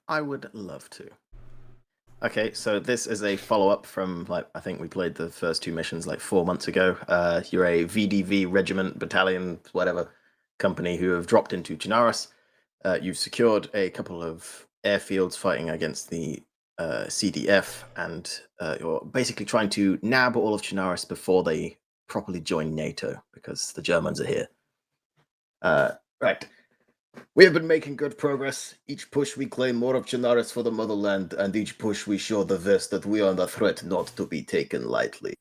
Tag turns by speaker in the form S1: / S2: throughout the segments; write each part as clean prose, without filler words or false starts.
S1: I would love to. Okay, so this is a follow-up from, I think we played the first two missions 4 months ago. You're a VDV regiment, battalion, whatever, company who have dropped into Chernarus. You've secured a couple of airfields fighting against the CDF, and you're basically trying to nab all of Chernarus before they properly join NATO, because the Germans are here. Right. We have been making good progress. Each push we claim more of Chernarus for the motherland, and each push we show the West that we are under threat not to be taken lightly.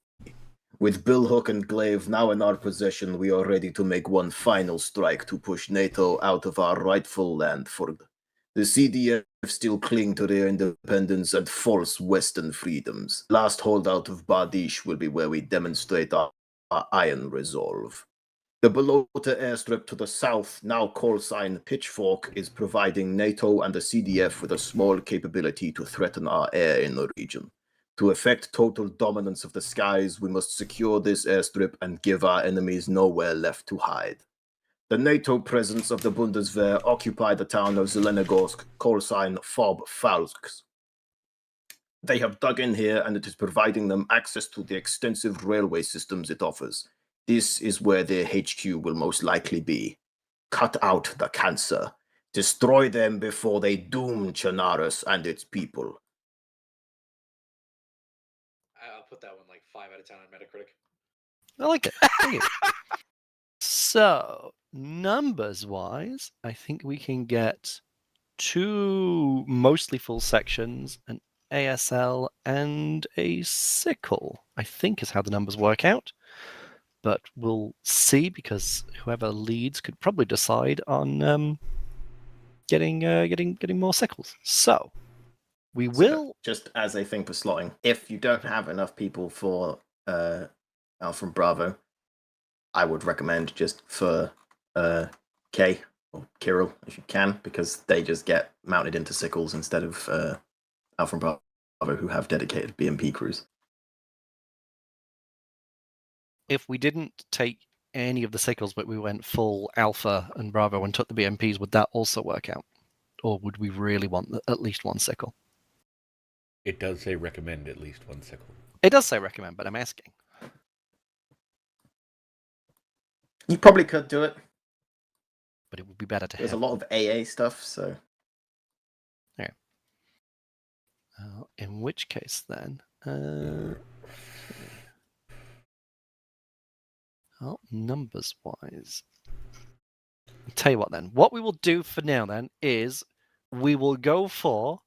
S1: With Billhook and Glaive now in our possession, we are ready to make one final strike to push NATO out of our rightful land for the CDF still cling to their independence and false Western freedoms. Last holdout of Bardish will be where we demonstrate our iron resolve. The Balota airstrip to the south, now call sign Pitchfork, is providing NATO and the CDF with a small capability to threaten our air in the region. To effect total dominance of the skies, we must secure this airstrip and give our enemies nowhere left to hide. The NATO presence of the Bundeswehr occupy the town of Zelenogorsk, call sign Fob Falks. They have dug in here, and it is providing them access to the extensive railway systems it offers. This is where their HQ will most likely be. Cut out the cancer. Destroy them before they doom Chernarus and its people.
S2: I'll put that one 5 out of 10 on Metacritic.
S3: I like it. Thank you. So, numbers-wise, I think we can get 2 mostly full sections, an ASL, and a sickle, I think is how the numbers work out. But we'll see, because whoever leads could probably decide on getting more sickles. So we will.
S1: Just as a thing for slotting, if you don't have enough people for Alpha and Bravo, I would recommend just for K or Kirill if you can, because they just get mounted into sickles instead of Alpha and Bravo, who have dedicated BMP crews.
S3: If we didn't take any of the sickles, but we went full Alpha and Bravo and took the BMPs, would that also work out? Or would we really want at least one sickle?
S4: It does say recommend at least one sickle.
S3: It does say recommend, but I'm asking.
S1: You probably could do it.
S3: But it would be better to
S1: There's
S3: have.
S1: a lot of AA stuff, so.
S3: Okay. In which case, then. Well, numbers-wise. I'll tell you what, then. What we will do for now, then, is we will go for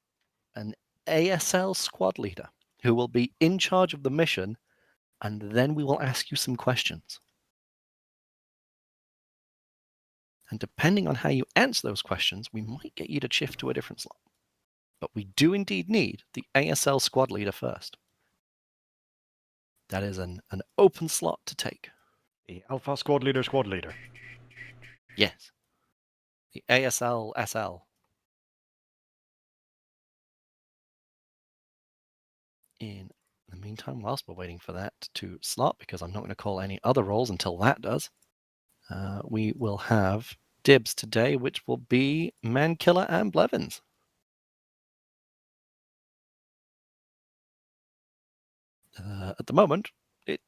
S3: an ASL squad leader who will be in charge of the mission, and then we will ask you some questions. And depending on how you answer those questions, we might get you to shift to a different slot. But we do indeed need the ASL squad leader first. That is an open slot to take.
S5: The Alpha squad leader.
S3: Yes. The ASL SL. In the meantime, whilst we're waiting for that to slot, because I'm not going to call any other roles until that does, we will have dibs today, which will be Mankiller and Blevins. At the moment,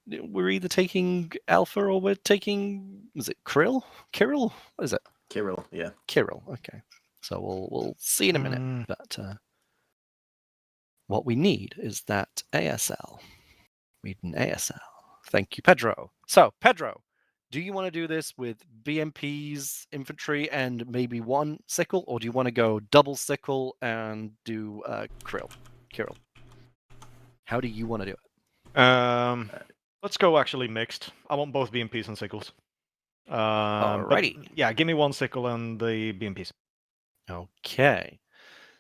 S3: we're either taking Alpha or we're taking, is it Kirill? What is it?
S1: Kirill, yeah.
S3: Kirill, okay. So we'll see in a minute. But what we need is that ASL. We need an ASL. Thank you, Pedro. So, Pedro, do you want to do this with BMPs, infantry, and maybe one sickle, or do you want to go double sickle and do Kirill? How do you want to do it?
S5: Let's go actually mixed. I want both BMPs and sickles.
S3: Alrighty.
S5: But, yeah, give me one sickle and the BMPs.
S3: Okay.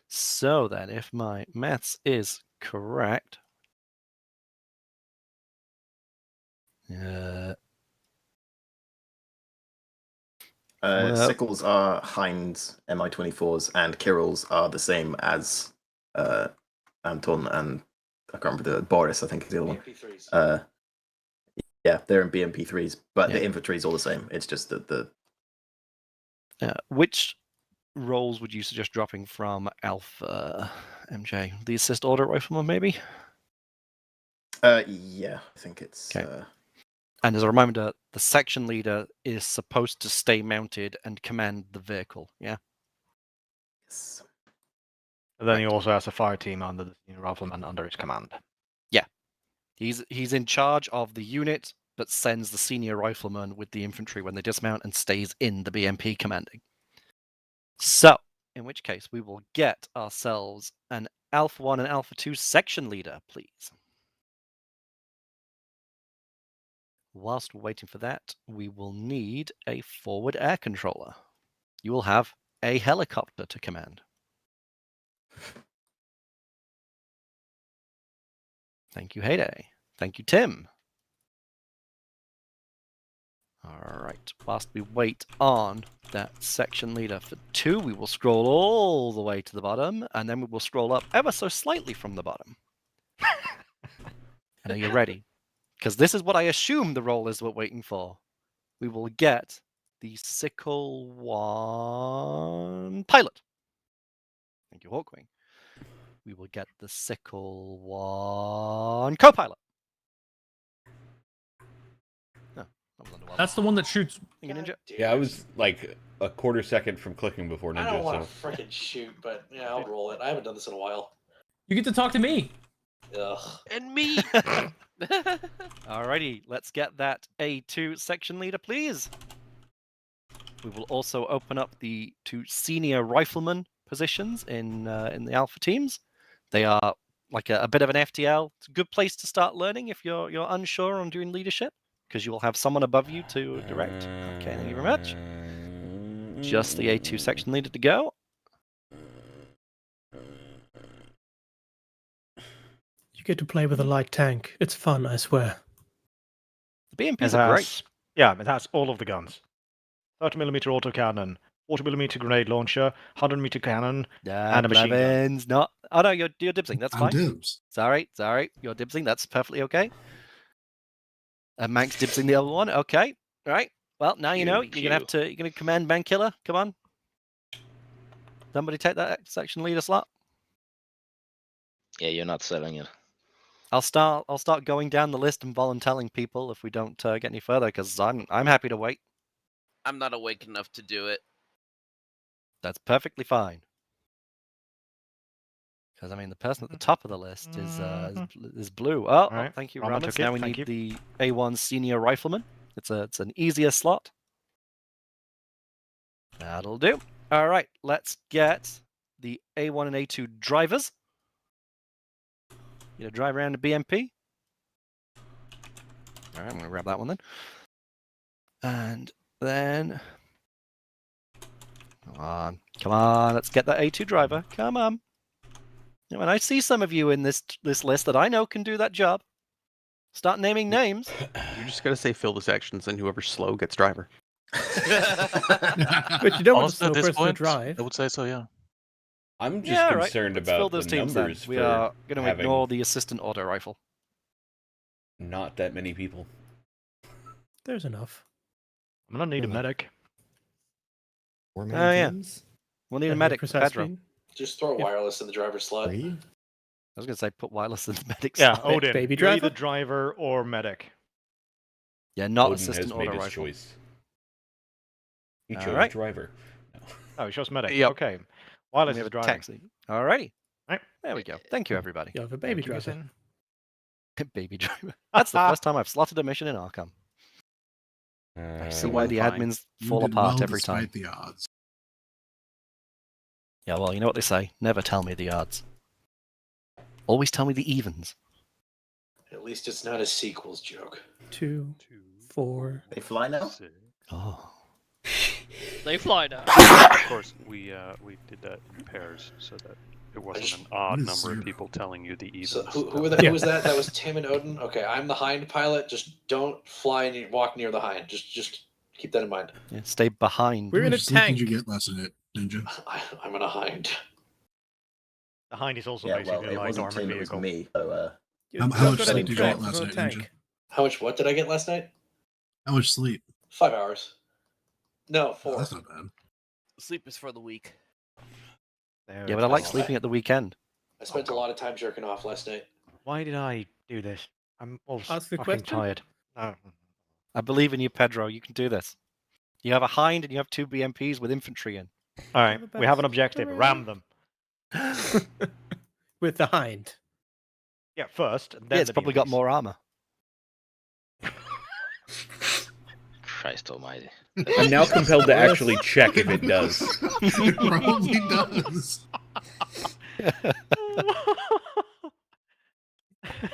S3: So then, if my maths is correct,
S1: sickles are Heinz Mi-24s, and Kirill's are the same as Anton and I can't remember Boris, I think is the other one.
S2: BMP3s.
S1: Yeah, they're in BMP3s, but the infantry is all the same. It's just that
S3: which roles would you suggest dropping from Alpha, MJ? The assist order rifleman, maybe?
S1: Yeah, I think it's.
S3: Okay. And as a reminder, the section leader is supposed to stay mounted and command the vehicle, yeah?
S1: Yes.
S5: And then he
S3: Right.
S5: also has a fire team under the senior rifleman under his command.
S3: He's in charge of the unit, but sends the senior rifleman with the infantry when they dismount and stays in the BMP commanding. So, in which case, we will get ourselves an Alpha 1 and Alpha 2 section leader, please. Whilst we're waiting for that, we will need a forward air controller. You will have a helicopter to command. Thank you, Heyday. Thank you, Tim. All right. Whilst we wait on that section leader for 2, we will scroll all the way to the bottom, and then we will scroll up ever so slightly from the bottom. And are you ready? Because this is what I assume the role is we're waiting for. We will get the Sickle 1 pilot. Thank you, Hawkwing. We will get the Sickle 1 co-pilot. No, that was underwhelming.
S6: That's the one that shoots.
S3: Thank you, Ninja.
S4: Yeah, I was like a quarter second from clicking before
S2: I don't
S4: Ninja.
S2: want
S4: So
S2: to freaking shoot, but yeah, I'll roll it. I haven't done this in a while.
S6: You get to talk to me.
S2: Ugh.
S7: And me.
S3: Alrighty, let's get that A2 section leader, please. We will also open up the 2 senior rifleman positions in the alpha teams. They are like a bit of an FTL. It's a good place to start learning if you're unsure on doing leadership, because you will have someone above you to direct. Okay, thank you very much. Just the A2 section leader to go.
S8: You get to play with a light tank. It's fun, I swear.
S3: The
S5: It
S3: BMPs are great.
S5: has, yeah, it has all of the guns. 30mm autocannon, 40mm grenade launcher, 100-meter cannon, and a machine gun.
S3: Blevins, not. Oh no, you're dibsing. That's
S9: I'm
S3: fine.
S9: dibs.
S3: Sorry. You're dibsing. That's perfectly okay. Mank's dibsing the other one. Okay. All right. Well, now you know. You're gonna command man killer. Come on. Somebody take that section leader slot.
S7: Yeah, you're not selling it.
S3: I'll start going down the list and volunteering people if we don't get any further, because I'm happy to wait.
S7: I'm not awake enough to do it.
S3: That's perfectly fine. Because I mean, the person at the top of the list is blue. Oh,
S5: Right.
S3: thank you,
S5: Rama
S3: Ramon.
S5: took
S3: Now
S5: it,
S3: we
S5: thank
S3: need
S5: you.
S3: the A1 senior rifleman. It's an easier slot. That'll do. All right, let's get the A1 and A2 drivers. You know, drive around the BMP. All right, I'm gonna grab that one then. And then, come on, let's get that A2 driver. Come on. You know, and I see some of you in this list that I know can do that job. Start naming names.
S10: You're just gonna say fill the sections, and whoever's slow gets driver.
S8: But you don't want
S11: Honestly,
S8: the slow
S11: at this
S8: person to
S11: point,
S8: drive.
S11: I would say so, yeah.
S4: I'm just
S3: Yeah, all right.
S4: concerned
S3: Let's fill
S4: about
S3: those
S4: the
S3: teams then.
S4: numbers
S3: We
S4: for
S3: are going to
S4: having
S3: ignore the assistant auto rifle.
S4: not that many people.
S8: There's enough.
S5: I'm gonna need a
S9: Hold on.
S5: medic.
S9: Four
S3: Oh,
S9: man
S3: yeah.
S9: teams?
S3: We'll need a
S8: And
S3: medic
S8: for
S3: for Pedro.
S8: Sasquatch,
S2: Just throw
S8: Yep.
S2: wireless in the driver's slot.
S9: 3?
S3: I was going to say put wireless in the medic
S5: Yeah,
S3: slot.
S5: Odin.
S8: baby
S5: You're either
S8: driver?
S5: driver or medic.
S3: Yeah, not
S4: Odin has
S3: assistant
S4: made
S3: auto
S4: his
S3: rifle.
S4: choice. He
S3: All
S4: chose
S3: right.
S4: driver. No.
S5: Oh, he chose medic.
S10: Yep.
S5: Okay.
S3: We
S5: Wireless
S3: have
S5: is
S3: a
S5: driving.
S3: taxi. Alrighty.
S5: Right.
S3: There we go. Thank you, everybody.
S8: you have a baby
S5: Keep us
S8: driver.
S5: in.
S3: Baby driver. That's the first time I've slotted a mission in Arkham. I see why
S10: went
S3: the
S10: fine.
S3: admins
S9: You
S3: fall
S9: did
S3: apart
S9: well
S3: every time.
S9: despite the odds.
S3: Yeah, well, you know what they say. Never tell me the odds. Always tell me the evens.
S2: At least it's not a sequels joke.
S8: 2, 4.
S1: They fly now?
S3: Oh.
S7: They fly now.
S11: Of course, we did that in pairs so that it wasn't
S2: just-
S11: an odd
S9: What is
S11: number of
S9: zero?
S11: people telling you the evens.
S2: So who
S8: Yeah.
S2: was that? That was Tim and Odin. Okay, I'm the hind pilot. Just don't fly and walk near the hind. Just keep that in mind.
S3: Yeah, stay behind.
S8: We're
S9: How
S8: in a
S9: much sleep
S8: tank.
S9: did you get last night, Ninja?
S2: I'm in a hind.
S5: The hind is also
S1: Yeah, well,
S5: basically
S1: it
S5: a light
S1: wasn't
S5: armored
S1: Tim, it was
S5: vehicle.
S1: me. So,
S8: You
S9: How
S8: don't
S9: much
S8: go to
S9: sleep
S8: the
S9: did you get
S8: tank,
S9: last
S8: go
S9: night,
S8: tank.
S9: Ninja?
S2: How much? What did I get last night?
S9: How much sleep?
S2: 5 hours. No,
S9: Oh,
S2: 4.
S9: that's not bad.
S7: Sleep is for the weak.
S5: There
S3: Yeah,
S5: it
S3: but I like
S5: is.
S3: sleeping at the weekend.
S2: I spent a lot of time jerking off last night.
S5: Why did I do this? I'm all
S8: Ask the
S5: fucking
S8: question?
S5: tired. No.
S3: I believe in you, Pedro. You can do this. You have a hind and you have 2 BMPs with infantry in.
S5: All right,
S8: the
S5: we have an
S8: best.
S5: objective.
S8: Hooray.
S5: Ram them.
S8: With the hind.
S5: Yeah, first. And then
S3: Yeah, it's
S5: the
S3: probably got
S5: BMPs.
S3: more armor.
S7: Christ almighty.
S4: I'm now compelled to actually check if it does.
S9: It probably does.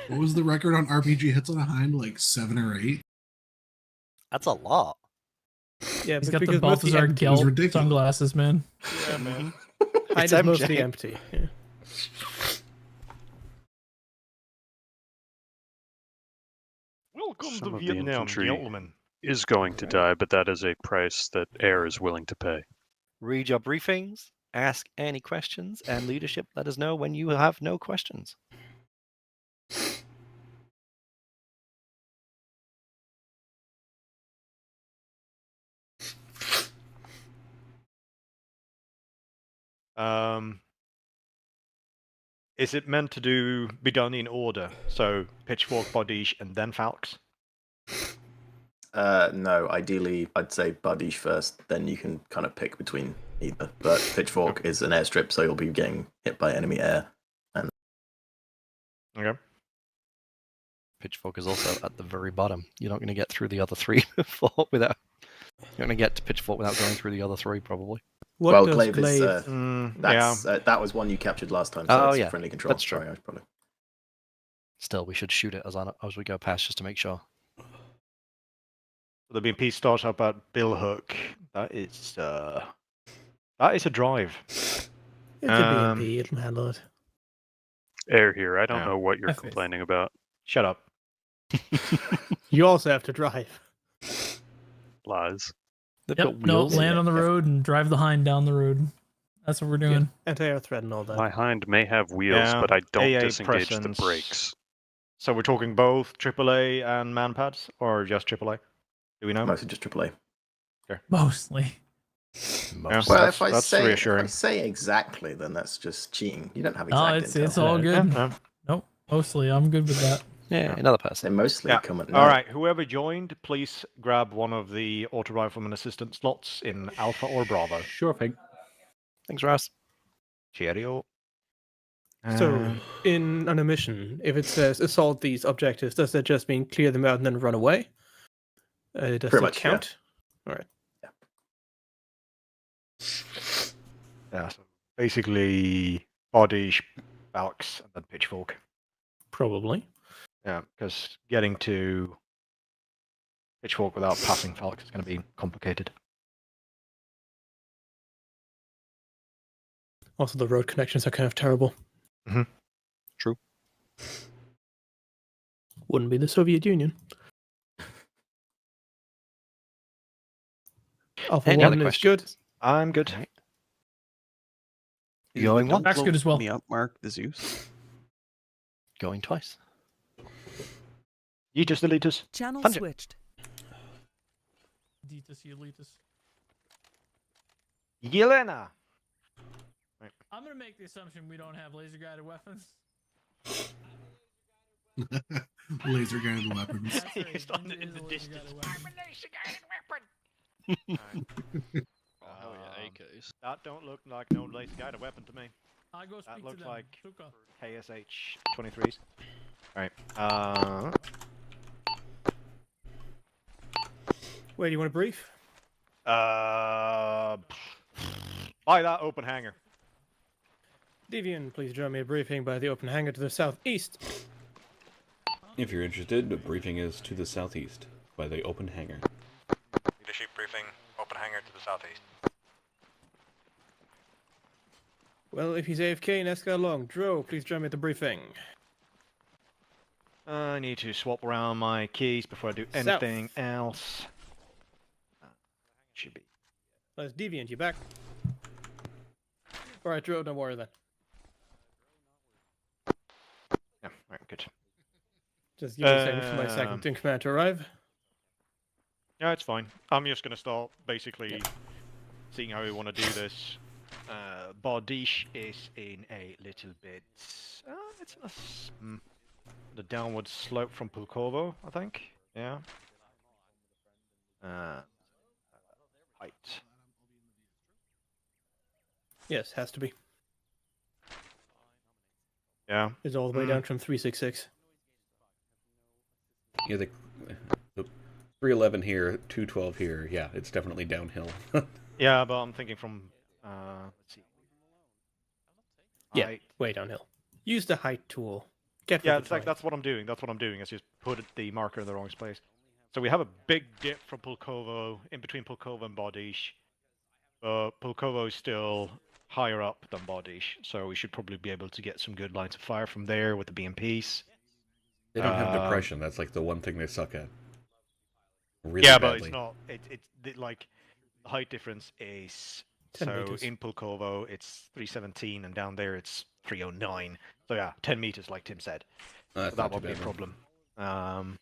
S9: What was the record on RPG hits on a hind? Like 7 or 8?
S3: That's a lot.
S8: Yeah,
S6: He's
S8: but
S6: got the
S8: because mostly
S6: Balthazar
S8: empty.
S6: Gelt
S9: ridiculous.
S6: sunglasses, man.
S5: Yeah, man.
S8: Hind
S3: It's
S8: is mostly
S3: MJ.
S8: empty. Yeah.
S5: Welcome
S11: Some
S5: to
S11: of the
S5: Vietnam,
S11: infantry-
S5: gentlemen.
S11: Is going to die, but that is a price that air is willing to pay.
S3: Read your briefings, ask any questions, and leadership let us know when you have no questions.
S5: Is it meant to be done in order? So pitchfork, bodish, and then falx?
S1: No, ideally, I'd say Buddish first, then you can kind of pick between either. But Pitchfork is an airstrip, so you'll be getting hit by enemy air. And
S5: Okay.
S3: Pitchfork is also at the very bottom. You're not going to get through the other 3 without. You're going to get to Pitchfork without going through the other 3, probably.
S8: What
S1: well,
S8: does
S1: Glaive
S8: Glaive?
S1: is that's that was one you captured last time. So
S3: Oh,
S1: it's
S3: yeah,
S1: friendly control.
S3: that's true.
S1: Sorry, I was probably.
S3: Still, we should shoot it as we go past just to make sure.
S5: The BMP starts up at Billhook. That is a drive.
S8: It's a BMP, it'll handle it.
S11: Air here. I don't
S5: Yeah.
S11: know what you're
S6: I face.
S11: complaining about.
S5: Shut up.
S8: You also have to drive.
S11: Lies.
S3: They've
S6: Yep.
S3: got
S6: No,
S3: wheels.
S6: land on the road and drive the hind down the road. That's what we're doing.
S8: Anti-air threat and all that.
S11: My hind may have wheels,
S5: Yeah,
S11: but I don't
S5: AA
S11: disengage the
S5: presence.
S11: brakes.
S5: So we're talking both AAA and manpads, or just AAA? Do we know?
S1: Mostly just AAA.
S6: Mostly.
S5: Yeah,
S1: Well,
S5: that's,
S1: if I
S5: that's
S1: say
S5: reassuring.
S1: exactly, then that's just cheating. You don't have
S6: No,
S1: exact
S6: it's
S1: intel.
S6: all good.
S5: Yeah.
S6: Nope. Mostly, I'm good with that.
S3: Yeah, another
S1: They
S3: person.
S1: mostly
S5: Yeah.
S1: come at
S5: All
S1: night.
S5: right, whoever joined, please grab one of the auto rifleman assistant slots in Alpha or Bravo.
S10: Sure thing.
S3: Thanks, Ross.
S5: Cheerio.
S8: So, in on a mission, if it says assault these objectives, does that just mean clear them out and then run away? Does
S1: Pretty
S8: it
S1: much, yeah.
S8: count? All right.
S5: Yeah, so basically body, Falx, and then pitchfork.
S8: Probably.
S5: Yeah, because getting to pitchfork without passing Falx is going to be complicated.
S8: Also, the road connections are kind of terrible.
S5: Mhm.
S3: True.
S8: Wouldn't be the Soviet Union. Alpha
S3: Any other
S8: 1 is
S3: questions?
S8: good.
S5: I'm good.
S3: Right. Going
S10: Don't
S3: once.
S6: Back's
S10: blow
S6: good as well.
S10: Me up, Mark the Zeus.
S3: Going twice.
S5: Yeetus deletus.
S12: Channel
S3: Punch it.
S12: switched.
S6: Detus, Euletus.
S5: Yelena.
S6: I'm gonna make the assumption we don't have laser guided weapons.
S9: Laser guided weapons.
S6: That's right.
S5: It's on
S6: Ninja
S5: in
S6: is
S5: the
S6: a laser
S5: distance.
S6: guided weapon.
S7: Oh yeah, AKs.
S5: That don't look like no laser guided weapon to me.
S6: I go speak
S5: That
S6: to
S5: looks
S6: them.
S5: like
S6: Tuka.
S5: KSH 23s. Alright.
S8: Where do you want to brief?
S5: By that open hangar.
S8: Devian, please join me a briefing by the open hangar to the southeast.
S4: If you're interested, the briefing is to the southeast by the open hangar.
S5: Leadership briefing, open hangar to the southeast.
S8: Well, if he's AFK, Nesca along. Dro, please join me at the briefing.
S5: I need to swap around my keys before I do
S8: South.
S5: anything else. Should be.
S8: Let's Deviant, you back? Alright, Dro, don't worry then.
S5: Yeah, alright, good.
S8: Just give me a second for my second in command to arrive.
S5: Yeah, it's fine. I'm just going to start basically seeing how we want to do this. Bardiche is in a little bit. It's the downward slope from Pulkovo, I think. Yeah. Height.
S8: Yes, has to be.
S5: Yeah.
S8: It's all the way down from 366.
S4: Yeah, the 311 here, 212 here. Yeah, it's definitely downhill.
S5: Yeah, but I'm thinking from. Let's see.
S8: Yeah,
S5: Height.
S8: way downhill. Use the height tool. Get
S5: Yeah,
S8: with
S5: it's
S8: the
S5: like
S8: times.
S5: that's what I'm doing. That's what I'm doing. Is just put the marker in the wrong place. So we have a big dip from Pulkovo in between Pulkovo and Bardiche. Pulkovo is still higher up than Bardiche, so we should probably be able to get some good lines of fire from there with the BMPs.
S4: They don't have depression. That's like the one thing they suck at. Really
S5: yeah,
S4: badly.
S5: but it's not. It's like the height difference is
S8: 10
S5: so
S8: meters.
S5: in Pulkovo it's 317 and down there it's 309. So yeah, 10 meters like Tim said.
S4: That's
S5: So
S4: not
S5: that
S4: too
S5: won't be a
S4: bad,
S5: problem.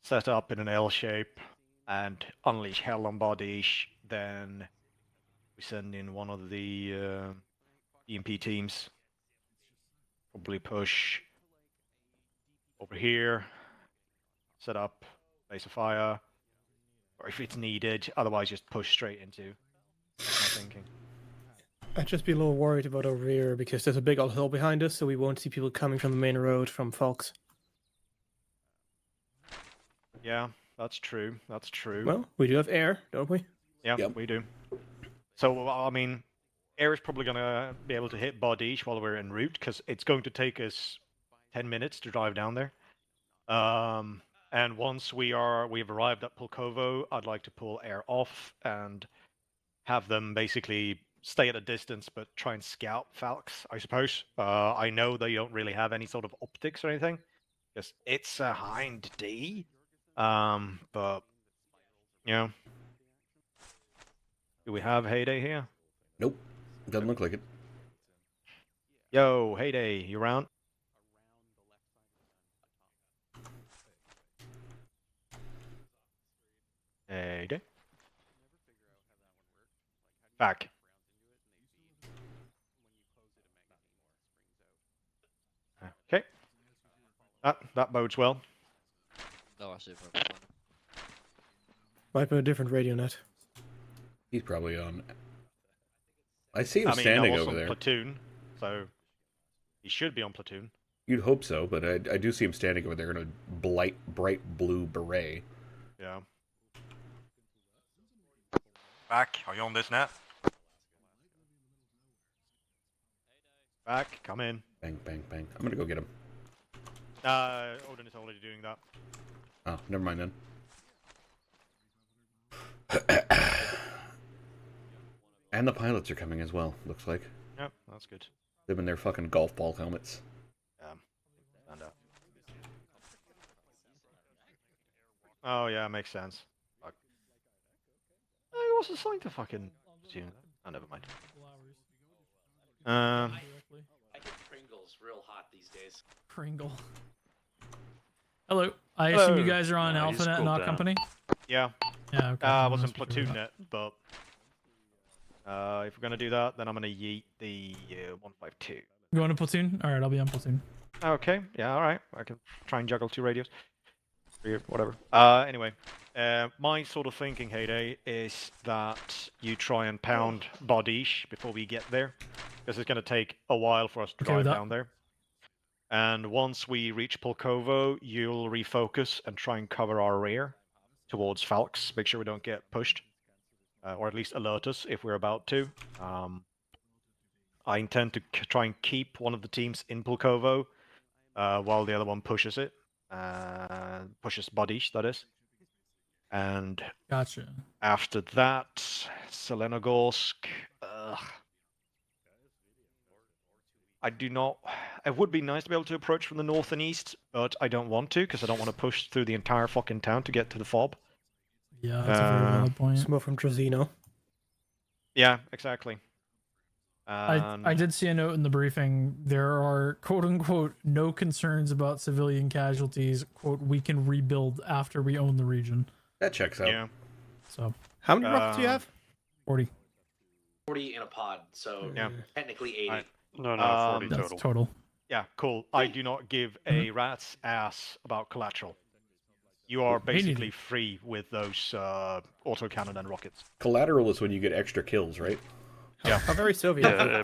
S5: Set up in an L shape and unleash hell on Bardiche. Then we send in one of the EMP teams. Probably push over here. Set up base of fire. Or if it's needed, otherwise just push straight into. That's my thinking.
S8: I'd just be a little worried about our rear because there's a big old hill behind us, so we won't see people coming from the main road from Falks.
S5: Yeah, that's true. That's true.
S8: Well, we do have air, don't we?
S5: Yeah,
S4: Yep.
S5: we do. So, I mean, air is probably going to be able to hit Bardiche while we're en route, because it's going to take us 10 minutes to drive down there. And once we've arrived at Pulkovo, I'd like to pull air off and have them basically stay at a distance, but try and scout Falx, I suppose. I know they don't really have any sort of optics or anything, because it's a Hind D. But, you know. Do we have Heyday here?
S4: Nope. Doesn't look like it.
S5: Yo, Heyday, you around? Heyday. Back. Okay. That bodes well.
S7: No, I see it from
S8: Might be a different radio net.
S4: He's probably on. I see him
S5: I mean,
S4: standing
S5: I was
S4: over
S5: on
S4: there.
S5: Platoon, so he should be on Platoon.
S4: You'd hope so, but I do see him standing over there in a bright blue beret.
S5: Yeah. Back. Are you on this net? Back. Come in.
S4: Bang, bang, bang. I'm gonna go get him.
S5: Odin is already doing that.
S4: Oh, never mind then. And the pilots are coming as well, looks like.
S5: Yep, that's good.
S4: Them in their fucking golf ball helmets.
S5: Stand up. Oh yeah, makes sense. Fuck. I was assigned to fucking tune that. Oh, never mind.
S2: I get Pringles real hot these days.
S6: Pringle. Hello. I assume you
S5: Hello.
S6: guys are on
S11: No, you
S6: AlphaNet,
S11: scrolled
S6: not
S11: down.
S6: company.
S5: Yeah.
S6: Yeah. Okay.
S5: I
S6: I'm
S5: was
S6: gonna
S5: in
S6: speak
S5: Platoon
S6: over
S5: net, but if we're gonna do that, then I'm gonna yeet the 152.
S6: that. You going to Platoon? All right, I'll be on Platoon.
S5: Okay, yeah, all right. I can try and juggle two radios. Or whatever. Anyway, my sort of thinking, Heyday, is that you try and pound Bardiche before we get there, because it's going to take a while for us to
S6: Okay with
S5: drive
S6: that.
S5: down there. And once we reach Pulkovo, you'll refocus and try and cover our rear towards Falx. Make sure we don't get pushed, or at least alert us if we're about to. I intend to try and keep one of the teams in Pulkovo while the other one pushes it. Pushes Bardiche, that is. And
S6: Gotcha.
S5: after that, Selenogorsk. I do not. It would be nice to be able to approach from the north and east, but I don't want to because I don't want to push through the entire fucking town to get to the fob.
S6: Yeah, that's a very valid point.
S8: Smoke from Trozino.
S5: Yeah, exactly.
S6: I did see a note in the briefing. There are quote unquote no concerns about civilian casualties. Quote, we can rebuild after we own the region.
S4: That checks out.
S5: Yeah.
S6: So
S8: How many rockets do you have?
S6: 40.
S2: 40 in a pod, so
S5: Yeah.
S2: technically 80.
S11: No, 40
S6: That's
S11: total.
S6: total.
S5: Yeah, cool. I do not give a rat's ass about collateral. You are
S6: Me neither.
S5: basically free with those autocannon and rockets.
S4: Collateral is when you get extra kills, right?
S5: Yeah.
S8: How very Soviet.
S11: Yeah,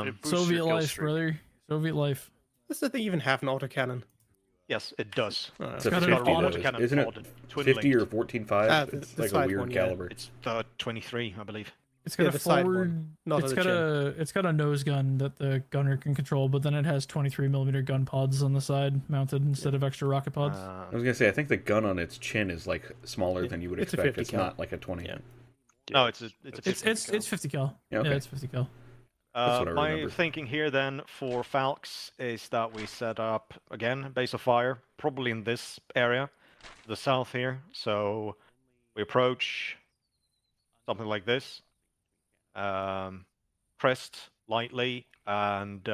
S11: it boosts your
S6: Soviet
S11: kill
S6: life,
S11: streak.
S6: brother. Soviet life.
S8: Does the thing even have an autocannon?
S5: Yes, it does.
S4: It's a
S6: got
S4: 50
S6: an auto-
S4: though,
S5: autocannon
S4: isn't it?
S5: pod, twin
S4: 50 or
S5: linked.
S4: 14.5? It's
S8: the
S4: like a
S8: side
S4: weird
S8: one, yeah.
S4: caliber.
S5: It's 23, I believe.
S6: It's got
S8: Yeah,
S6: a
S8: the side
S6: forward.
S8: one, not
S6: It's
S8: on the
S6: got it's got a nose gun that the gunner can control, but then it has 23mm gun pods on the side mounted instead of extra rocket pods.
S4: I was gonna say, I think the gun on its chin is like smaller than you would
S8: It's a
S4: expect.
S8: 50
S4: It's
S8: cal.
S4: not like a 20.
S8: Yeah.
S5: No, it's a 50
S6: It's 50 cal.
S4: Yeah, okay.
S6: Yeah, it's 50 cal.
S4: That's what I
S5: my
S4: remember.
S5: thinking here then for Falx is that we set up again base of fire, probably in this area, to the south here. So we approach something like this, crest lightly, and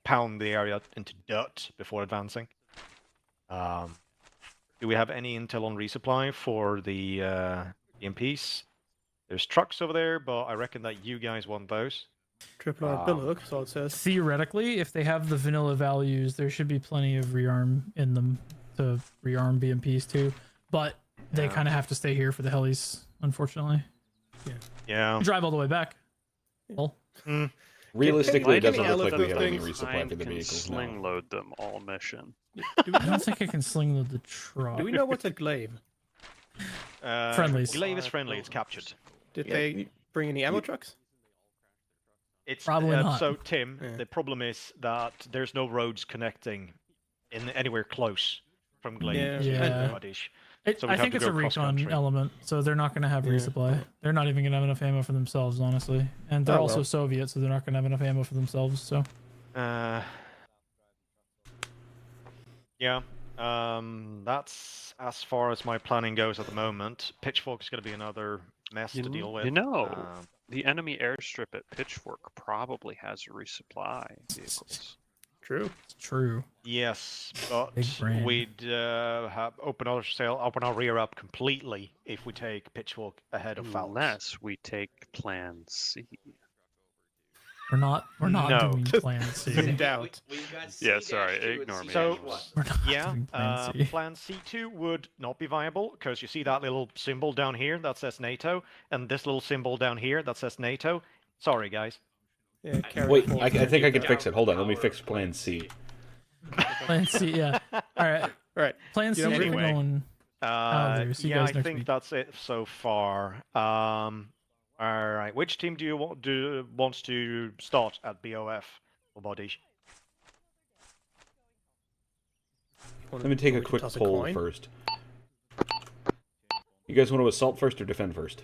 S5: pound the area into dirt before advancing. Do we have any intel on resupply for the EMPs? There's trucks over there, but I reckon that you guys want those.
S8: Triple R billow, so it says.
S6: Theoretically, if they have the vanilla values, there should be plenty of rearm in them to rearm BMPs too. But they kind of have to stay here for the helis, unfortunately.
S5: Yeah.
S6: Drive all the way back. Well,
S4: Realistically, it
S8: Can
S4: doesn't
S8: any
S4: look like we have any
S8: things
S4: resupply for the
S11: Can
S4: vehicles.
S11: sling
S4: No.
S11: load them all mission.
S6: I don't think I can sling load the truck.
S8: Do we know what's a glaive?
S6: Friendlies.
S5: Glaive is friendly, it's captured.
S8: Did
S1: Yeah,
S8: they bring any ammo trucks?
S5: It's
S6: Probably not.
S5: So Tim,
S8: Yeah.
S5: the problem is that there's no roads connecting in anywhere close from Glaive to
S6: Yeah.
S5: Radish.
S6: It,
S5: So we
S6: I
S5: have
S6: think
S5: to
S6: it's
S5: go
S6: a recon
S5: cross-country.
S6: element, so they're not going to have
S8: Yeah.
S6: resupply. They're not even going to have enough ammo for themselves, honestly. And they're
S8: Oh,
S6: also
S8: well.
S6: Soviet, so they're not going to have enough ammo for themselves. So
S5: Yeah. That's as far as my planning goes at the moment. Pitchfork is going to be another mess to deal with.
S11: You know,
S5: Um,
S11: the enemy airstrip at Pitchfork probably has resupply vehicles.
S8: True.
S6: it's true.
S5: yes, but
S6: Big brain.
S5: we'd have open our rear up completely if we take Pitchfork ahead of Falcons.
S11: Unless we take Plan C.
S6: We're not
S5: No.
S6: doing Plan
S8: In
S6: C.
S8: doubt.
S2: We've got
S11: Yeah,
S2: C-2
S11: sorry,
S2: and
S11: ignore me.
S5: So-
S2: C-1.
S6: We're not
S5: Yeah,
S6: doing Plan C.
S5: Plan C2 would not be viable because you see that little symbol down here that says NATO, and this little symbol down here that says NATO. Sorry, guys.
S8: Yeah, carry
S4: Wait,
S8: forward.
S4: I think I can fix it. Hold on, let me fix Plan C.
S6: Plan C, yeah. All right.
S8: Right.
S6: Plan C,
S8: You know,
S6: we're
S5: anyway.
S6: going. there. See you
S5: Yeah,
S6: guys
S5: I
S6: next
S5: think
S6: week.
S5: that's it so far. All right, which team do you wants to start at BOF or Bodish?
S4: Let me take a
S8: We can
S4: quick
S8: toss a
S4: poll
S8: coin.
S4: first. You guys want to assault first or defend first?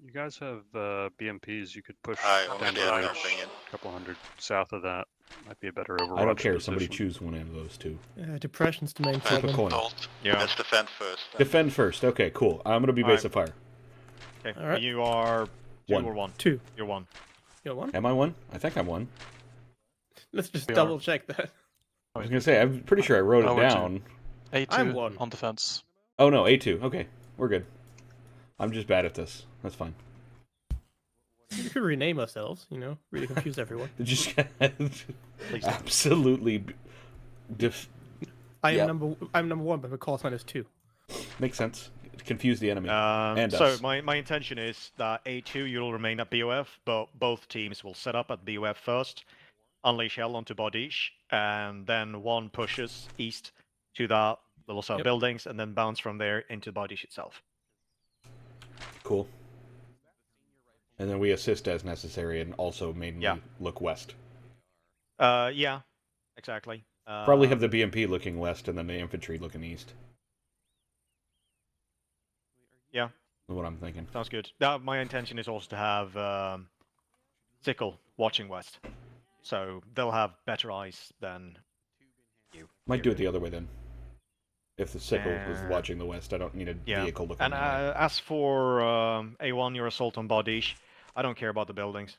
S11: You guys have BMPs. You could push
S12: I
S11: down
S12: only
S11: the
S12: have
S11: ridge,
S12: nothing in.
S11: a couple hundred south of that. Might be a better overwatch
S4: I don't care. Somebody
S11: position.
S4: choose one of those two.
S8: Depression's the main
S4: Flip a
S8: problem.
S4: coin.
S5: Yeah.
S12: Let's defend first.
S4: Defend first. Okay, cool. I'm gonna be base of fire.
S5: Okay.
S8: All right.
S5: You are two
S4: One.
S5: or one.
S8: 2.
S5: You're one.
S8: You know one?
S4: Am I one? I think I'm one.
S8: Let's just
S11: We are.
S8: double check that.
S4: I was gonna say I'm pretty sure I wrote it
S12: Oh, we're two.
S4: down.
S8: I'm one.
S12: on defense.
S4: Oh no, A2. Okay, we're good. I'm just bad at this. That's fine.
S8: We could rename ourselves, really confuse everyone.
S4: Just
S5: Please don't.
S4: absolutely
S8: I'm
S4: Yeah.
S8: number 1, but my call sign is 2.
S4: makes sense. Confuse the enemy. And
S5: so
S4: us.
S5: my intention is that A2 you'll remain at BOF, but both teams will set up at BOF first, unleash hell onto Bodish, and then one pushes east to the little cell
S8: Yep.
S5: buildings, and then bounce from there into Bodish itself.
S4: Cool. And then we assist as necessary, and also mainly
S5: Yeah.
S4: look west.
S5: Yeah, exactly.
S4: Probably have the BMP looking west, and then the infantry looking east.
S5: Yeah.
S4: Is what I'm thinking.
S5: Sounds good. My intention is also to have Sickle watching west, so they'll have better eyes than you.
S4: Might do it the other way then. If the sickle is watching the west, I don't need a vehicle looking
S5: And
S4: that way.
S5: as for A1, your assault on Bodish, I don't care about the buildings.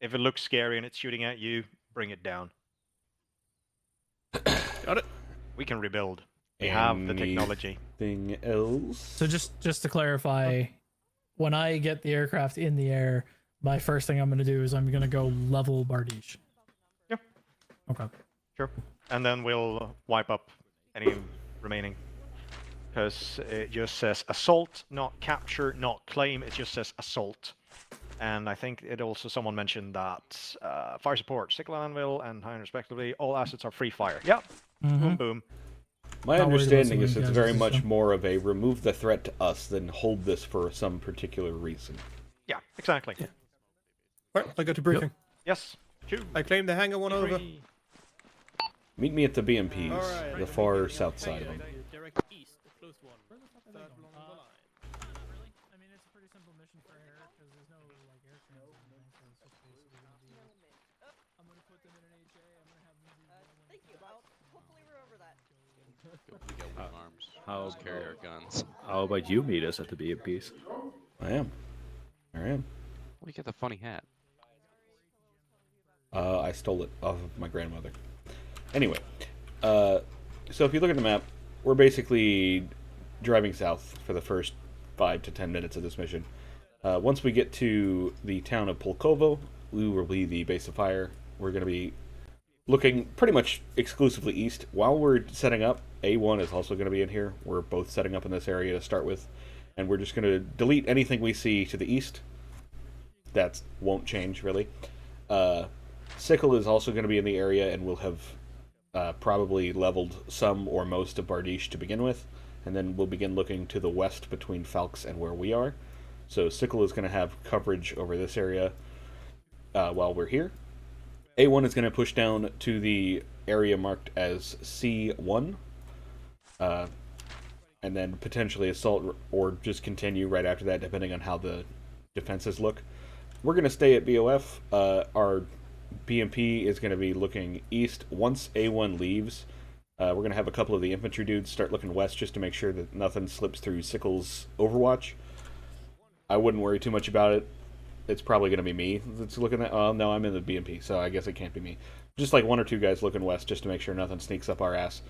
S5: If it looks scary and it's shooting at you, bring it down.
S8: Got it.
S5: We can rebuild. We have the technology.
S4: Anything else?
S6: So just to clarify, when I get the aircraft in the air, my first thing I'm going to do is I'm going to go level Bardiche.
S5: Yep.
S6: Okay.
S5: Sure. And then we'll wipe up any remaining. Because it just says assault, not capture, not claim. It just says assault. And I think it also someone mentioned that fire support, sickle and anvil, and high respectively, all assets are free fire. Yep. Boom, boom.
S4: My understanding is it's very much more of a remove the threat to us than hold this for some particular reason.
S5: Yeah, exactly.
S8: Yeah. Right, I go to briefing.
S5: Yes. Shoot.
S8: I claim the hangar 1 over.
S4: Meet me at the BMPs, the far south side of them.
S8: Direct east, the close one. Third along the line.
S6: Really? I mean, it's a pretty simple mission for air because there's no like air transit. So it's just basically gonna be. I'm gonna put them in an HA. I'm gonna have them do.
S12: Thank you. I'll hopefully remember that.
S7: We got weak arms.
S13: How
S7: Just carry our guns.
S13: How about you meet us at the BMPs?
S4: I am.
S7: Well, you got the funny hat.
S4: I stole it off of my grandmother. Anyway, so if you look at the map, we're basically driving south for the first 5 to 10 minutes of this mission. Once we get to the town of Pulkovo, we will be the base of fire. We're going to be looking pretty much exclusively east. While we're setting up, A1 is also going to be in here. We're both setting up in this area to start with, and we're just going to delete anything we see to the east. That won't change, really. Sickle is also going to be in the area, and we'll have probably leveled some or most of Bardiche to begin with, and then we'll begin looking to the west between Falx and where we are. So Sickle is going to have coverage over this area while we're here. A1 is going to push down to the area marked as C1, and then potentially assault or just continue right after that, depending on how the defenses look. We're going to stay at BOF. Our BMP is going to be looking east. Once A1 leaves, we're going to have a couple of the infantry dudes start looking west just to make sure that nothing slips through Sickle's overwatch. I wouldn't worry too much about it. It's probably going to be me that's looking at... Oh, no, I'm in the BMP, so I guess it can't be me. Just like 1 or 2 guys looking west just to make sure nothing sneaks up our ass.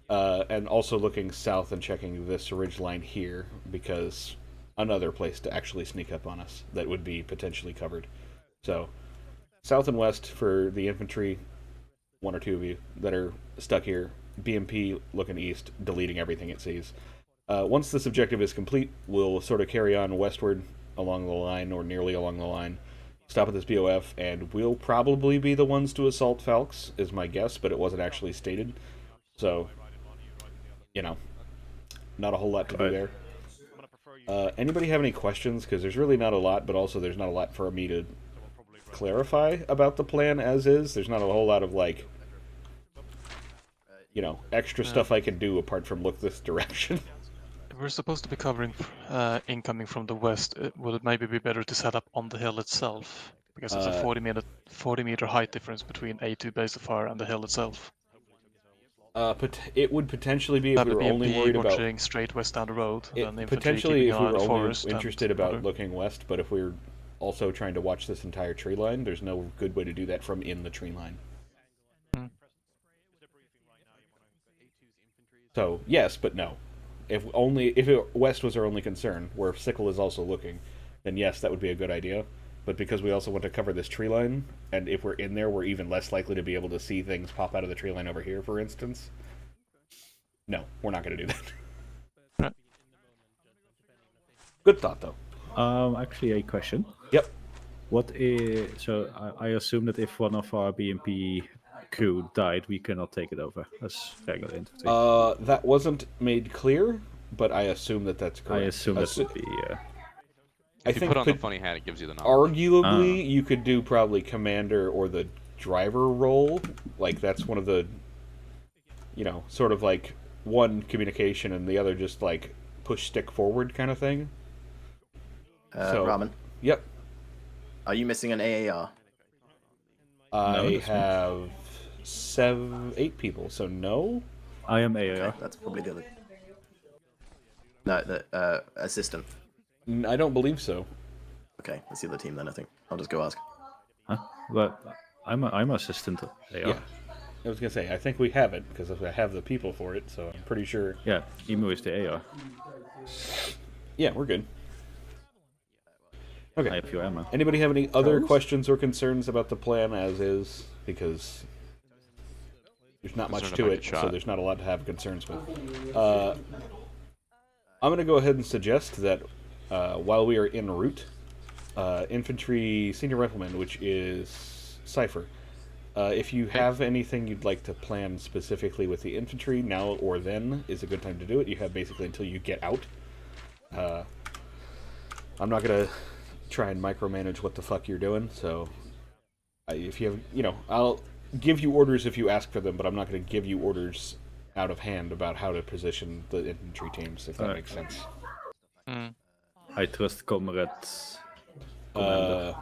S4: And also looking south and checking this ridge line here, because another place to actually sneak up on us that would be potentially covered. So, south and west for the infantry, 1 or 2 of you that are stuck here. BMP looking east, deleting everything it sees. Once this objective is complete, we'll sort of carry on westward along the line, or nearly along the line, stop at this BOF, and we'll probably be the ones to assault Falx, is my guess, but it wasn't actually stated. So, you know, not a whole lot to do there. Anybody have any questions? Because there's really not a lot, but also there's not a lot for me to clarify about the plan as is. There's not a whole lot of, like, you know, extra stuff I can do apart from look this direction.
S14: We're supposed to be covering incoming from the west. Would it maybe be better to set up on the hill itself? Because it's a 40-meter height difference between A2 base of fire and the hill itself.
S4: It would potentially be if we were only worried about
S14: watching straight west down the road.
S4: Potentially if we were only interested about looking west, but if we're also trying to watch this entire tree line, there's no good way to do that from in the tree line. So yes, but no. If west was our only concern, where Sickle is also looking, then yes, that would be a good idea. But because we also want to cover this tree line, and if we're in there, we're even less likely to be able to see things pop out of the tree line over here, for instance. No, we're not going to do that. Good thought, though.
S13: Actually, a question.
S4: Yep.
S13: So I assume that if one of our BMP crew died, we cannot take it over as regular infantry.
S4: That wasn't made clear, but I assume that that's correct.
S13: I assume that would be.
S7: If you put on the funny hat, it gives you the knowledge.
S4: Arguably, you could do probably commander or the driver role. Like, that's one of the, you know, sort of like one communication and the other just like push stick forward kind of thing.
S1: Ramen?
S4: Yep.
S1: Are you missing an AAR?
S4: I have 8 people, so no.
S13: I am AAR.
S1: Okay, that's probably the other. No, the assistant.
S4: I don't believe so.
S1: Okay, that's the other team then. I think I'll just go ask.
S13: Huh? But I'm assistant.
S4: Yeah. I was gonna say I think we have it because I have the people for it, so I'm pretty sure.
S13: Yeah, Emu is the AR.
S4: Yeah, we're good. Okay.
S13: I have your ammo.
S4: Anybody have any other questions or concerns about the plan as is? Because there's not much to it, so there's not a lot to have concerns with. I'm going to go ahead and suggest that while we are en route, Infantry Senior Rifleman, which is Cypher, if you have anything you'd like to plan specifically with the infantry, now or then is a good time to do it. You have basically until you get out. I'm not going to try and micromanage what the fuck you're doing, so if you have, I'll give you orders if you ask for them, but I'm not going to give you orders out of hand about how to position the infantry teams, if that makes sense.
S13: I trust Comrade Commander.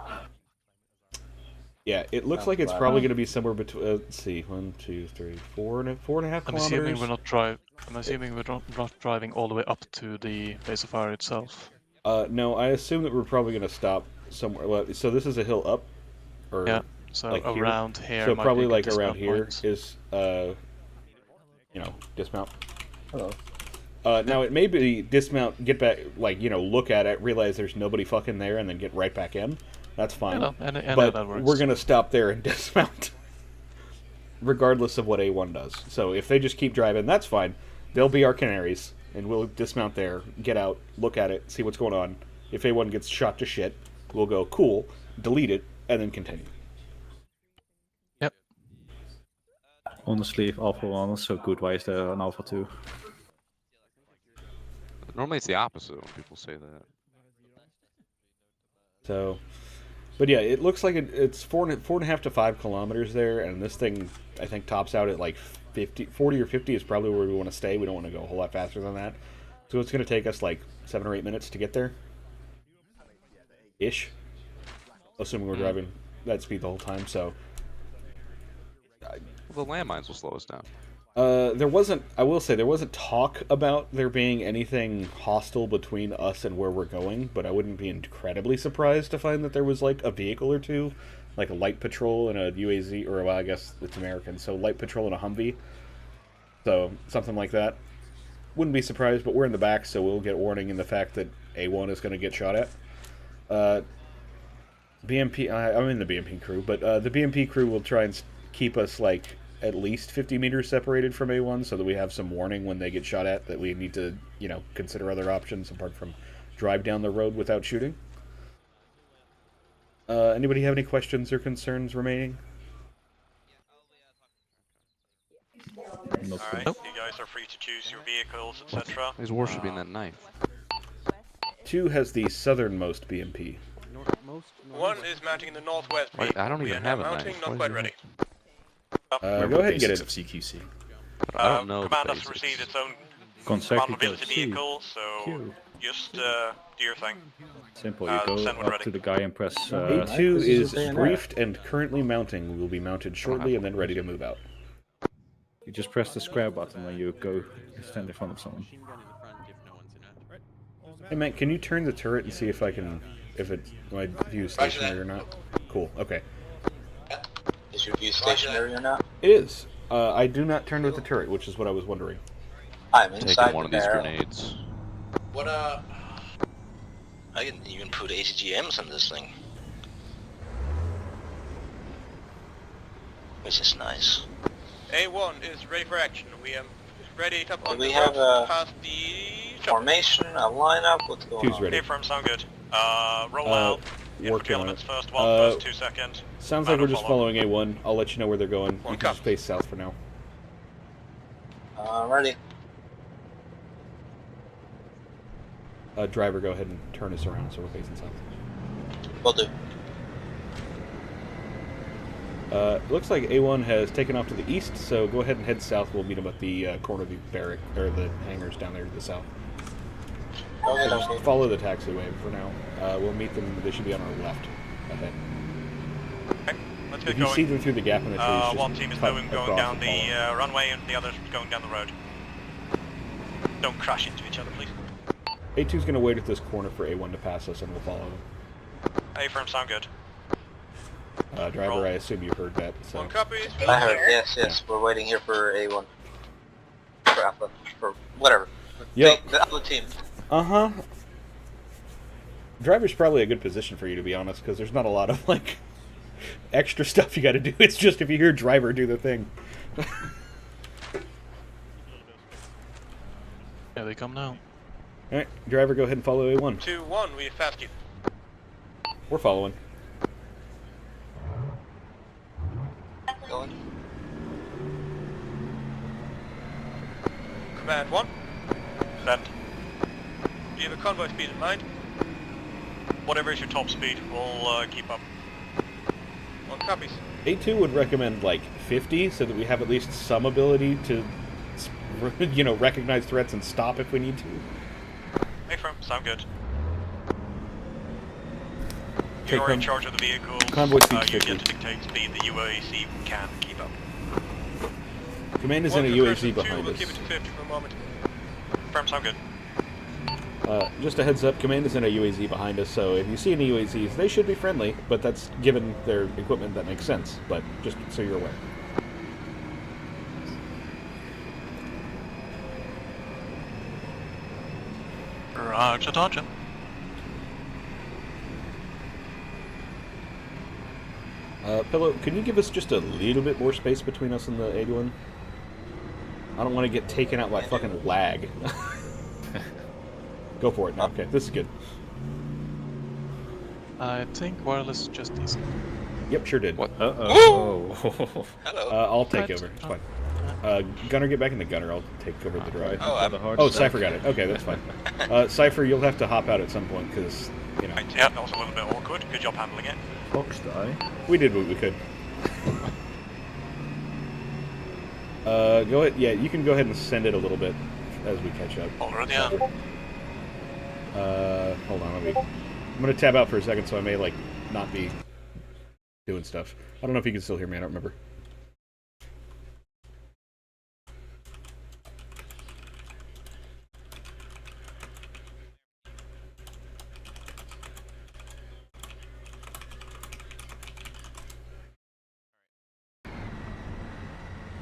S4: Yeah, it looks like it's probably going to be somewhere between, let's see, 1, 2, 3, 4.5 kilometers.
S14: I'm assuming we're not driving all the way up to the base of fire itself.
S4: No, I assume that we're probably going to stop somewhere. Well, so this is a hill up, or
S14: yeah, so
S4: like
S14: around here.
S4: So
S14: might
S4: probably
S14: be a good
S4: like around here
S14: point.
S4: is, dismount. Hello. Now it may be dismount, get back, look at it, realize there's nobody fucking there, and then get right back in. That's fine. But
S14: that works.
S4: we're going to stop there and dismount, regardless of what A1 does. So if they just keep driving, that's fine. They'll be our canaries, and we'll dismount there, get out, look at it, see what's going on. If A1 gets shot to shit, we'll go, cool, delete it, and then continue.
S14: Yep.
S13: Honestly, if Alpha 1 is so good, why is there an Alpha 2?
S7: Normally it's the opposite when people say that.
S4: So, but yeah, it looks like it's 4.5 to 5 kilometers there, and this thing, I think, tops out at like 40 or 50 is probably where we want to stay. We don't want to go a whole lot faster than that. So it's going to take us like 7 or 8 minutes to get there. Ish. Assuming we're driving that speed the whole time, so.
S7: Well, the landmines will slow us down.
S4: I will say, there wasn't talk about there being anything hostile between us and where we're going, but I wouldn't be incredibly surprised to find that there was like a vehicle or two, like a light patrol and a UAZ, or well, I guess it's American, so light patrol and a Humvee. So, something like that. Wouldn't be surprised, but we're in the back, so we'll get warning in the fact that A1 is going to get shot at. BMP, I'm in the BMP crew, but the BMP crew will try and keep us like at least 50 meters separated from A1 so that we have some warning when they get shot at, that we need to, consider other options apart from drive down the road without shooting. Anybody have any questions or concerns remaining?
S15: Alright, you guys are free to choose your vehicles, etc.
S7: He's worshipping that knife.
S4: 2 has the southernmost BMP.
S15: 1 is mounting in the northwest.
S7: Wait, I don't even have a
S15: mounting,
S7: knife.
S15: not quite ready.
S4: Go ahead and get it.
S1: Of CQC.
S7: I don't know the
S15: Command has
S7: basics.
S15: received its own
S13: Consecutive
S15: mobility
S13: C.
S15: vehicle, so
S13: Q.
S15: just do your thing.
S13: Simple, you go
S15: send one
S13: up
S15: ready.
S13: to the guy and press...
S4: A2 is briefed and currently mounting. We will be mounted shortly and then ready to move out.
S13: You just press the square button when you go stand in front of someone.
S4: Hey Matt, can you turn the turret and see if I can, my view is stationary or not? Cool, okay.
S16: Is your view stationary or not?
S4: It is. I do not turn with the turret, which is what I was wondering.
S16: I'm inside
S7: Taking one
S16: the
S7: of these
S16: barrel.
S7: grenades.
S16: What I can even put ATGMs on this thing. Which is nice.
S15: A1 is ready for action. We are ready to
S16: Do
S15: on
S16: we
S15: the
S16: have
S15: road
S16: a
S15: past the
S16: formation, a lineup? What's going
S4: Two's
S16: on?
S4: ready.
S15: Okay, firm, sound good. Roll out. Infantry
S4: Working on
S15: elements
S4: it.
S15: first 1, first 2 seconds.
S4: Sounds like
S15: Final
S4: we're just
S15: follow.
S4: following A1. I'll let you know where they're going.
S15: One
S4: You can
S15: cop.
S4: just face south for now.
S16: Ready.
S4: Driver, go ahead and turn us around so we're facing south.
S16: Will do.
S4: Looks like A1 has taken off to the east, so go ahead and head south. We'll meet them at the corner of the barrack, or the hangars down there to the south.
S16: Okay,
S4: Just
S16: okay.
S4: follow the taxiway for now. We'll meet them. They should be on our left ahead.
S15: Okay, let's
S4: If
S15: get
S4: you
S15: going.
S4: see them through the gap in the trees, just
S15: One team is
S4: cut
S15: going
S4: across
S15: down
S4: and
S15: the
S4: follow.
S15: runway and the others going down the road. Don't crash into each other, please.
S4: A2's going to wait at this corner for A1 to pass us, and we'll follow him.
S15: A-firm, sound good.
S4: Driver,
S15: Roll.
S4: I assume you heard that. So.
S15: One copy.
S16: I heard, yes. We're waiting here for A1. For Alpha. For whatever.
S4: Yep.
S16: The Alpha team.
S4: Uh-huh. Driver's probably a good position for you, to be honest, because there's not a lot of, like, extra stuff you got to do. It's just if you hear driver, do the thing.
S14: Yeah, they come now.
S4: Alright, driver, go ahead and follow A1.
S15: 2-1, we fast keep.
S4: We're following.
S16: Going.
S15: Command 1. Send. Do you have a convoy speed in mind? Whatever is your top speed, we'll keep up. 1 copies.
S4: A2 would recommend, like, 50, so that we have at least some ability to, you know, recognize threats and stop if we need to.
S15: A-firm, sound good.
S4: Okay,
S15: You're in charge of the vehicle.
S4: Convoy speed's
S15: You
S4: 50.
S15: get to dictate speed the UAC can keep up.
S4: Command is in a UAZ behind
S15: We'll
S4: us.
S15: keep it to 50 for a moment. Firm, sound good.
S4: Just a heads up, Command is in a UAZ behind us, so if you see any UAZs, they should be friendly, but that's, given their equipment, that makes sense, but just so you're aware.
S14: Roger, Dodger.
S4: Pillow, can you give us just a little bit more space between us and the 81? I don't want to get taken out by fucking lag. Go for it now. Okay, this is good.
S14: I think wireless just easy.
S4: Yep, sure did.
S7: What?
S16: Hello.
S4: I'll take over. It's fine. Gunner, get back in the gunner. I'll take over the drive.
S16: Oh,
S4: Cypher got it. Okay, that's fine. Cypher, you'll have to hop out at some point because, you know.
S15: Yeah, that was a little bit awkward. Good job handling it.
S13: Fox die.
S4: We did what we could. Go ahead. Yeah, you can go ahead and send it a little bit as we catch up.
S14: Already on.
S4: Hold on. I'm gonna tab out for a second, so I may like not be doing stuff. I don't know if you can still hear me. I don't remember.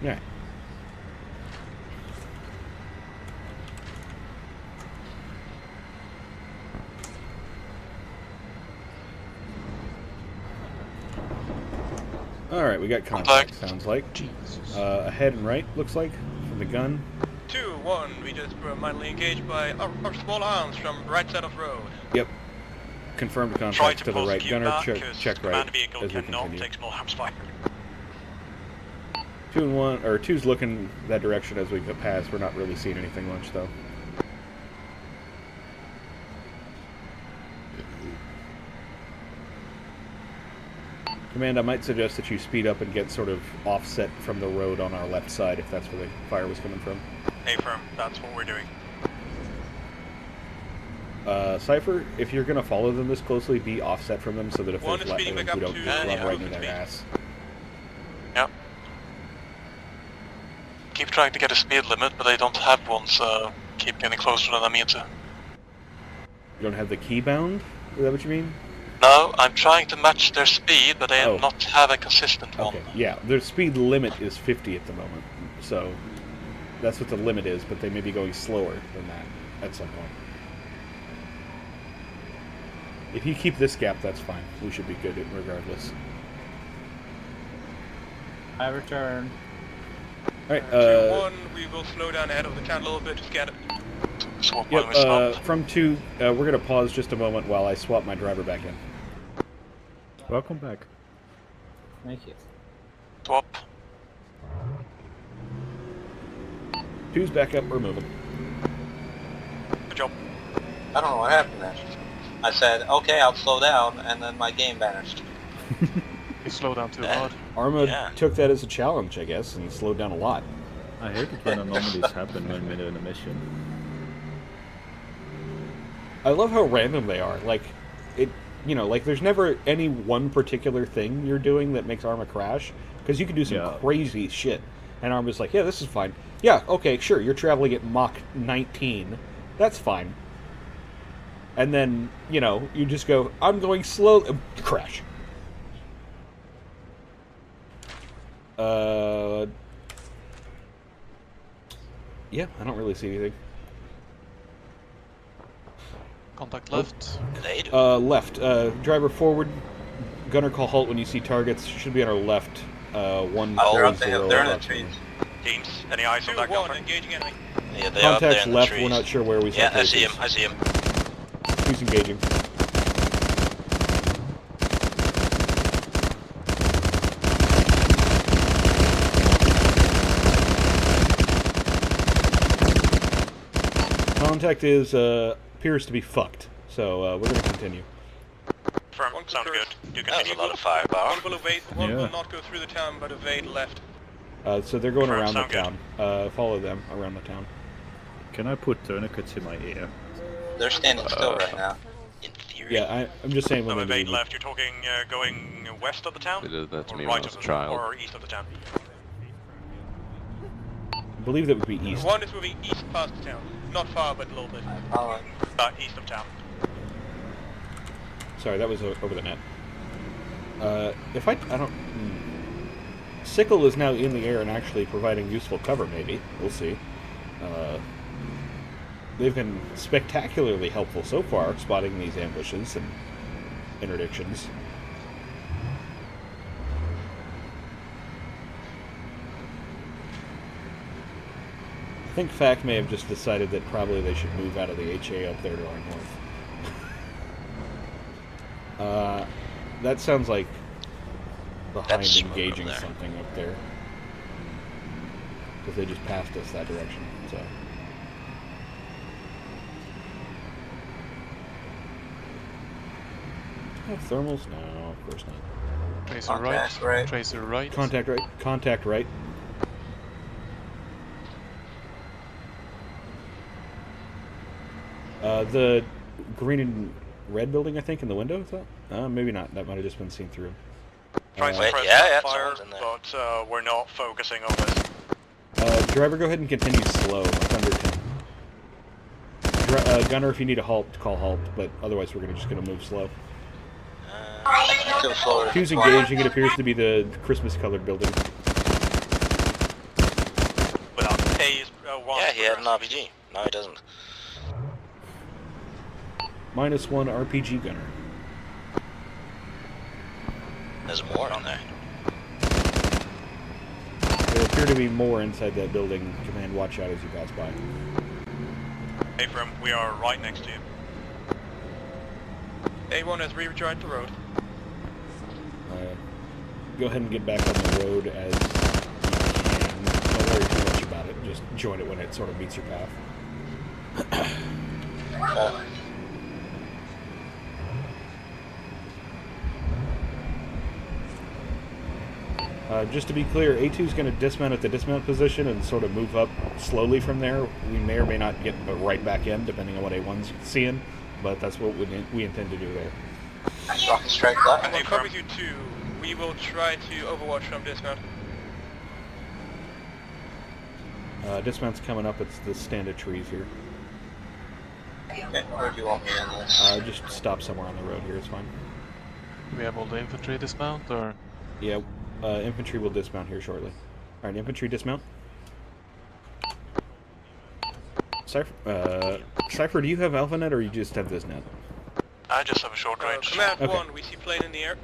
S4: Yeah. Alright, we got contact, sounds like. Ahead and right, looks like, from the gun.
S15: 2-1, we just were mildly engaged by our small arms from right side of road.
S4: Yep. Confirmed
S15: Try
S4: contact
S15: to
S4: to the right.
S15: prosecute
S4: Gunner,
S15: that,
S4: check
S15: 'cause
S4: right
S15: command vehicle
S4: as we
S15: cannot
S4: continue.
S15: take small arms fire.
S4: 2 and 1, or 2's looking that direction as we go past. We're not really seeing anything much, though. Command, I might suggest that you speed up and get sort of offset from the road on our left side, if that's where the fire was coming from.
S15: A-firm, that's what we're doing.
S4: Cypher, if you're going to follow them this closely, be offset from them so that if
S15: One
S4: there's
S15: is speeding back
S4: we
S15: up
S4: don't
S15: to
S4: just run right into
S15: speed.
S4: their ass.
S14: Yep. Keep trying to get a speed limit, but they don't have one, so keep getting closer than I mean to.
S4: You don't have the key bound? Is that what you mean?
S14: No, I'm trying to match their speed, but they
S4: Oh.
S14: not have a consistent one.
S4: Okay, yeah, their speed limit is 50 at the moment, so that's what the limit is, but they may be going slower than that at some point. If you keep this gap, that's fine. We should be good regardless.
S13: I return.
S4: Alright,
S15: 2-1, we will slow down ahead of the town a little bit to scan it.
S14: Swap when we
S4: yep,
S14: stop.
S4: from 2, we're going to pause just a moment while I swap my driver back in.
S13: Welcome back. Thank you.
S14: Swap.
S4: 2's back up, we're moving.
S15: Good job.
S16: I don't know what happened there. I said, okay, I'll slow down, and then my game vanished.
S14: You slow down too hard.
S4: Arma took that as a challenge, I guess, and slowed down a lot.
S13: I hate it when anomalies happen when we're in a mission.
S4: I love how random they are. Like, it, you know, like there's never any one particular thing you're doing that makes Arma crash, because you can do some crazy shit. And Arma's like, yeah, this is fine. Yeah, okay, sure, you're traveling at Mach 19. That's fine. And then, you know, you just go, I'm going slow, crash. Yeah, I don't really see anything.
S14: Contact left.
S4: Left. Driver forward. Gunner call halt when you see targets. Should be on our left. 140.
S16: They're in the trees.
S15: Teams, any eyes on that gunner?
S16: Engaging enemy. Yeah, they are up there
S4: Contact's
S16: in the
S4: left.
S16: trees.
S4: We're not sure where we saw
S16: Yeah, I
S4: targets.
S16: see him. I see him.
S4: Who's engaging? Contact is appears to be fucked, so we're gonna continue.
S15: Firm, sound good. Do
S16: That was
S15: continue.
S16: a lot of firepower.
S15: One will evade. One will not go through the town, but evade left.
S4: So they're going
S15: Firm,
S4: around the
S15: sound good.
S4: town. Follow them around the town.
S13: Can I put tourniquets in my ear?
S16: They're standing still right now. In theory.
S4: Yeah, I'm just saying when
S15: Some
S4: they're
S15: evade
S4: leaving.
S15: left. You're talking going west of the town?
S7: They did that to
S15: Or
S7: me when I
S15: right
S7: was
S15: of
S7: a
S15: the
S7: child.
S15: or east of the town?
S4: I believe that would be east.
S15: One is moving east past the town. Not far, but a little bit. East of town.
S4: Sorry, that was over the net. If I don't... Sickle is now in the air and actually providing useful cover, maybe. We'll see. They've been spectacularly helpful so far, spotting these ambushes and interdictions. I think FAC may have just decided that probably they should move out of the HA up there to our north. That sounds like behind
S16: That's
S4: engaging
S16: there.
S4: something up there. Because they just passed us that direction, so... Have thermals? No, of course not.
S14: Tracer
S16: Contact
S14: right.
S16: right.
S14: Tracer right.
S4: Contact right. Contact right. The green and red building, I think, in the window, is that? Maybe not. That might have just been seen through.
S15: Trying to
S16: Wait,
S15: press
S16: yeah,
S15: fire,
S16: someone's in there.
S15: but we're not focusing on this.
S4: Driver, go ahead and continue slow, like under 10. Gunner, if you need a halt, call halt, but otherwise we're just going to move slow.
S16: Still slower.
S4: Who's engaging? It appears to be the Christmas-colored building.
S15: Without A is one.
S16: Yeah, he had an RPG. No, he doesn't.
S4: -1 RPG gunner.
S16: There's more on there.
S4: There appear to be more inside that building. Command, watch out as you pass by.
S15: Abram, we are right next to you. A1 has re-rejoined the road.
S4: Go ahead and get back on the road as you can. Don't worry too much about it. Just join it when it sort of meets your path. Just to be clear, A2 is going to dismount at the dismount position and sort of move up slowly from there. We may or may not get right back in, depending on what A1's seeing, but that's what we intend to do there.
S16: Rocket strike left.
S15: I copy you too. We will try to overwatch from dismount.
S4: Dismount's coming up. It's the stand of trees here.
S16: Okay, where do you want me in this?
S4: Just stop somewhere on the road here. It's fine.
S14: Do we have all the infantry dismount, or...?
S4: Yeah, infantry will dismount here shortly. Alright, infantry dismount. Cypher, do you have AlphaNet or you just have this net?
S15: I just have a short range.
S16: Command
S4: Okay.
S16: 1, we see plane in the air.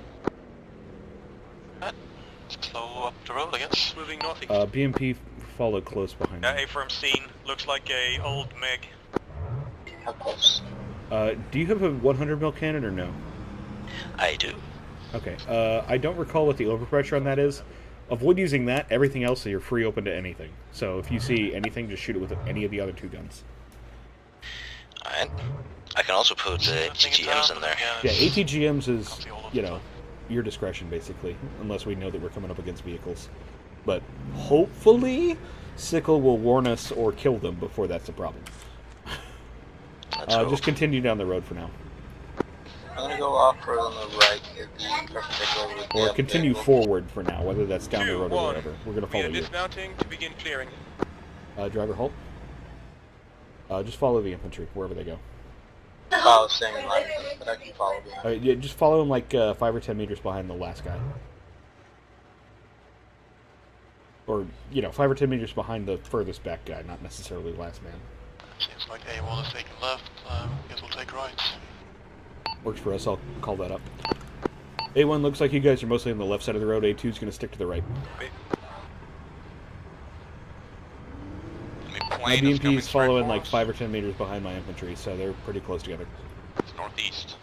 S15: Slow up the road, I guess. Moving northeast.
S4: BMP followed close behind
S15: Yeah,
S4: me.
S15: A firm scene. Looks like a old MiG.
S16: How close?
S4: Do you have a 100 mil cannon or no?
S16: I do.
S4: Okay. I don't recall what the overpressure on that is. Avoid using that. Everything else, you're free open to anything. So if you see anything, just shoot it with any of the other two guns.
S16: Alright. I can also put ATGMs in there.
S4: Yeah, ATGMs is, you know, your discretion, basically. Unless we know that we're coming up against vehicles. But hopefully, Sickle will warn us or kill them before that's a problem. Just continue down the road for now.
S16: I'm gonna go off road on the right, get the perpendicular with
S4: Or
S16: the
S4: continue
S16: vehicle.
S4: forward for now, whether that's down the road or
S15: 2-1.
S4: whatever. We're going to
S15: We
S4: follow
S15: are
S4: you.
S15: dismounting to begin clearing.
S4: Driver, halt. Just follow the infantry, wherever they go.
S16: Oh, staying in line with them, but I can follow them.
S4: Yeah, just follow him like 5 or 10 meters behind the last guy. Or, 5 or 10 meters behind the furthest back guy, not necessarily the last man.
S14: Seems like A1 is taking left, guess we'll take right.
S4: Works for us, I'll call that up. A1 looks like you guys are mostly on the left side of the road, A2 is going to stick to the right. My BMP is following like 5 or 10 meters behind my infantry, so they're pretty close together.
S15: It's northeast.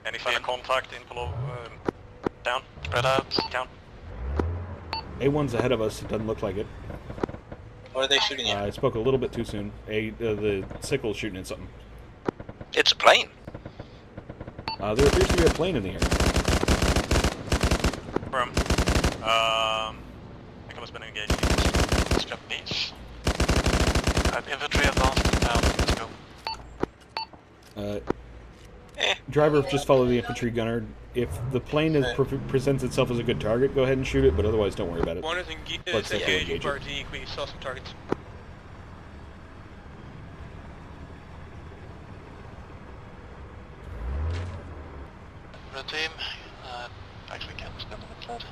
S15: Any sign of contact in below? Down. Spread out. Down.
S4: A1's ahead of us, it doesn't look like it.
S16: What are they shooting at?
S4: I spoke a little bit too soon. The sickle's shooting at something.
S15: It's a plane.
S4: There appears to be a plane in the air.
S15: From. Nicholas been engaged. It's Japanese.
S14: Infantry advanced now. Let's go.
S4: Driver, just follow the infantry gunner. If the plane presents itself as a good target, go ahead and shoot it, but otherwise don't worry about it.
S15: One is engaging party, we saw some targets.
S14: Red team, actually can't step on the flood.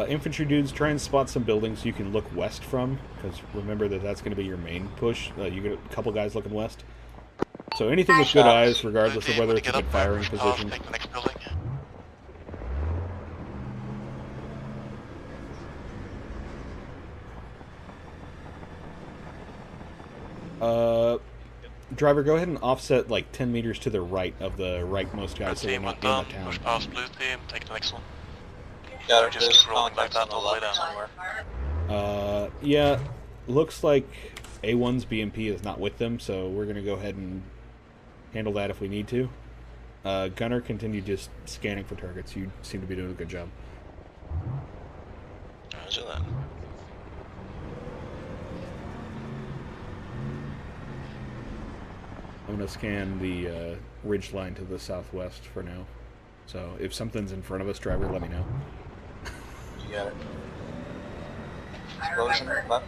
S4: Infantry dudes, try and spot some buildings you can look west from, because remember that that's going to be your main push. You get a couple guys looking west. So anything with good eyes, regardless of whether it's a good firing position.
S14: Take the next building.
S4: Driver, go ahead and offset like 10 meters to the right of the rightmost guy, so we're not in the town.
S14: Push past blue team, take the next one.
S16: Got it.
S14: Just
S16: There's
S14: keep rolling like that all the way down.
S16: somewhere.
S4: Yeah, looks like A1's BMP is not with them, so we're going to go ahead and handle that if we need to. Gunner, continue just scanning for targets. You seem to be doing a good job.
S15: Roger that.
S4: I'm going to scan the ridge line to the southwest for now. So if something's in front of us, driver, let me know.
S16: You got it. Explosion, left.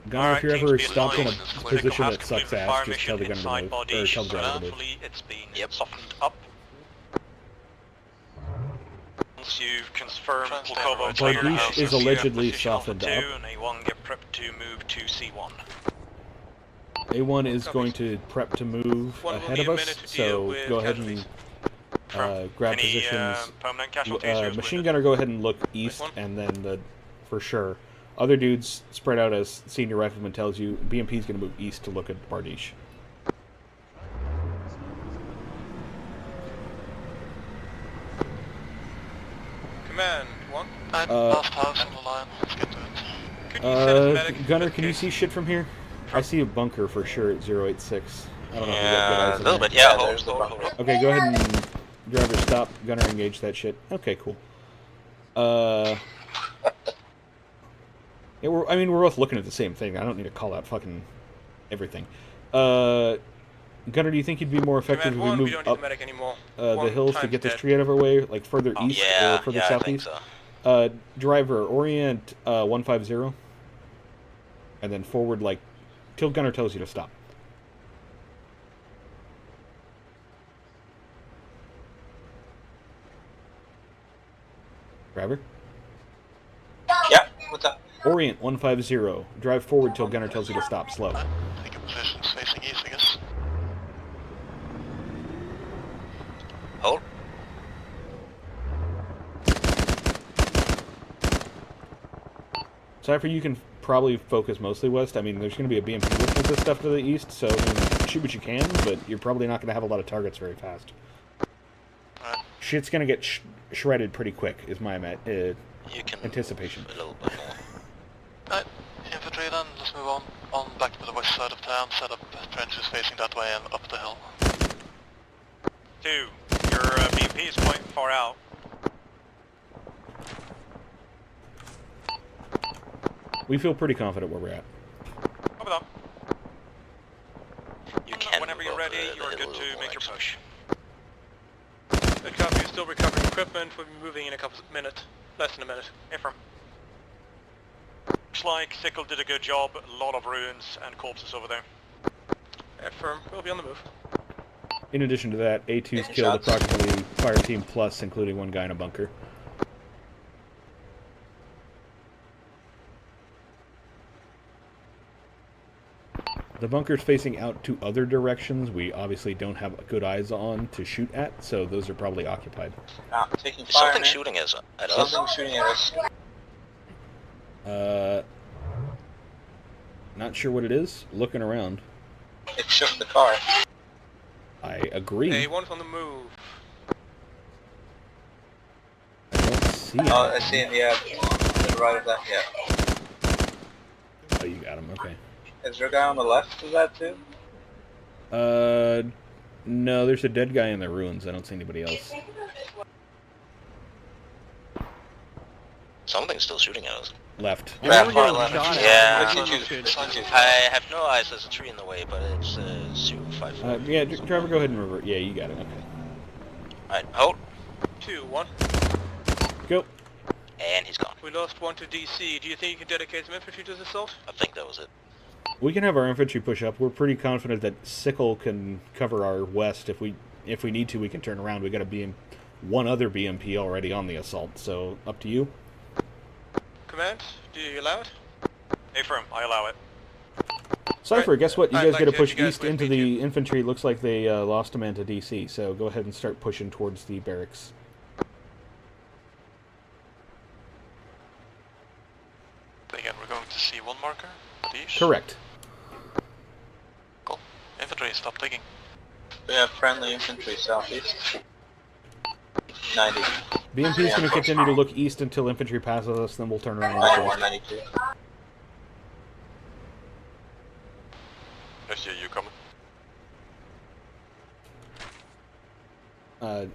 S4: Gunner, if you're ever stopped in a position that sucks ass, just tell the gunner to move. Or tell the driver to move.
S15: It's been softened up. Once you've confirmed
S4: Bardiche is allegedly softened up.
S15: And A1 get prepped to move to C1.
S4: A1 is going to prep to move ahead of us, so go ahead and grab positions. Machine gunner, go ahead and look east, and then for sure. Other dudes spread out as senior rifleman tells you. BMP is going to move east to look at Bardiche.
S15: Command, one.
S14: Last house on the line. Let's get to it.
S4: Gunner, can you see shit from here? I see a bunker for sure at 086. I don't know if you got good eyes
S15: a little
S4: there.
S15: bit, yeah. There's the bunker.
S4: Okay, go ahead and driver stop. Gunner engage that shit. Okay, cool. Yeah, we're both looking at the same thing. I don't need to call out fucking everything. Gunner, do you think you'd be more effective if we moved up the hills to get this tree out of our way, like further east or further southeast?
S15: I think so.
S4: Driver, orient 150, and then forward like till Gunner tells you to stop. Driver?
S16: Yeah, what's up?
S4: Orient 150. Drive forward till Gunner tells you to stop. Slow.
S14: Take a position facing east, I guess.
S15: Hold.
S4: Cypher, you can probably focus mostly west. I mean, there's going to be a BMP looking at this stuff to the east, so I mean, shoot what you can, but you're probably not going to have a lot of targets very fast. Shit's going to get shredded pretty quick, is my anticipation.
S15: A little bit more.
S14: Right, infantry then, let's move on back to the west side of town, set up trenches facing that way and up the hill.
S15: 2, your BP is quite far out.
S4: We feel pretty confident where we're at.
S15: Copy that. Whenever you're ready, you're good to make your push. Good copy, you're still recovering equipment. We'll be moving in a couple of minutes. Less than a minute.
S17: Affirm.
S15: Looks like Sickle did a good job. A lot of ruins and corpses over there. Affirm. We'll be on the move.
S4: In addition to that, A2's killed approximately fire team plus, including one guy in a bunker. The bunker's facing out to other directions we obviously don't have good eyes on to shoot at, so those are probably occupied.
S16: Taking fire.
S17: Something shooting at us.
S16: Something shooting at us.
S4: Not sure what it is. Looking around.
S16: It shook the car.
S4: I agree.
S15: A1's on the move.
S4: I don't see it.
S16: Oh, I see him, yeah. To the right of that, yeah.
S4: Oh, you got him, okay.
S16: Is there a guy on the left of that too?
S4: No, there's a dead guy in the ruins. I don't see anybody else.
S17: Something's still shooting at us.
S4: Left.
S17: Yeah.
S16: This one's you.
S17: I have no eyes. There's a tree in the way, but it's 054.
S4: Yeah, driver, go ahead and revert. Yeah, you got it. Okay.
S17: Alright, hold.
S15: 2, 1.
S4: Go.
S17: And he's gone.
S15: We lost one to DC. Do you think you can dedicate some infantry to this assault?
S17: I think that was it.
S4: We can have our infantry push up. We're pretty confident that Sickle can cover our west. If we need to, we can turn around. We got one other BMP already on the assault, so up to you.
S15: Command, do you allow it?
S11: Affirm, I allow it.
S4: Cypher,
S15: Right.
S4: guess what? You
S15: I'd
S4: guys
S15: like
S4: got to
S15: to
S4: push
S15: have you guys
S4: east
S15: with
S4: into
S15: me,
S4: the infantry. Looks like they lost a man to DC, so go ahead and start pushing towards the barracks.
S14: Again, we're going to see one marker. These.
S4: Correct.
S14: Cool. Infantry, stop digging.
S16: We have friendly infantry southeast. 90.
S4: BMP is going to continue to look east until infantry passes us, then we'll turn around and look
S16: 91,
S4: west.
S16: 92.
S11: I see you coming.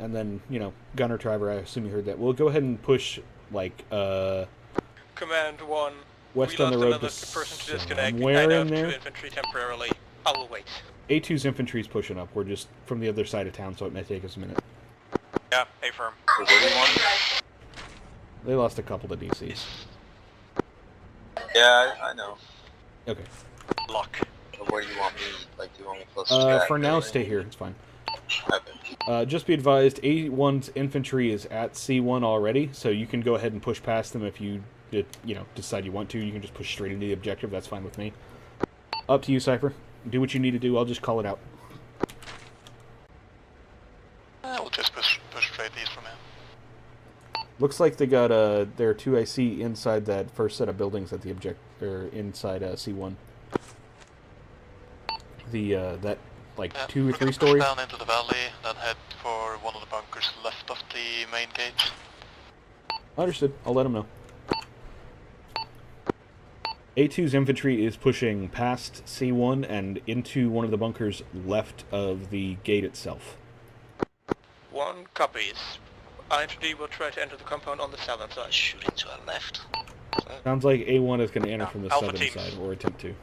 S4: And then, gunner driver, I assume you heard that. We'll go ahead and push,
S15: Command 1.
S4: west
S15: We
S4: on the
S15: lost
S4: road
S15: another
S4: to
S15: person to disconnect.
S4: somewhere
S15: I
S4: in
S15: know
S4: there.
S15: 2 infantry temporarily. I will wait.
S4: A2's infantry's pushing up. We're just from the other side of town, so it may take us a minute.
S11: Yeah, affirm.
S4: They lost a couple to DCs.
S16: Yeah, I know.
S4: Okay.
S11: Lock.
S16: But where do you want me? Like, do you want me close to that?
S4: For now, stay here. It's fine.
S16: Okay.
S4: Just be advised, A1's infantry is at C1 already, so you can go ahead and push past them if you, decide you want to. You can just push straight into the objective. That's fine with me. Up to you, Cypher. Do what you need to do. I'll just call it out.
S14: We'll just push straight east from here.
S4: Looks like they got their 2IC inside that first set of buildings at the inside C1. That 2 or 3 stories.
S14: Down into the valley, then head for one of the bunkers left of the main gate.
S4: Understood. I'll let them know. A2's infantry is pushing past C1 and into one of the bunkers left of the gate itself.
S15: 1 copies. IMTD will try to enter the compound on the southern side.
S17: Shooting to our left.
S4: Sounds like A1 is going to enter from the
S15: Alpha
S4: southern
S15: teams.
S4: side, or attempt to.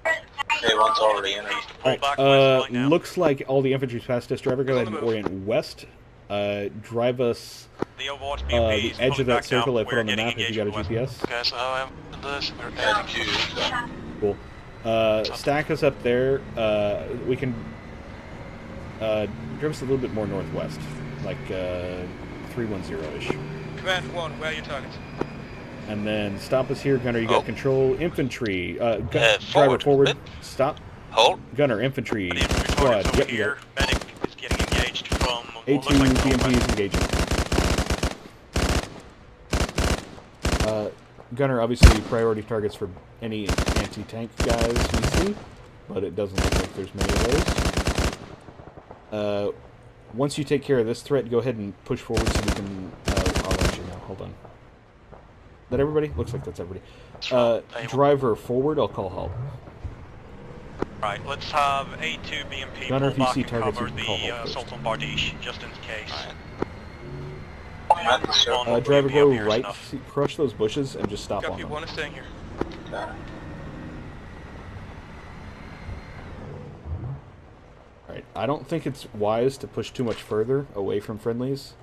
S16: A1's already in there.
S4: Alright, looks like all the infantry's past us. Driver, go ahead and orient west. Drive us
S15: The Overwatch
S4: the
S15: BMP is
S4: edge of
S15: pulling
S4: that
S15: back now.
S4: circle I put
S15: We're
S4: on the
S15: getting
S4: map if you
S15: engaged
S4: got a
S15: with
S4: GPS.
S14: Okay, so how am I in this? We're heading.
S4: Cool. Stack us up there. We can drive us a little bit more northwest, like 310-ish.
S15: Command 1, where are your targets?
S4: And then stop us here, Gunner. You got control. Infantry. Driver forward. Stop.
S17: Hold.
S4: Gunner, infantry. Squad. Yep, you got it.
S15: Medic is getting engaged from
S4: A2 BMP is engaging. Gunner, obviously priority targets for any anti-tank guys we see, but it doesn't look like there's many of those. Once you take care of this threat, go ahead and push forward so we can... I'll let you know. Hold on. That everybody? Looks like that's everybody. Driver forward, I'll call halt.
S15: Right, let's have A2 BMP
S4: Gunner, if
S15: pull
S4: you
S15: back
S4: see
S15: and
S4: targets,
S15: cover
S4: you can call
S15: the
S4: halt
S15: assault on Bardiche, just in case.
S4: Driver, go right, crush those bushes, and just stop on
S15: Copy,
S4: them.
S15: 1 is staying here.
S4: Alright, I don't think it's wise to push too much further away from friendlies.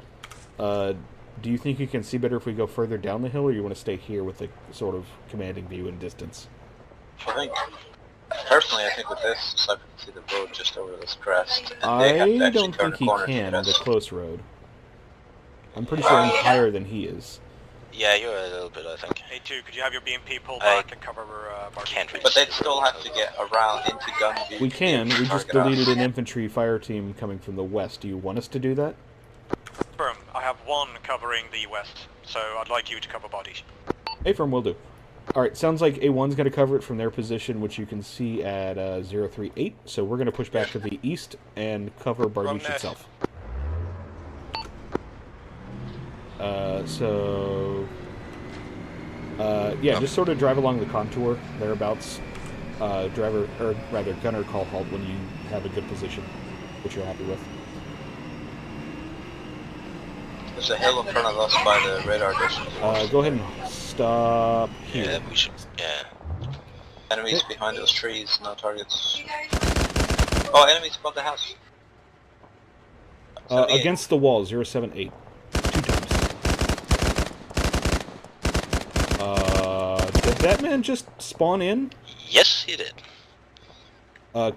S4: Do you think you can see better if we go further down the hill, or you want to stay here with a sort of commanding view and distance?
S16: I think, personally, I think with this, so I can see the road just over this crest. And
S4: I don't think he can, the close road. I'm pretty sure I'm higher than he is.
S17: Yeah, you're a little bit, I think.
S15: A2, could you have your BMP pull back and cover
S17: can't
S16: But they'd still have to get around into gun view.
S4: We can. We just deleted an infantry fire team coming from the west. Do you want us to do that?
S15: Firm, I have one covering the west, so I'd like you to cover bodies.
S4: A-firm will do. Alright, sounds like A1's going to cover it from their position, which you can see at 038. So we're going to push back to the east and cover Bardiche itself. Yeah, just sort of drive along the contour, thereabouts. Gunner call halt when you have a good position, which you're happy with.
S16: There's a hill in front of us by the radar dish.
S4: Go ahead and stop here.
S17: Yeah, we should, yeah.
S16: Enemies behind those trees, no targets. Oh, enemies above the house.
S4: Against the wall, 078. 2 times. Did that man just spawn in?
S17: Yes, he did.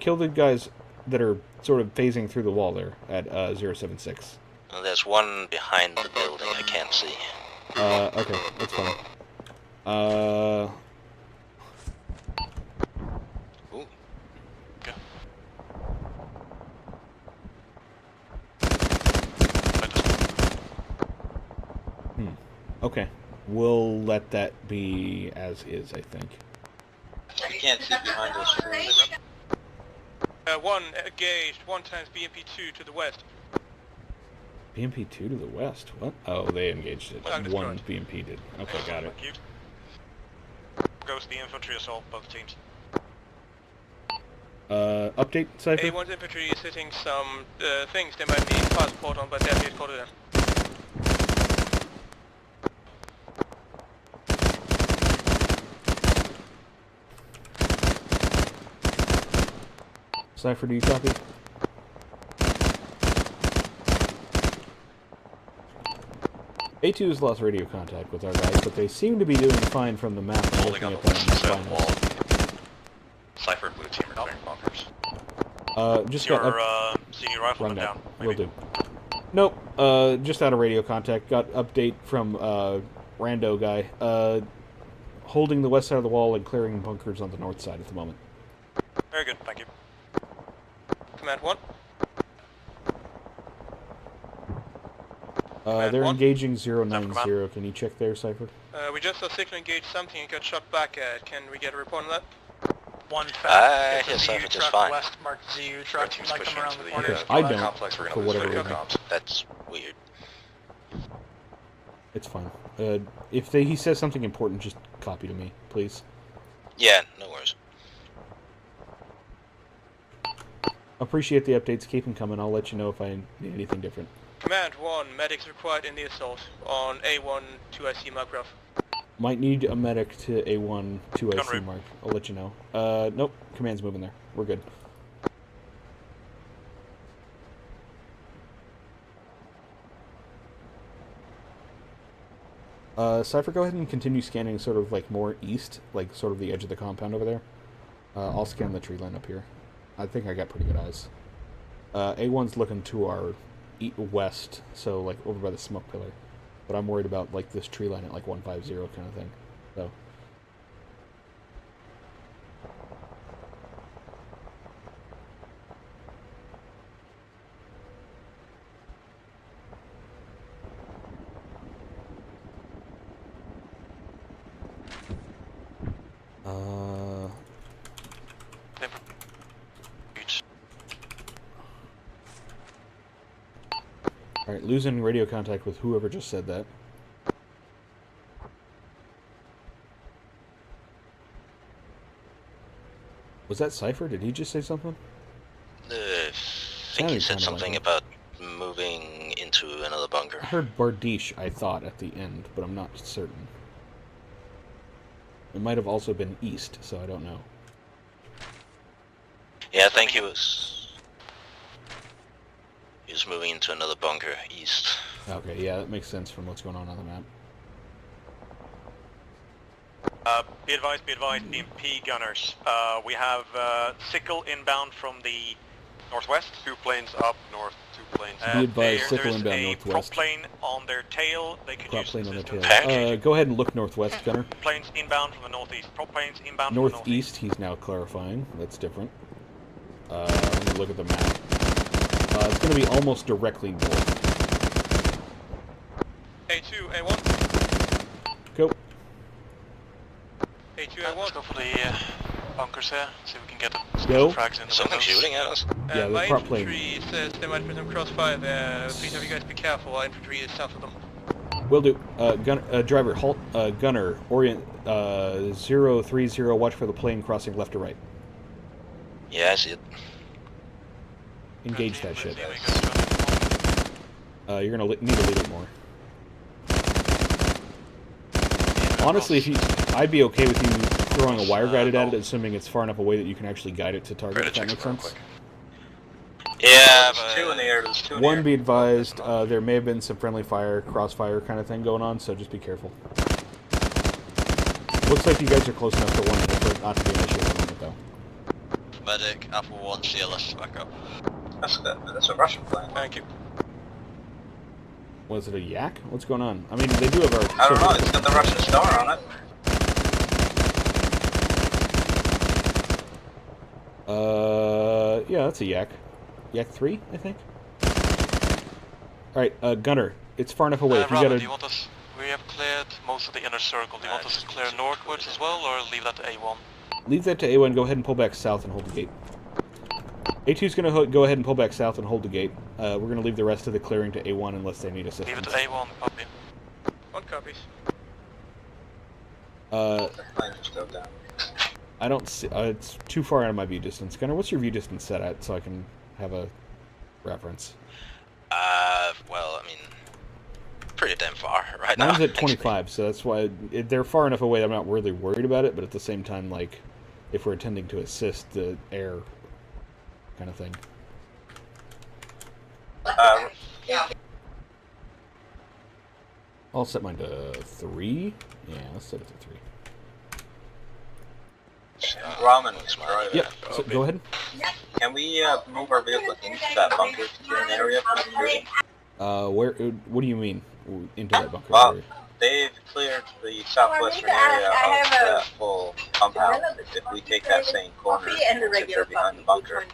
S4: Kill the guys that are sort of phasing through the wall there at 076.
S17: Well, there's one behind the building I can't see.
S4: Okay, that's fine.
S17: Ooh.
S4: Okay. We'll let that be as is, I think.
S16: You can't see behind those trees.
S15: 1 engaged, 1 times BMP2 to the west.
S4: BMP2 to the west? What? Oh, they engaged it. One BMP did. Okay, got it.
S15: Thank you. Goes the infantry assault, both teams.
S4: Update, Cypher?
S15: A1's infantry is hitting some things they might be passport on, but they're hit for them.
S4: Cypher, do you copy? A2 has lost radio contact with our guys, but they seem to be doing fine from the map.
S18: Holding on the west side of the wall. Cypher and blue team are clearing bunkers.
S4: Just
S15: your
S4: got
S15: senior rifleman down.
S4: Will do. Nope. Just out of radio contact. Got update from Rando guy. Holding the west side of the wall and clearing bunkers on the north side at the moment.
S15: Very good, thank you. Command 1.
S4: They're
S15: one.
S4: engaging 090. Can you check there, Cypher?
S15: We just saw signal engage something and got shot back at. Can we get a report on that?
S17: 1 fast. Yes, I think it's fine.
S12: West marked ZU truck, like them around the corner.
S4: Okay, I don't.
S18: Complex, we're
S4: For
S18: gonna lose
S4: whatever
S18: radio
S4: reason.
S18: comms.
S17: That's weird.
S4: It's fine. If he says something important, just copy to me, please.
S17: Yeah, no worries.
S4: Appreciate the updates. Keep them coming. I'll let you know if I need anything different.
S15: Command 1, medics required in the assault on A1 2IC Markgraf.
S4: Might need a medic to A1 2IC
S15: Gunnery.
S4: mark. I'll let you know. Nope. Command's moving there. We're good. Cypher, go ahead and continue scanning sort of like more east, like sort of the edge of the compound over there. I'll scan the tree line up here. I think I got pretty good eyes. A1's looking to our west, so like over by the smoke pillar. But I'm worried about like this tree line at like 150 kind of thing. So. Alright, losing radio contact with whoever just said that. Was that Cypher? Did he just say something?
S17: I think he said something about moving into another bunker.
S4: I heard Bardiche, I thought, at the end, but I'm not certain. It might have also been east, so I don't know.
S17: Yeah, I think he was... is moving into another bunker east.
S4: Okay, yeah, that makes sense from what's going on the map.
S15: Be advised, BMP gunners. We have Sickle inbound from the northwest.
S11: 2 planes up north, 2 planes.
S4: Be advised, Sickle inbound
S15: There's a prop
S4: northwest.
S15: plane on their tail. They could
S4: Prop
S15: use
S4: plane on the tail.
S15: assistance.
S4: Go ahead and look northwest, Gunner.
S15: Planes inbound from the northeast. Prop planes inbound from the northeast.
S4: Northeast, he's now clarifying. That's different. Let me look at the map. It's going to be almost directly north.
S15: A2, A1.
S4: Go.
S15: A2,
S14: Let's
S15: A1.
S14: go for the bunkers here. See if we can get
S4: Go.
S14: some frags in the
S17: Something
S14: windows.
S17: shooting at us.
S4: Yeah, the
S15: my
S4: prop plane.
S15: infantry says they might put some crossfire there. Please have you guys be careful. Our infantry is south of them.
S4: Will do. Driver, halt. Gunner, orient 030. Watch for the plane crossing left or right.
S17: Yeah, I see it.
S4: Engage that shit. You're gonna need a little bit more. Honestly, I'd be okay with you throwing a wire guided at it, assuming it's far enough away that you can actually guide it to target. If that makes sense.
S16: Yeah, there's two in the air. There's two in the air.
S4: One, be advised, there may have been some friendly fire, crossfire kind of thing going on, so just be careful. Looks like you guys are close enough to one for it not to be an issue at the moment, though.
S17: Medic, Alpha 1, CLS, back up.
S16: That's a Russian plane.
S15: Thank you.
S4: Was it a yak? What's going on? I mean, they do have our...
S16: I don't know, it's got the Russian star on it.
S4: Yeah, that's a yak. Yak 3, I think? Alright, Gunner, it's far enough away. If you
S14: Robin,
S4: gotta...
S14: do you want us... We have cleared most of the inner circle. Do you want us to clear northwards as well, or leave that to A1?
S4: Leave that to A1, go ahead and pull back south and hold the gate. A2's going to go ahead and pull back south and hold the gate. We're going to leave the rest of the clearing to A1 unless they need assistance.
S14: Leave it to A1, copy.
S15: 1 copies.
S4: I don't see... it's too far out of my view distance. Gunner, what's your view distance set at so I can have a reference?
S17: Well, I mean, pretty damn far right
S4: Mine's
S17: now.
S4: at 25, so that's why... they're far enough away that I'm not really worried about it, but at the same time, like, if we're intending to assist the air kind of thing. I'll set mine to 3. Yeah, let's set it to 3.
S16: Ramen.
S4: Yep, so go ahead.
S16: Can we move our vehicle into that bunker secure area for security?
S4: What do you mean into that bunker
S16: Well,
S4: area?
S16: they've cleared the southwestern area of that full compound. If we take that same corner and sit there behind the bunker,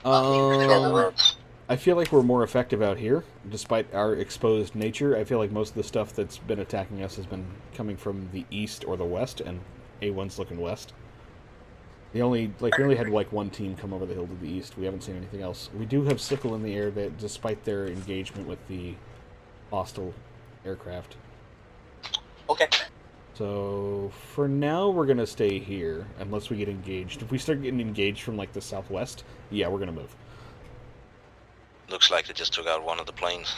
S16: control the roads.
S4: I feel like we're more effective out here, despite our exposed nature. I feel like most of the stuff that's been attacking us has been coming from the east or the west, and A1's looking west. We only had like one team come over the hill to the east. We haven't seen anything else. We do have Sickle in the air, that despite their engagement with the hostile aircraft.
S16: Okay.
S4: So for now, we're gonna stay here unless we get engaged. If we start getting engaged from like the southwest, yeah, we're gonna move.
S17: Looks like they just took out one of the planes.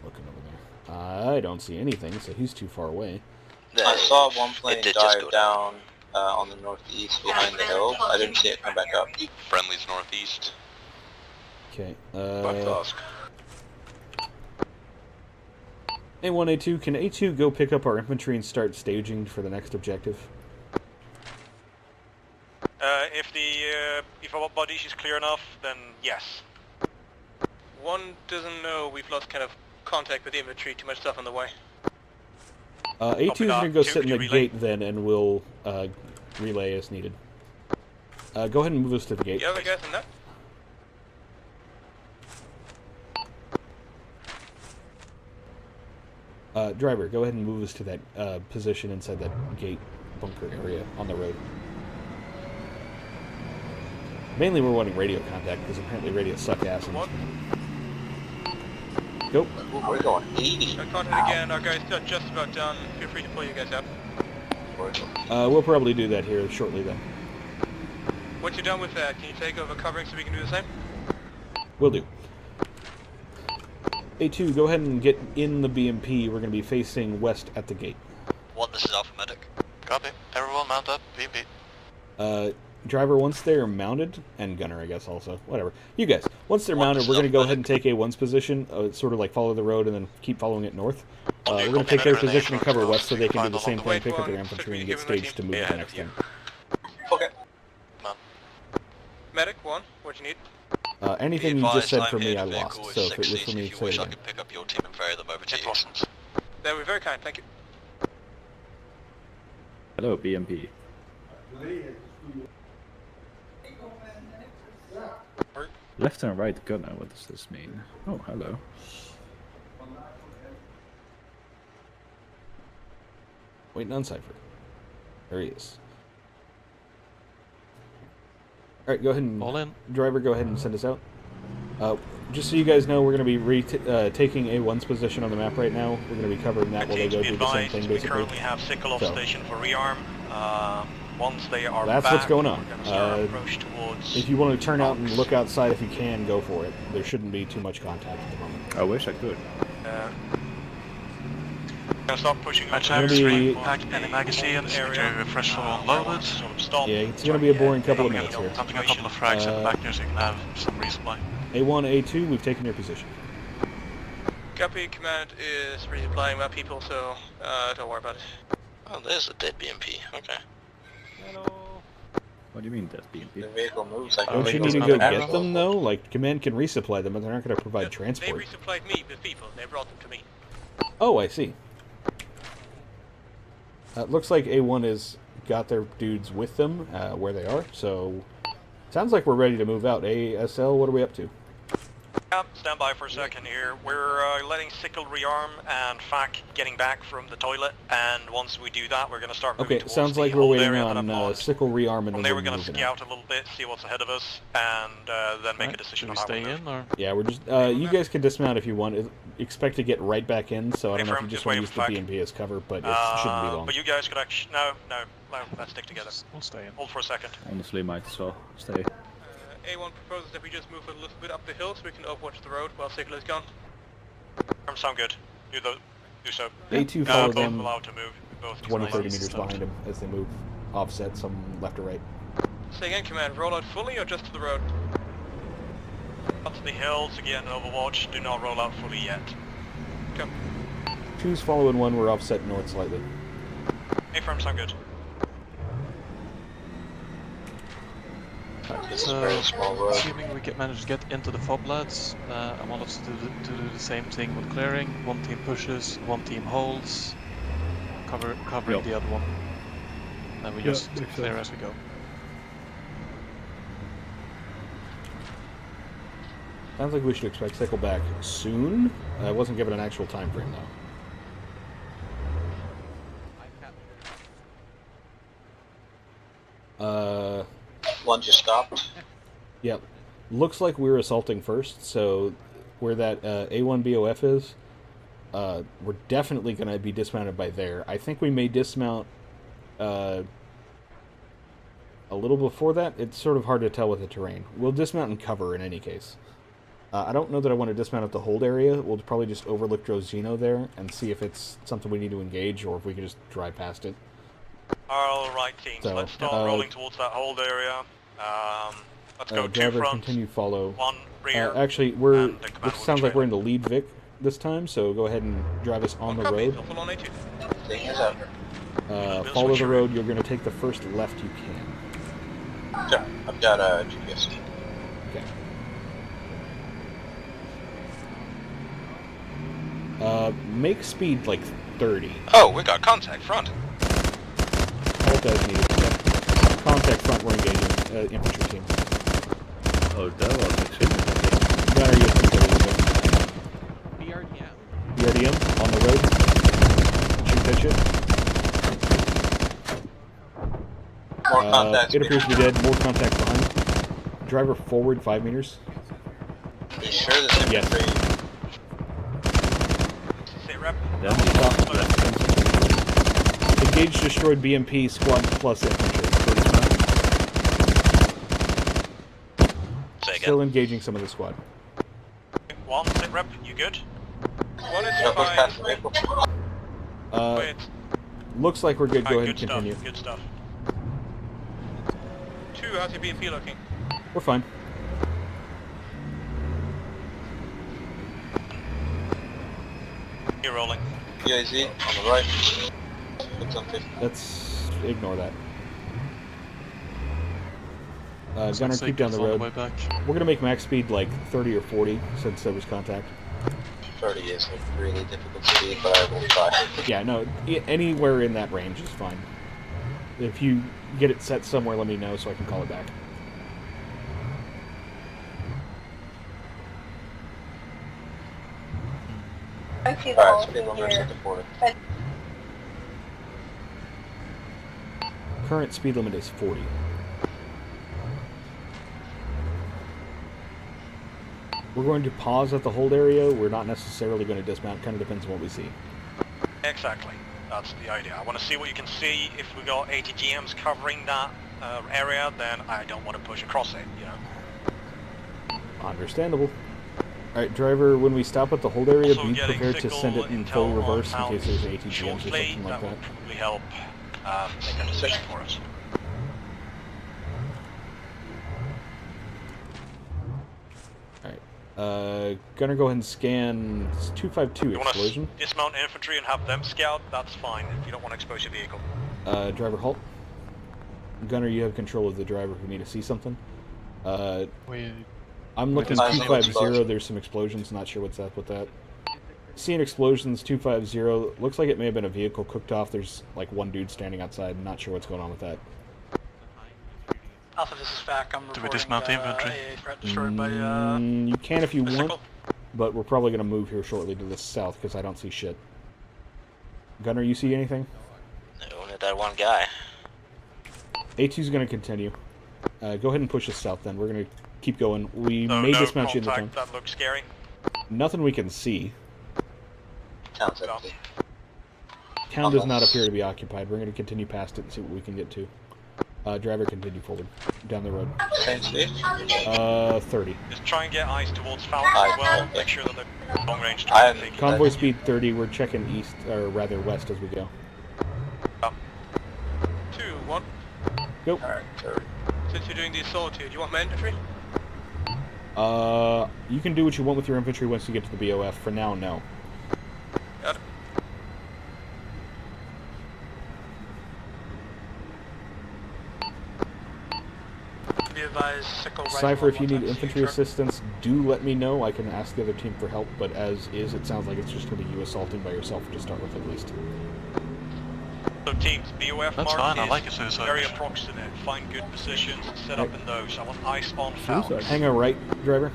S4: Looking over there, I don't see anything, so he's too far away.
S16: I saw one plane dive down on the northeast behind the hill. I didn't see it come back up.
S18: Friendly's northeast.
S4: Okay.
S18: A1,
S4: A2, can A2 go pick up our infantry and start staging for the next objective?
S15: If our body is clear enough, then yes. One doesn't know we've lost kind of contact with the infantry. Too much stuff on the way.
S4: A2 is going to go sit in the gate then, and we'll relay as needed. Go ahead and move us to the gate.
S15: You have a guess on that?
S4: Driver, go ahead and move us to that position inside that gate bunker area on the road. Mainly we're wanting radio contact, because apparently radios suck ass. And... Go.
S16: We're going 80.
S15: Got contact again. Our guys are just about done. Feel free to pull you guys up.
S4: We'll probably do that here shortly then.
S15: Once you're done with that, can you take over covering so we can do the same?
S4: Will do. A2, go ahead and get in the BMP. We're going to be facing west at the gate.
S17: One, this is Alpha Medic.
S14: Copy. Everyone mount up. BMP.
S4: Driver, once they're mounted, and Gunner, I guess, also. Whatever. You guys, Once they're mounted, we're going to go ahead and take A1's position, sort of like follow the road and then keep following it north. We're going to take their position and cover west so they can do the same thing, pick up their infantry, and get staged to move the next time.
S15: Okay. Medic 1, what you need?
S4: Anything you just said for me, I lost, so if it was for me, say it again.
S17: Pick up your team and ferry them over to you.
S15: That would be very kind, thank you.
S13: Hello, BMP. Left and right gunner, what does this mean? Oh, hello.
S4: Waiting on Cypher. There he is. Alright, go ahead and...
S14: All in.
S4: Driver, go ahead and send us out. Just so you guys know, we're going to be taking A1's position on the map right now. We're going to be covering that while they go do the same thing, basically.
S15: We currently have Sickle off station for rearm. Once they are
S4: that's
S15: back,
S4: what's going on.
S15: Approach towards
S4: if you want to turn out and look outside if you can, go for it. There shouldn't be too much contact at the moment.
S13: I wish I could.
S15: Gonna start pushing
S14: Match average, pack any magazines, fresh full unloaded.
S4: Yeah, it's going to be a boring couple of minutes here.
S14: Something a couple of frags in the back there so you can have some resupply.
S4: A1, A2, we've taken your position.
S15: Copy, command is resupplying my people, so don't worry about it.
S17: Oh, there's a dead BMP, okay.
S13: What do you mean dead BMP?
S16: The vehicle moves like
S4: Don't you need to go get them, though? Like, command can resupply them, but they're not going to provide transport.
S15: They resupplied me with people, they brought them to me.
S4: Oh, I see. Looks like A1 has got their dudes with them where they are, so sounds like we're ready to move out. ASL, what are we up to?
S15: Yeah, stand by for a second here. We're letting Sickle rearm and FAC getting back from the toilet, and once we do that, we're going to start moving
S4: Okay,
S15: towards
S4: sounds like
S15: the
S4: we're
S15: hold
S4: waiting
S15: area
S4: on Sickle rearm and
S15: from
S4: then
S15: there
S4: we're
S15: we're going to
S4: moving
S15: scout a little bit, see what's ahead of us, and then make a decision on how we move.
S14: Or?
S4: Yeah, we're just, you guys can dismount if you want. Expect to get right back in, so I don't know if you just want to use the BMP as cover, but it shouldn't be long.
S15: But you guys could actually... No, let's stick together.
S14: We'll stay in.
S15: Hold for a second.
S13: Honestly, might as well stay.
S15: A1 proposes that we just move a little bit up the hill so we can overwatch the road while Sickle is gone. Sound good. Do so.
S4: A2 follow them
S15: allowed to move. Both
S4: 20-30 meters behind them as they move offset, some left or right.
S15: Say again, command. Roll out fully or just to the road? Up to the hill to get an overwatch. Do not roll out fully yet. Come.
S4: 2's following 1, we're offset north slightly.
S15: A-firm, sound good.
S14: So, assuming we manage to get into the fob, lads, I want us to do the same thing with clearing. One team pushes, one team holds, covering the other one. And we just clear as we go.
S4: Sounds like we should expect Sickle back soon. I wasn't given an actual time frame, though.
S16: One just stopped.
S4: Yep. Looks like we're assaulting first, so where that A1 BOF is, we're definitely going to be dismounted by there. I think we may dismount a little before that. It's sort of hard to tell with the terrain. We'll dismount and cover in any case. I don't know that I want to dismount at the hold area. We'll probably just overlook Drozino there and see if it's something we need to engage or if we can just drive past it.
S15: Alright, teams,
S4: So,
S15: let's start rolling towards that hold area. Let's go 2
S4: driver,
S15: front,
S4: continue follow.
S15: 1 rear.
S4: Actually, it sounds like we're in the lead Vic this time, so go ahead and drive us on the road. Follow the road. You're going to take the first left you can.
S16: Yeah, I've got a GPS.
S4: Okay. Make speed like 30.
S17: Oh, we got contact front.
S4: Halt as needed. Contact front, we're engaging infantry team.
S13: Oh, that was extremely
S4: Gunner, you have to go BRDM on the road. Shoot that shit.
S16: More contacts.
S4: It appears to be dead. More contacts behind. Driver forward 5 meters.
S16: Are you sure this infantry?
S4: Yes.
S15: Say rep.
S4: Engage destroyed BMP squad plus infantry. Still engaging some of the squad.
S15: 1, sit rep, you good? 1 is fine.
S4: Looks like we're good. Go ahead and
S15: good
S4: continue.
S15: Stuff, good stuff. 2, how's your BMP looking?
S4: We're fine.
S15: You're rolling.
S16: UAZ on the right. Looks on 50.
S4: Let's ignore that. Gunner, keep down the road. We're going to make max speed like 30 or 40 since there was contact.
S16: 30 is a really difficult speed, but I will try.
S4: Yeah, no, anywhere in that range is fine. If you get it set somewhere, let me know so I can call it back.
S16: Alright, speed limit set to 40.
S4: Current speed limit is 40. We're going to pause at the hold area. We're not necessarily going to dismount. Kind of depends on what we see.
S15: Exactly. That's the idea. I want to see what you can see. If we got 80 GMs covering that area, then I don't want to push across it, you know.
S4: Understandable. Alright, driver, when we stop at the hold area,
S15: Also
S4: be prepared to send it in full reverse in case there's 80 GMs or something like that.
S15: Will probably help make a decision for us.
S4: Gunner, go ahead and scan 252
S15: you
S4: explosion.
S15: Want to dismount infantry and have them scout? That's fine if you don't want to expose your vehicle.
S4: Driver, halt. Gunner, you have control of the driver if we need to see something. I'm looking 250. There's some explosions. Not sure what's up with that. Seeing explosions 250. Looks like it may have been a vehicle cooked off. There's like one dude standing outside. Not sure what's going on with that.
S12: Alpha, this is back. I'm
S14: Do we dismount the infantry?
S12: Destroyed by,
S4: you can if you want, but we're probably going to move here shortly to the south because I don't see shit. Gunner, you see anything?
S17: No, only that one guy.
S4: A2's going to continue. Go ahead and push us south then. We're going to keep going. We may dismount you in the town.
S15: That looks scary.
S4: Nothing we can see.
S16: Town's empty.
S4: Town does not appear to be occupied. We're going to continue past it and see what we can get to. Driver, continue forward. Down the road.
S16: Same speed?
S4: 30.
S15: Just try and get eyes towards Falcon as well. Make sure that the long range
S4: Convoy speed 30. We're checking east, or rather west as we go.
S15: 2, 1.
S4: Go.
S16: Alright, 30.
S15: Since you're doing the assault here, do you want my infantry?
S4: You can do what you want with your infantry once you get to the BOF. For now, no.
S15: Got it.
S4: Cypher, if you need infantry assistance, do let me know. I can ask the other team for help, but as is, it sounds like it's just going to be you assaulting by yourself to start with at least.
S15: So teams, BOF
S14: That's
S15: mark
S14: fine, I
S15: is
S14: like a suicide
S15: very
S14: mission.
S15: approximate. Find good positions and set up in those. I want ice on Falcon.
S4: Hang on right, driver.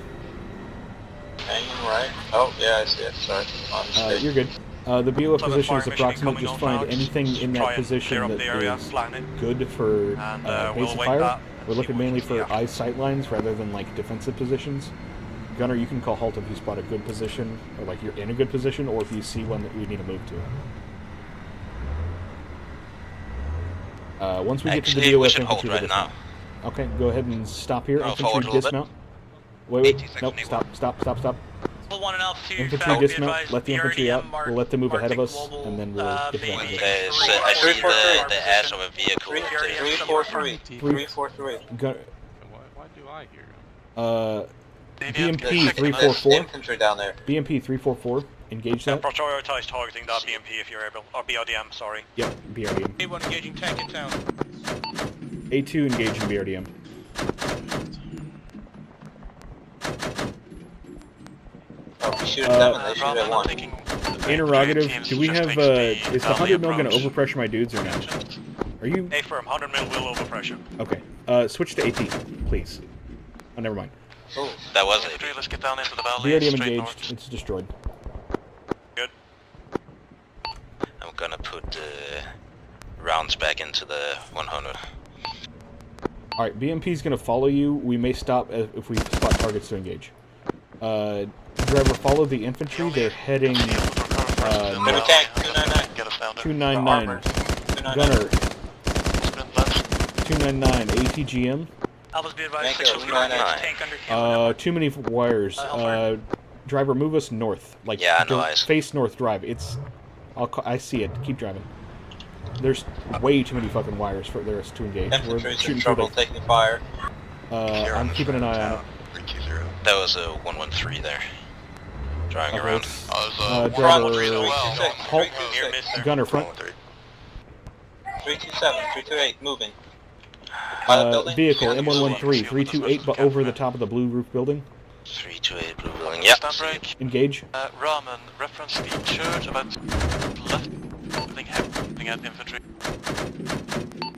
S16: Hanging right. Oh, yeah, I see it. Sorry.
S4: You're good. The BOF
S15: So the
S4: position
S15: fire
S4: is
S15: mission
S4: approximate.
S15: incoming
S4: Just
S15: on
S4: find
S15: now,
S4: anything
S15: just
S4: in
S15: try
S4: that
S15: and
S4: position
S15: clear up
S4: that
S15: the area,
S4: is
S15: flatten it.
S4: good for
S15: And,
S4: base
S15: we'll
S4: of
S15: await
S4: fire.
S15: that.
S4: We're looking mainly for
S15: Yeah.
S4: eye sight lines rather than like defensive positions. Gunner, you can call halt if you spot a good position, or like you're in a good position, or if you see one that we need to move to. Once we get to the
S17: Actually, we
S4: BOF
S17: should hold
S4: infantry,
S17: right now.
S4: Okay, go ahead and stop here.
S17: No, forward
S4: Infantry
S17: a little
S4: dismount. Wait,
S17: 18
S4: nope,
S17: seconds,
S4: stop.
S12: Level 1 and altitude.
S4: Infantry
S12: Falcon,
S4: dismount, let the infantry out. We'll let them move ahead of us, and then we'll get to that.
S17: Okay, so I see the ass of a vehicle.
S16: 343. 343.
S11: Why do I hear him?
S4: BMP 344.
S16: Infantry down there.
S4: BMP 344. Engage that.
S15: Prioritize targeting that BMP if you're able. Or BRDM, sorry.
S4: Yep, BRDM.
S15: A1 engaging tank in town.
S4: A2 engaging BRDM.
S16: Oh, we shoot at them and they shoot at one.
S4: Interrogative. Do we have, is the 100 mil going to overpressure my dudes or no? Are you?
S15: A firm, 100 mil will overpressure.
S4: Okay. Switch to AP, please. Oh, never mind.
S16: Oh,
S17: that was it.
S14: Let's get down into the valley.
S4: BRDM
S14: straight
S4: engaged.
S14: north.
S4: It's destroyed.
S15: Good.
S17: I'm gonna put rounds back into the 100.
S4: Alright, BMP is going to follow you. We may stop if we spot targets to engage. Driver, follow the infantry. They're heading
S16: Enemy tank, 299.
S4: 299. Gunner. 299. ATGM.
S12: Alpha's be advised,
S16: Tank
S12: 609. Tank under camera.
S4: Too many wires. Driver, move us north. Like,
S17: Yeah, I know, I see.
S4: face north drive. I see it. Keep driving. There's way too many fucking wires for us to engage.
S16: Infantry's in trouble taking fire.
S4: I'm keeping an eye on it.
S17: That was a 113 there. Driving around.
S4: Driver, halt. Gunner front.
S16: 327, 328, moving. Pilot building.
S4: Vehicle M113, 328, but over the top of the blue roof building.
S17: 328 blue building. Yep.
S14: Stand break.
S4: Engage.
S14: Ramen, reference the church about left building heading at infantry.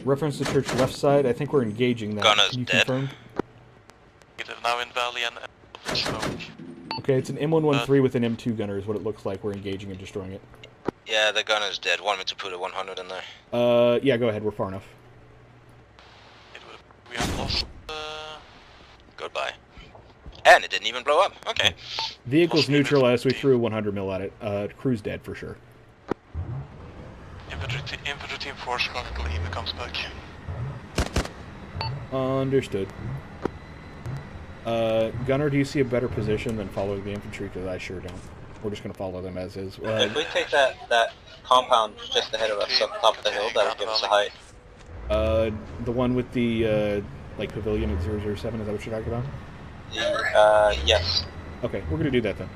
S4: Reference the church left side. I think we're engaging that.
S17: Gunner's
S4: Can you
S17: dead.
S4: confirm?
S14: Negative, now in valley and smoke.
S4: Okay, it's an M113 with an M2 gunner is what it looks like. We're engaging and destroying it.
S17: Yeah, the gunner's dead. Want me to put a 100 in there?
S4: Yeah, go ahead. We're far enough.
S14: We have lost.
S17: Goodbye. And it didn't even blow up. Okay.
S4: Vehicle's neutralized. We threw a 100 mil at it. Crew's dead for sure.
S14: Infantry team 4 Scarlet Leave comes back.
S4: Understood. Gunner, do you see a better position than following the infantry? Because I sure don't. We're just going to follow them as is.
S16: If we take that compound just ahead of us up top of the hill, that'll give us a height.
S4: The one with the like pavilion at 007, is that what you're talking about?
S16: Yes.
S4: Okay, we're going to do that then.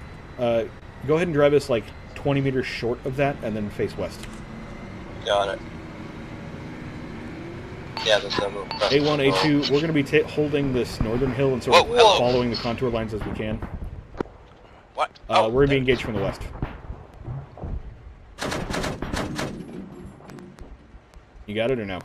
S4: Go ahead and drive us like 20 meters short of that and then face west.
S16: Got it. Yeah, there's a little
S4: A1, A2, we're going to be holding this northern hill and sort of following the contour lines as we can.
S17: What?
S4: We're going to be engaged from the west. You got it or no?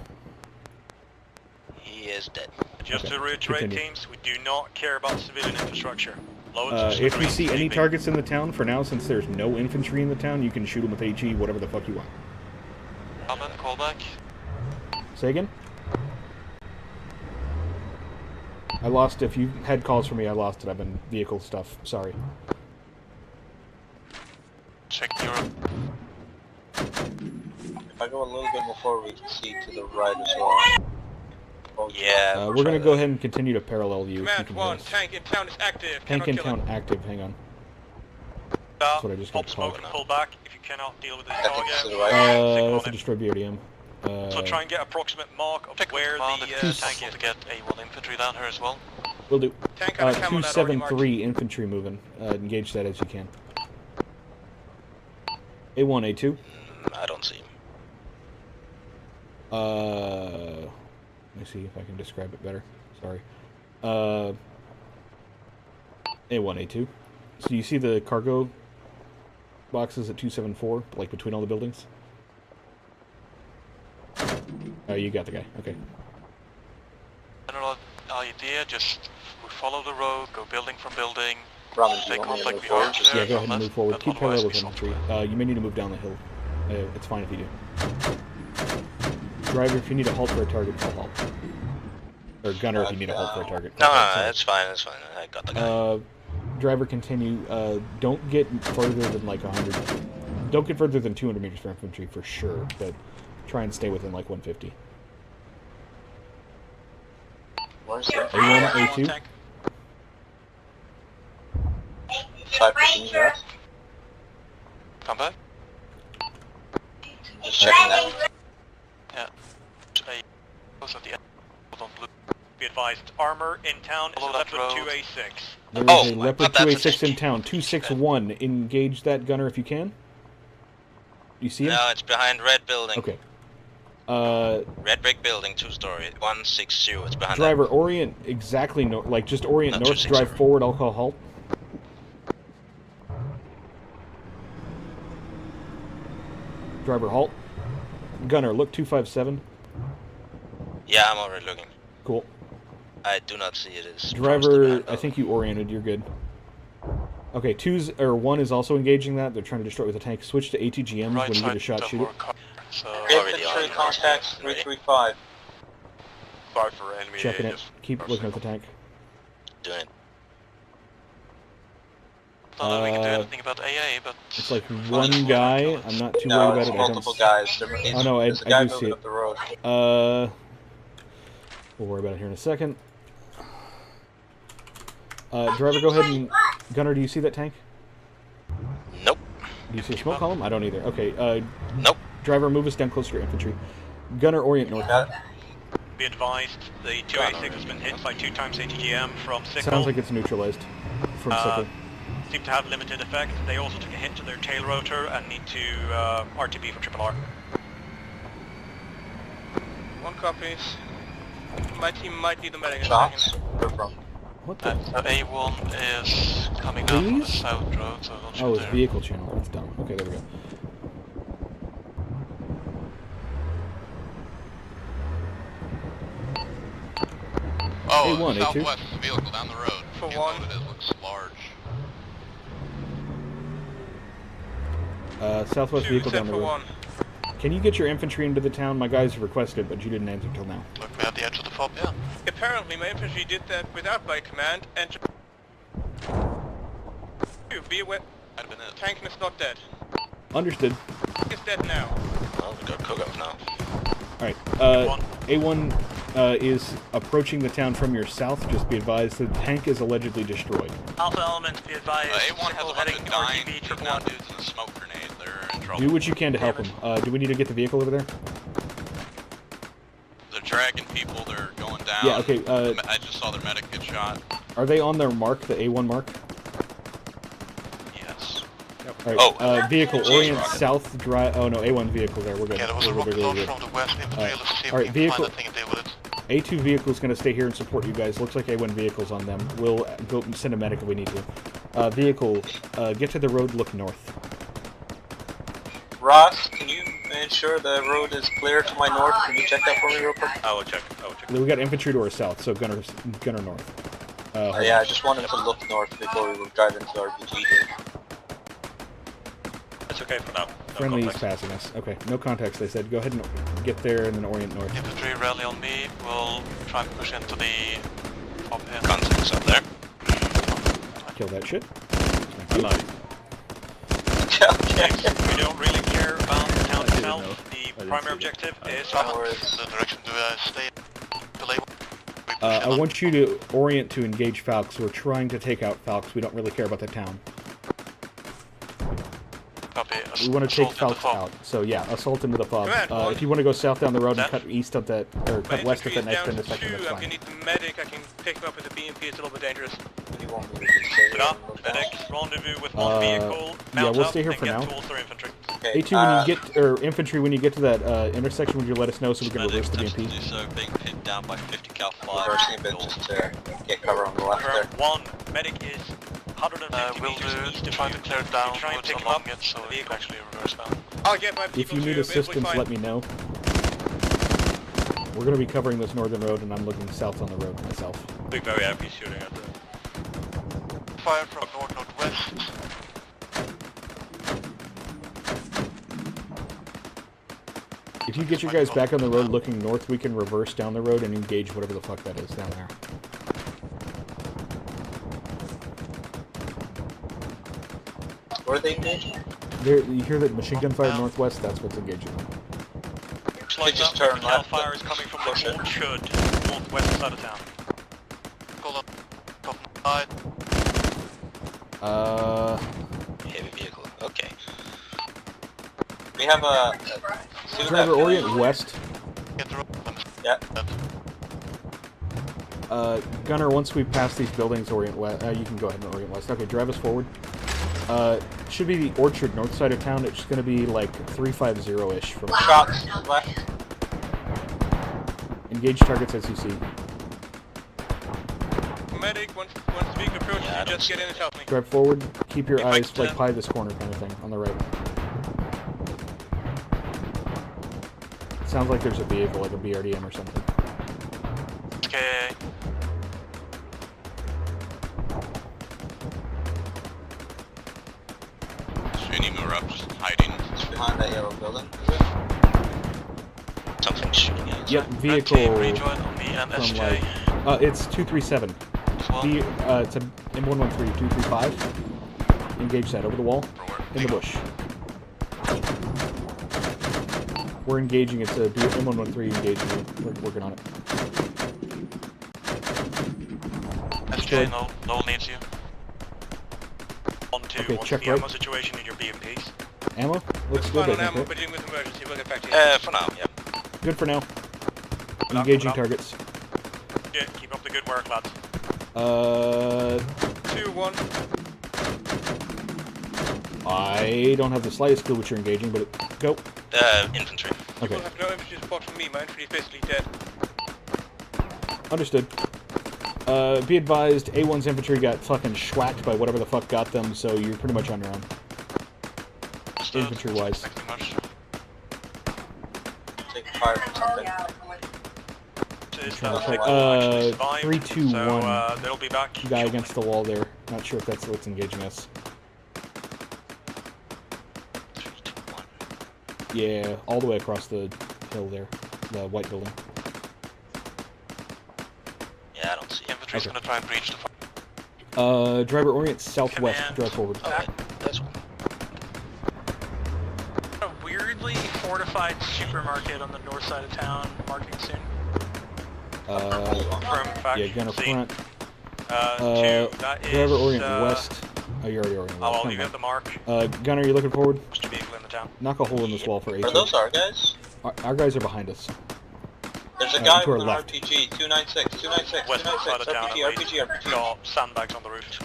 S17: He is dead.
S15: Just
S4: Okay,
S15: to reiterate,
S4: continue.
S15: teams, we do not care about civilian infrastructure.
S4: If you see any targets in the town, for now, since there's no infantry in the town, you can shoot them with HE, whatever the fuck you want.
S14: Ramen, call back.
S4: Say again? I lost, if you had calls for me, I lost it. I've been vehicle stuff. Sorry.
S14: Check Europe.
S16: If I go a little bit more forward, we can see to the right as well.
S17: Yeah.
S4: We're going to go ahead and continue to parallel you.
S15: Command 1, tank in town is active.
S4: Tank in town active, hang on. That's what I just got called.
S15: Pull back if you cannot deal with this
S16: To
S15: target.
S16: the right.
S4: That's a destroyed BRDM.
S15: So try and get approximate mark of where the tank is.
S14: To get A1 infantry down here as well.
S4: Will do.
S15: Tank on a camo net already marked.
S4: 273 infantry moving. Engage that as you can. A1, A2.
S17: I don't see him.
S4: Let me see if I can describe it better. Sorry. A1, A2. So you see the cargo boxes at 274, like between all the buildings? Oh, you got the guy. Okay.
S14: General idea, just we follow the road, go building from building.
S16: Ramen,
S14: Stay
S16: do you want me to
S14: contact
S16: move
S14: the
S16: forward?
S14: archer.
S4: Yeah, go ahead and move forward. Keep
S14: Otherwise
S4: parallel
S14: we
S4: with infantry. You may need to move down the hill. It's fine if you do. Driver, if you need a halt for a target, call halt. Or gunner, if you need a halt for a target.
S17: No,
S4: call halt.
S17: that's fine. That's fine. I got the guy.
S4: Driver, continue. Don't get further than like 100. Don't get further than 200 meters for infantry for sure, but try and stay within like 150.
S16: Where's the
S4: A1, A2.
S16: Cypress in here?
S14: Come back.
S16: Just checking that.
S14: Yeah. Close at the end. Hold on, blue.
S15: Be advised, armor in town is
S14: Follow
S15: left
S14: that
S15: with
S14: road.
S15: 2A6.
S4: There is
S17: Oh,
S4: a Leopard
S17: that's a
S4: 286 in
S17: tank.
S4: town. 261. Engage that gunner if you can. You see him?
S17: No, it's behind red building.
S4: Okay.
S17: Red brick building, 2-story. 160. It's behind
S4: Driver, orient exactly north. Like just orient
S17: Not
S4: north.
S17: 260.
S4: Drive forward. I'll call halt. Driver, halt. Gunner, look 257.
S17: that. Yeah, I'm already looking.
S4: Cool.
S17: I do not see it as
S4: Driver, I think you oriented. You're good. Okay, 1 is also engaging that. They're trying to destroy it with a tank. Switch to ATGMs
S14: Right
S4: when you get
S14: side
S4: a shot. Shoot it.
S14: So
S16: Infantry contacts 335.
S15: Sorry for enemy.
S4: Checking it. Keep looking at the tank.
S17: Doing it.
S14: not that we can do anything about AA, but
S4: It's like one guy. I'm not too
S16: No,
S4: worried
S16: it's
S4: about it. I
S16: multiple
S4: don't...
S16: guys.
S4: Oh no,
S16: There's a guy
S4: do see
S16: moving
S4: it.
S16: up the road.
S4: We'll worry about it here in a second. Driver, go ahead and... Gunner, do you see that tank?
S17: Nope.
S4: Do you see a smoke column? I don't either. Okay,
S17: Nope.
S4: Driver, move us down closer to infantry. Gunner, orient north.
S15: Be advised, the 2A6 has been hit by 2 times ATGM from Sickle.
S4: Sounds like it's neutralized from Sickle.
S15: seem to have limited effect. They also took a hit to their tail rotor and need to RTB for triple R.
S16: One copies. My team might need a medic in a second.
S4: What the?
S14: A1 is coming down from the south road, so don't shoot
S4: Oh, it's
S14: there.
S4: vehicle channel. That's dumb. Okay, there we go.
S19: Oh,
S4: A1, A2.
S19: southwest vehicle down the road.
S16: For
S19: Can't
S16: one.
S19: know what it is. Looks large.
S4: Southwest vehicle down the
S16: for
S4: road.
S16: one.
S4: Can you get your infantry into the town? My guys have requested, but you didn't answer till now.
S14: Look, we're at the edge of the fob, yeah.
S16: Apparently, my infantry did that without my command. Enter. Be aware. Tank is not dead.
S4: Understood.
S16: Tank is dead now.
S17: Well, we got Kogov now.
S4: Alright, A1 is approaching the town from your south. Just be advised, the tank is allegedly destroyed.
S12: Alpha element, be advised.
S19: A1 has a bunch
S12: heading
S19: of dying,
S12: RTB
S19: taking
S12: triple
S19: out
S12: one.
S19: dudes in a smoke grenade. They're in trouble.
S4: Do what you can to help them. Do we need to get the vehicle over there?
S19: They're dragging people. They're going down.
S4: Yeah, okay,
S19: I just saw their medic get shot.
S4: Are they on their mark, the A1 mark?
S19: Yes.
S4: Alright, vehicle, orient south, drive. Oh no, A1 vehicle there, we're good.
S14: Yeah, there was a rocket launch from the west infantry. Let's see if
S4: Alright,
S14: we can
S4: vehicle.
S14: find that thing and deal with it.
S4: A2 vehicle is going to stay here and support you guys. Looks like A1 vehicle's on them. We'll go and send a medic if we need to. Vehicle, get to the road, look north.
S16: Ross, can you ensure the road is clear to my north? Can you check that for me real quick?
S15: I will check.
S4: We got infantry to our south, so gunner north.
S16: Yeah, I just wanted to look north before we drive into RPG here.
S15: It's okay for now.
S4: Friendly is passing us. Okay, no contacts, they said. Go ahead and get there and then orient north.
S14: Infantry rally on me. We'll try and push into the fob here.
S17: Contacts up there.
S4: Kill that shit.
S13: Alive.
S15: We don't really care about the town itself. The primary objective is
S14: the direction do I stay? Delay.
S4: I want you to orient to engage Falcons. We're trying to take out Falcons. We don't really care about the town.
S14: Copy.
S4: We want to take
S14: Assault into
S4: Falcons
S14: fob.
S4: out. So yeah, assault into the fob.
S16: Command,
S4: If you want to go south down the road and cut east of that, or cut
S16: My
S4: west of
S16: infantry
S4: that
S16: is
S4: next
S16: down to
S4: intersection,
S16: 2.
S4: that's
S16: I'm
S4: fine.
S16: gonna need the medic. I can pick him up with the BMP. It's a little bit dangerous.
S15: medic, rendezvous with one vehicle,
S4: Yeah,
S15: mount
S4: we'll
S15: up,
S4: stay here
S15: and
S4: for
S15: get
S4: now.
S15: tools through infantry.
S16: Okay,
S4: A2, when you get, or infantry, when you get to that intersection, would you let us know so we can reverse the BMP?
S17: So being pinned down by 50 cal 5.
S16: Reversing a bit just to get cover on the left there.
S15: Current 1, medic is 150
S14: We'll
S15: meters east of
S14: try
S15: you.
S14: to clear
S15: You
S14: down
S15: try and
S14: woods
S15: pick him
S14: along
S15: up
S14: it so
S15: the
S14: we can
S15: vehicle.
S14: actually reverse down.
S16: I'll get my
S4: If
S16: people
S4: you
S16: to
S4: need
S16: visibly
S4: assistance,
S16: find-
S4: let me know. We're going to be covering this northern road, and I'm looking south on the road myself.
S15: Big very happy shooting at the...
S14: Fire from north-northwest.
S4: If you get your guys back on the road looking north, we can reverse down the road and engage whatever the fuck that is down there.
S16: Where are they engaged?
S4: There, you hear that machine gun fire northwest? That's what's engaging them.
S15: Looks like
S16: just
S15: that
S16: turn
S15: Cal
S16: left,
S15: fire is coming from
S16: push
S15: the
S16: it.
S15: orchard, northwest side of town.
S14: Call up. Top side.
S17: Heavy vehicle. Okay.
S16: We have a
S4: Driver, orient west.
S14: Get the road.
S16: Yeah.
S4: Gunner, once we pass these buildings, orient west. You can go ahead and orient west. Okay, drive us forward. Should be the orchard north side of town. It's going to be like 350-ish from
S16: shots left.
S4: Engage targets as you see.
S16: Medic, once the vehicle approaches, you just get in and help me.
S4: Drive forward. Keep your eyes like by this corner kind of thing on the right. Sounds like there's a vehicle, like a BRDM or something.
S14: Okay.
S19: Sweeney, we're up, just hiding.
S16: It's behind that yellow building, is it?
S17: Something shooting at us.
S4: Yep, vehicle
S14: Team rejoin on me and
S4: from
S14: SJ.
S4: like, it's 237. It's a M113, 235. Engage that over the wall, in the bush. We're engaging, it's a M113 engaging, we're working on it.
S14: SJ, no needs you.
S15: 1-2,
S4: Okay,
S15: what's
S4: check
S15: the
S4: right.
S15: ammo situation in your BMPs?
S4: Ammo? Looks
S16: It's
S4: good,
S16: fine
S4: I
S16: on ammo,
S4: think,
S16: but
S4: right?
S16: dealing with emergency. We'll get back to you.
S17: For now, yeah.
S4: Good for now. Engaging targets.
S15: Yeah, keep up the good work, lads.
S16: 2-1.
S4: I don't have the slightest clue what you're engaging, but go.
S17: Infantry.
S4: Okay.
S15: I have no infantry support from me. My infantry is basically dead.
S4: Understood. Be advised, A1's infantry got fucking schwacked by whatever the fuck got them, so you're pretty much on your own. Infantry-wise.
S16: Take fire from something.
S4: 3, 2, 1.
S15: They'll be back.
S4: Guy against the wall there. Not sure if that's what's engaging us.
S17: 3, 2, 1.
S4: Yeah, all the way across the hill there. The white building.
S17: Yeah, I don't see
S14: infantry's gonna try and breach the
S4: Driver orient southwest.
S15: Command.
S4: Drive forward.
S17: Okay, that's one.
S12: A weirdly fortified supermarket on the north side of town, marketing soon.
S4: Yeah, gunner front.
S15: That
S4: Driver
S15: is,
S4: orient west. Oh, you're already oriented.
S15: I'll leave you at the mark.
S4: Gunner, you looking forward?
S15: Just a vehicle in the town.
S4: Knock a hole in this wall for 8.
S16: Are those our guys?
S4: Our guys are behind us.
S16: There's a guy
S4: to our
S16: with an
S4: left.
S16: RPG, 296, 296,
S15: West side of
S16: 296,
S15: town.
S16: RPG, RPG.
S15: Got sandbags on the roof.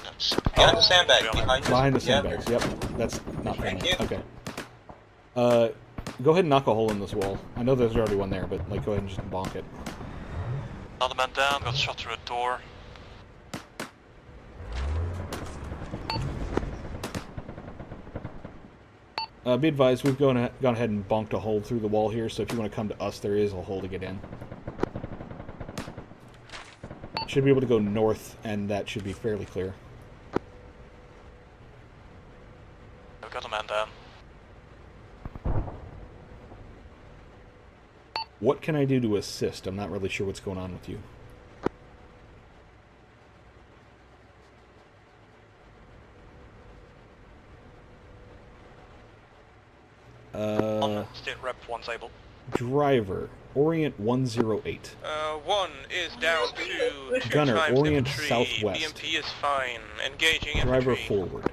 S16: Behind the sandbag, behind you.
S4: Behind the
S16: Yeah.
S4: sandbags, yep. That's not
S16: Thank
S4: funny.
S16: you.
S4: Okay. Go ahead and knock a hole in this wall. I know there's already one there, but like, go ahead and just bonk it.
S14: Another man down, got shot through a door.
S4: Be advised, we've gone ahead and bonked a hole through the wall here, so if you want to come to us, there is a hole to get in. Should be able to go north, and that should be fairly clear.
S14: We've got a man down.
S4: What can I do to assist? I'm not really sure what's going on with you.
S15: State rep, one's able.
S4: Driver, orient 108.
S15: 1 is down to 2
S4: Gunner,
S15: times
S4: orient
S15: infantry.
S4: southwest.
S15: BMP is fine. Engaging
S4: Driver
S15: infantry.
S4: forward.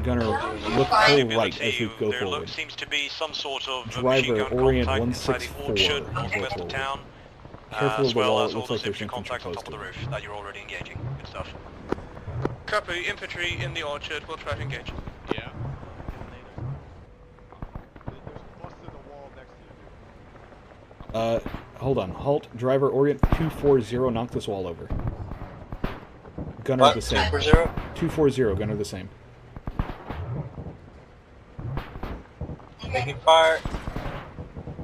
S4: Gunner, look full right as we go forward.
S15: Seems to be some sort of
S4: Driver,
S15: machine gun
S4: orient
S15: contact inside the
S4: 164
S15: orchard northwest of town.
S4: Careful
S15: as
S4: of the
S15: well
S4: wall,
S15: as
S4: it
S15: all
S4: looks
S15: those
S4: like there's
S15: infantry
S4: infantry
S15: contacts on top of the
S4: posted.
S15: roof that you're already engaging. Good stuff. Copy, infantry in the orchard. We'll try to engage.
S11: Yeah.
S4: Hold on. Halt. Driver, orient 240. Knock this wall over. Gunner
S16: What?
S4: the same.
S16: 240?
S4: 240. Gunner the same.
S16: Making fire.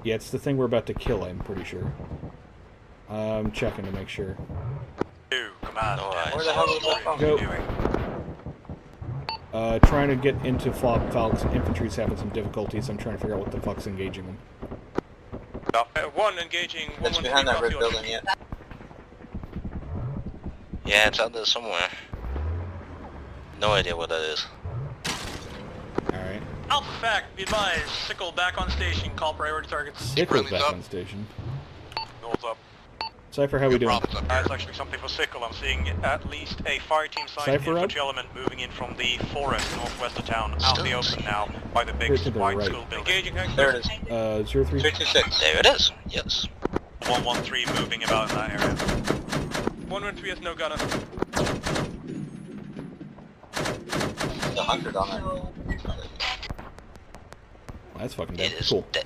S4: Yeah, it's the thing we're about to kill, I'm pretty sure. I'm checking to make sure.
S15: 2, command.
S16: Where the hell is that from?
S4: Go. Trying to get into Falk's infantry's having some difficulties. I'm trying to figure out what the fuck's engaging them.
S15: 1 engaging.
S16: It's behind that red building, yeah.
S17: Yeah, it's out there somewhere. No idea what that is.
S4: Alright.
S12: Alpha fact, be advised, Sickle back on station, call priority targets.
S4: Sickle's back on station.
S15: North up.
S4: Cypher, how we doing?
S15: That's actually something for Sickle. I'm seeing at least a fire team sized
S4: Cypher up?
S15: infantry element moving in from the forest northwest of town, out in the open now, by the big
S4: Here to the
S15: white
S4: right.
S15: school building. Engaging
S16: There it is.
S4: 03?
S16: 326.
S17: There it is. Yes.
S15: 113 moving about in that area. 113 has no gunner.
S16: There's 100 on it.
S4: That's fucking dead.
S17: It is
S4: Cool.
S17: dead.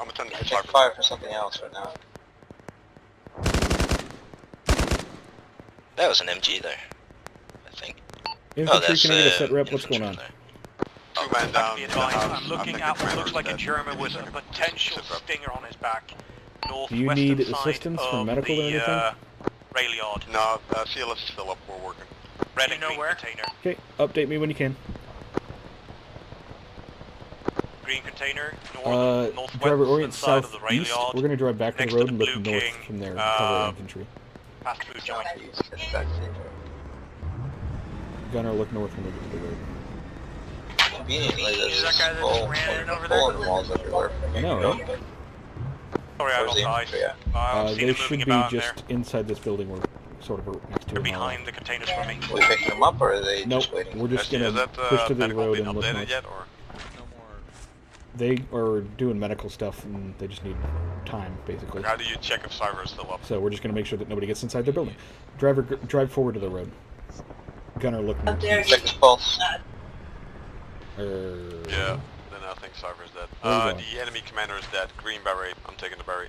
S15: I'm attending
S16: I
S15: to
S16: take fire for something else right now.
S17: That was an MG there, I think.
S4: Infantry,
S17: that's,
S4: can I get a set rep? What's going on?
S15: 2 men down. Be advised, I'm looking at what looks like a German with a potential stinger on his back.
S4: Do you need assistance from medical or anything?
S15: Rail yard. No, CLS is still up. We're working. Red and green container.
S4: Okay, update me when you can.
S15: Green container. Northwest
S4: Driver orient
S15: side of the rail
S4: southeast.
S15: yard.
S4: We're going to drive back to
S15: next
S4: the road
S15: to
S4: and
S15: the
S4: look
S15: Blue
S4: north
S15: King,
S4: from there. Cover infantry.
S15: Fast food joint.
S4: Gunner, look north and look to the road.
S16: Conveniently, there's
S12: Is that guy that
S16: full,
S12: just ran in over
S16: full
S12: there?
S16: in walls everywhere.
S4: I know, right?
S15: Sorry, I
S16: Where's
S15: got
S16: the
S15: eyes.
S16: infantry at?
S15: I've seen
S4: They
S15: them
S4: should
S15: moving
S4: be
S15: about in
S4: just
S15: there.
S4: inside this building we're sort of next to.
S15: They're behind the containers for me.
S16: Are we picking them up or are they
S4: Nope,
S16: just waiting?
S4: we're just going to push to the road and look north.
S15: Yet, or?
S4: They are doing medical stuff, and they just need time, basically.
S15: How do you check if Cypher is still up?
S4: So we're just going to make sure that nobody gets inside their building. Driver, drive forward to the road. Gunner, looking.
S16: Check his pulse.
S15: Yeah, then I think Cypher's dead.
S4: Where are you
S15: The enemy commander is dead. Green beret. I'm taking the beret.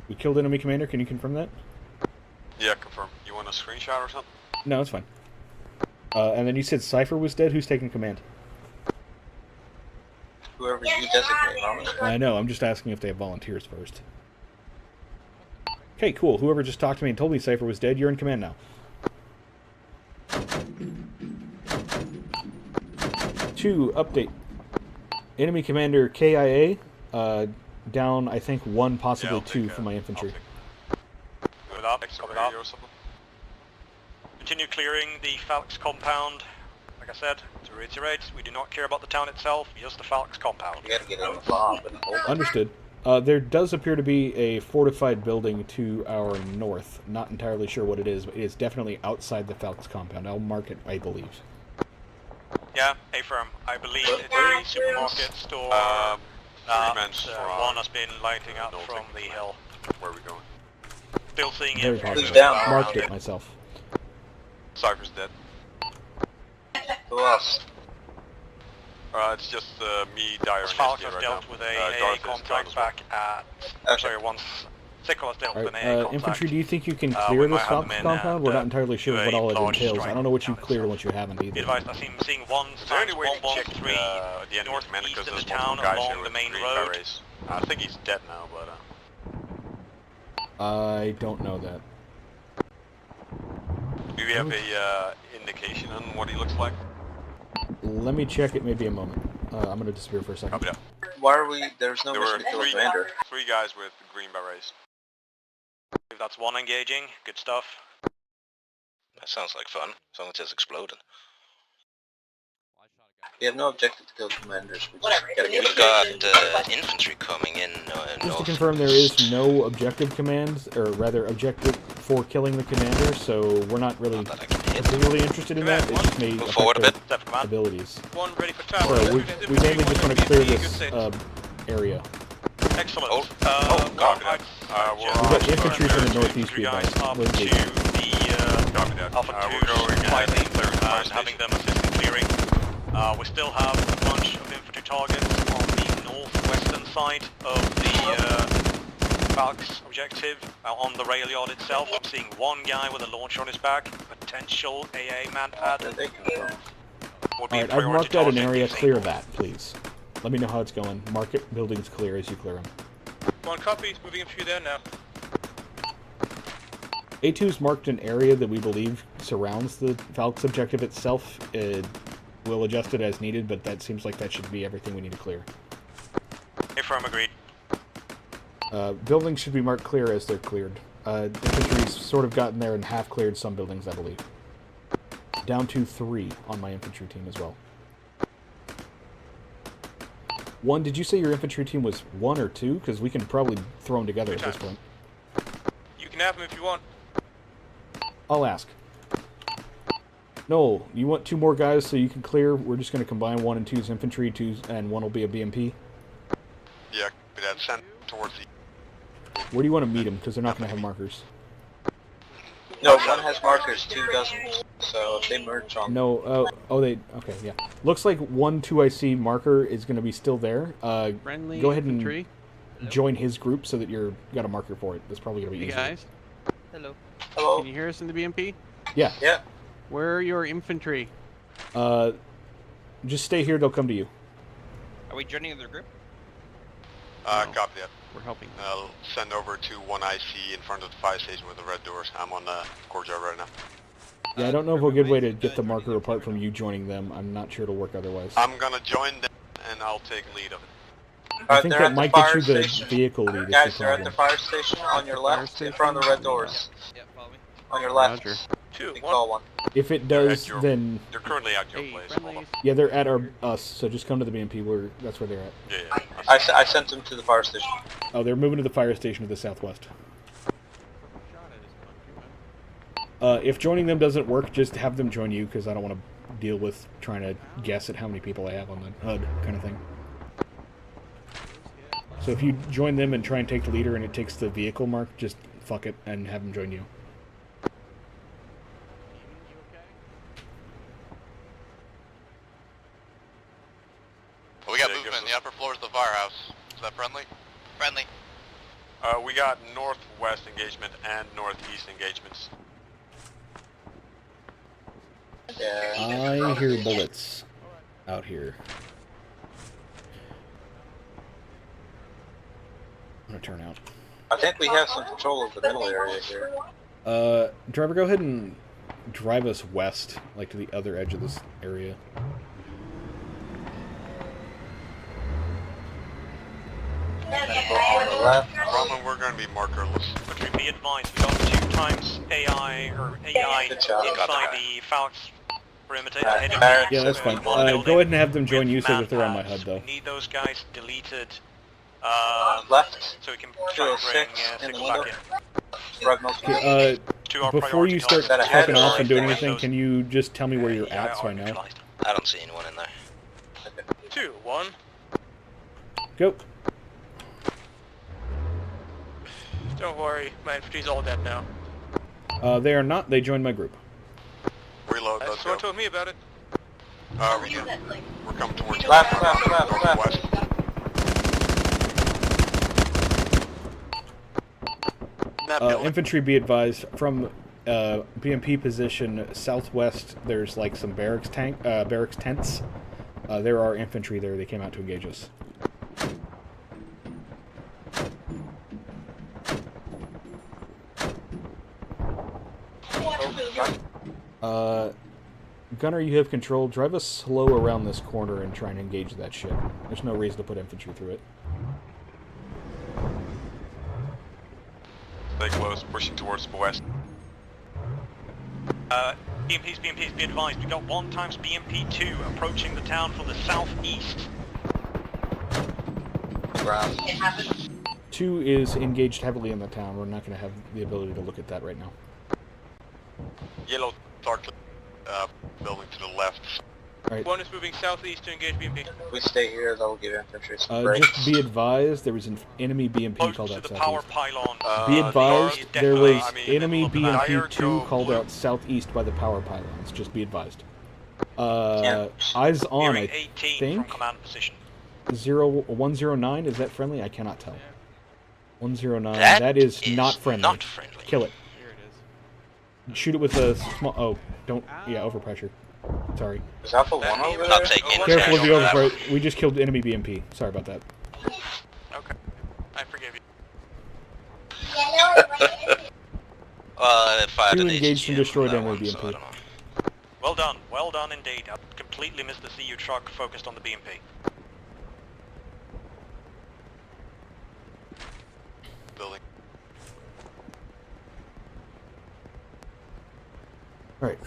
S4: We killed enemy commander. Can you confirm that?
S15: Yeah, confirm. You want a screenshot or something?
S4: No, it's fine. And then you said Cypher was dead. Who's taking command?
S16: Whoever you designate, Robert.
S4: I know. I'm just asking if they have volunteers first. Okay, cool. Whoever just talked to me and told me Cypher was dead, you're in command now. 2, update. Enemy commander KIA, down, I think, 1, possibly 2 for my infantry.
S15: Good up. Good up. Continue clearing the Falx compound. Like I said, to reiterate, we do not care about the town itself, just the Falx compound.
S16: You gotta get in the bomb and hold it.
S4: Understood. There does appear to be a fortified building to our north. Not entirely sure what it is, but it is definitely outside the Falx compound. I'll mark it, I believe.
S15: Yeah, A-firm. I believe it's a supermarket store. One has been lighting up from the hill. Where are we going? Still seeing
S4: Very
S15: it.
S4: possible.
S16: down?
S4: Marked it myself.
S15: Cypher's dead.
S16: Who else?
S15: It's just me, Dyer, and
S12: Falx
S15: SJ
S12: has
S15: right
S12: dealt
S15: now.
S12: with a
S15: Garth is
S12: contract
S15: gone as
S12: back at...
S16: Okay.
S12: Sorry, once Sickle has dealt with
S4: Alright,
S12: an AA contract.
S4: infantry, do you think you can
S12: we
S4: clear
S12: might
S4: this
S12: have
S4: Falx
S12: them in,
S4: compound? We're not entirely sure
S12: do
S4: what
S12: a
S4: all it
S12: large
S4: entails. I
S12: strike
S4: don't know what you
S12: down
S4: cleared and
S12: itself.
S4: what you haven't
S12: Be
S4: either.
S12: advised, I'm seeing one
S15: Is there any way to check
S12: 113
S15: the enemy commander because
S12: northeast of
S15: there's
S12: the town
S15: multiple guys here
S12: along the
S15: with
S12: main
S15: green
S12: road.
S15: berets? I think he's dead now, but
S4: I don't know that.
S15: do we have a indication on what he looks like?
S4: Let me check it, maybe a moment. I'm going to disappear for a second.
S15: Copy that.
S16: Why are we? There's no
S15: There were
S16: mission to kill the commander.
S15: three guys with green berets.
S12: If that's one engaging, good stuff.
S17: That sounds like fun, as long as it's exploding.
S16: We have no objective to kill commanders. We just gotta get
S17: We've got infantry coming in
S4: Just to
S17: north.
S4: confirm, there is no objective commands, or rather objective for killing the commander, so we're not really particularly interested in that. It just may
S17: Move forward a
S4: affect
S17: bit.
S4: our abilities.
S12: One ready for tower.
S4: So we mainly just want to clear this area.
S12: Excellent.
S15: God,
S12: I'd
S4: We've got infantry from the northeast
S12: you guys
S4: behind.
S12: up
S4: We're
S12: to
S4: engaged.
S12: the Alpha 2 fighting and having them assist in clearing. We still have a bunch of infantry targets on the northwestern side of the Falx objective. On the rail yard itself, I'm seeing one guy with a launcher on his back, potential AA manpad. Would be a
S4: Alright, I've
S12: priority
S4: marked out an
S12: target,
S4: area.
S12: if
S4: Clear that, please. Let me know how it's going. Mark it, buildings clear as you clear them.
S12: One copy, moving infantry there now.
S4: A2's marked an area that we believe surrounds the Falx objective itself. We'll adjust it as needed, but that seems like that should be everything we need to clear.
S12: Affirm, agreed.
S4: Buildings should be marked clear as they're cleared. Infantry's sort of gotten there and half cleared some buildings, I believe. Down to 3 on my infantry team as well. 1, did you say your infantry team was 1 or 2? Because we can probably throw them together at this point.
S12: You can have them if you want.
S4: I'll ask. No, you want 2 more guys so you can clear? We're just going to combine 1 and 2's infantry, 2 and 1 will be a BMP.
S15: Yeah, that's sent towards the...
S4: Where do you want to meet them? Because they're not going to have markers.
S16: No, one has markers, 2 doesn't. So if they merge on.
S4: No, okay, yeah. Looks like 1 2IC marker is going to be still there.
S10: Friendly
S4: go ahead
S10: infantry.
S4: and join his group so that you're got a marker for it. That's probably going to be
S10: Hey
S4: easier.
S10: guys.
S12: Hello.
S16: Hello.
S10: Can you hear us in the BMP?
S4: Yeah.
S16: Yeah.
S10: Where are your infantry?
S4: Just stay here. They'll come to you.
S12: Are we joining the group?
S15: Copy that.
S10: We're helping.
S15: I'll send over to 1 IC in front of the fire station with the red doors. I'm on the courtyard right now.
S4: Yeah, I don't know of a good way to get the marker apart from you joining them. I'm not sure it'll work otherwise.
S15: I'm gonna join them and I'll take lead of it.
S4: I think
S16: they're
S4: that
S16: at the
S4: might get
S16: fire
S4: you the
S16: station.
S4: vehicle lead.
S16: Guys,
S4: is the
S16: they're at the
S4: problem.
S16: fire station on your left, in front of the red doors. On your left.
S10: Roger.
S16: You can call one.
S4: If it does, then
S15: They're currently at your place. Hold on.
S4: yeah, they're at us. So just come to the BMP. That's where they're at.
S15: Yeah.
S16: I sent them to the fire station.
S4: Oh, they're moving to the fire station to the southwest. If joining them doesn't work, just have them join you, because I don't want to deal with trying to guess at how many people I have on the HUD, kind of thing. So if you join them and try and take the leader and it takes the vehicle mark, just fuck it and have them join you.
S19: We got movement in the upper floors of the firehouse. Is that friendly?
S17: Friendly.
S12: We got northwest engagement and northeast engagements.
S4: I hear bullets out here. I'm gonna turn out.
S16: I think we have some control of the middle area here.
S4: Driver, go ahead and drive us west, like to the other edge of this area.
S16: On the left.
S12: Roman, we're going to be markerless. Okay, be advised, we got 2 times AI inside the Falx perimeter.
S4: Yeah, that's fine. Go ahead and have them join you so that they're on my HUD, though.
S12: We need those guys deleted.
S16: Left.
S12: So we can try and bring Sickle back in.
S4: Okay, before you start fucking off and doing anything, can you just tell me where you're at so I know?
S17: I don't see anyone in there.
S12: 2, 1.
S4: Go.
S12: Don't worry, my infantry's all dead now.
S4: They are not. They joined my group.
S12: Reload, let's go. Someone told me about it.
S19: We're coming towards you.
S16: Left.
S19: Northwest.
S4: Infantry, be advised, from BMP position southwest, there's like some barracks tents. There are infantry there. They came out to engage us. Gunner, you have control. Drive us slow around this corner and try and engage that ship. There's no reason to put infantry through it.
S12: Stay close, pushing towards the west. BMPs, be advised. We got 1 times BMP2 approaching the town from the southeast.
S4: 2 is engaged heavily in the town. We're not going to have the ability to look at that right now.
S12: Yellow dark building to the left.
S4: Right.
S12: 1 is moving southeast to engage BMP.
S16: If we stay here, they'll give infantry some breaks.
S4: Just be advised, there was an enemy BMP called out southeast.
S12: Power pylon.
S4: Be advised, there was enemy BMP-2 called out southeast by the power pylons. Just be advised. Eyes on, I think. 109, is that friendly? I cannot tell. 109, that is not friendly. Kill it. Shoot it with a small... Oh, don't... Yeah, overpressure. Sorry.
S16: Is that the one over there?
S4: Careful with the overpressure. We just killed enemy BMP. Sorry about that.
S12: Okay. I forgive you.
S17: Well,
S4: 2 engaged and destroyed enemy BMP.
S12: Well done indeed. I completely missed the CU truck focused on the BMP. Building.
S4: Alright,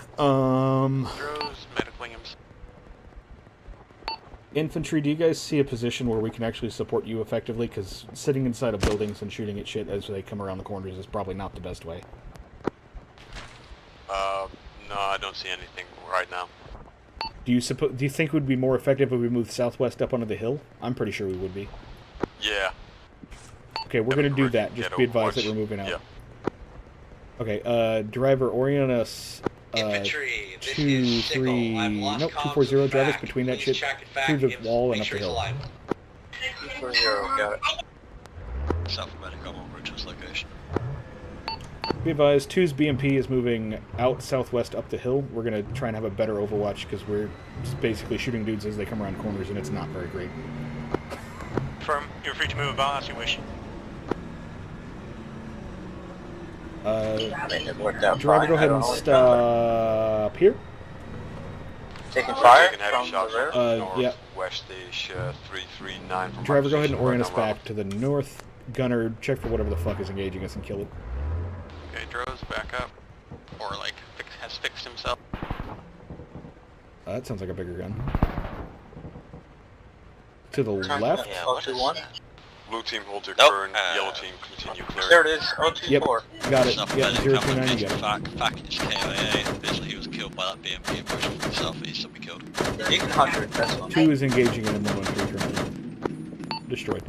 S4: infantry, do you guys see a position where we can actually support you effectively? Because sitting inside of buildings and shooting at shit as they come around the corners is probably not the best way.
S12: No, I don't see anything right now.
S4: Do you think it would be more effective if we moved southwest up onto the hill? I'm pretty sure we would be.
S12: Yeah.
S4: Okay, we're gonna do that. Just be advised that we're moving out.
S12: Yeah.
S4: Okay, driver, orient us.
S17: Infantry,
S4: 2, 3, nope, 240, drive us between that shit, through the wall and up the hill.
S16: 240, got it.
S17: South medic on Roach's location.
S4: Be advised, 2's BMP is moving out southwest up the hill. We're gonna try and have a better overwatch because we're basically shooting dudes as they come around corners and it's not very great.
S12: Firm, you're free to move about as you wish.
S4: Driver, go ahead and stop here.
S16: Taking fire
S12: Taking heavy shots
S4: yeah.
S12: northwest-ish 339 from
S4: Driver, go ahead and orient us back to the north. Gunner, check for whatever the fuck is engaging us and kill it.
S12: Okay, Dro's back up.
S17: Or like has fixed himself.
S4: That sounds like a bigger gun. To the left?
S17: Yeah, what is that?
S12: Blue team hold your current, yellow team continue clearing.
S16: There it is, 024.
S4: Yep, got it. Yeah, 029, you got it.
S17: Package KIA, basically he was killed by that BMP pushing from the southeast, so we killed him.
S16: 800, that's one.
S4: 2 is engaging in a 113 currently. Destroyed.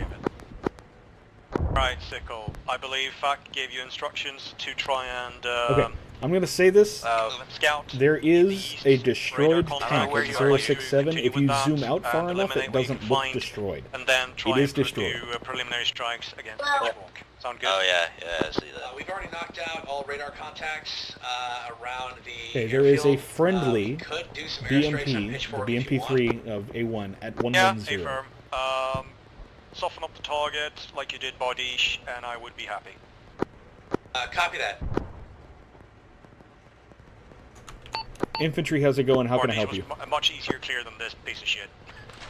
S12: Right, Sickle. I believe FAC gave you instructions to try and
S4: Okay, I'm going to say this.
S12: scout.
S4: There is a destroyed tank at 067. If you zoom out far enough, it doesn't look destroyed.
S12: And then try
S4: It is
S12: and
S4: destroyed.
S12: do preliminary strikes against Pitchfork. Sound good?
S17: Oh yeah, I see that.
S2: We've already knocked out all radar contacts around the
S4: Okay, there is a
S2: airfield.
S4: friendly
S2: Could do some airstrikes on
S4: BMP, the
S2: Pitchfork if you want.
S4: BMP-3 of A1 at
S12: Yeah,
S4: 110.
S12: affirm. Soften up the target like you did Bodish, and I would be happy.
S2: Copy that.
S4: Infantry, how's it going? How can I help you?
S12: Much easier clear than this piece of shit.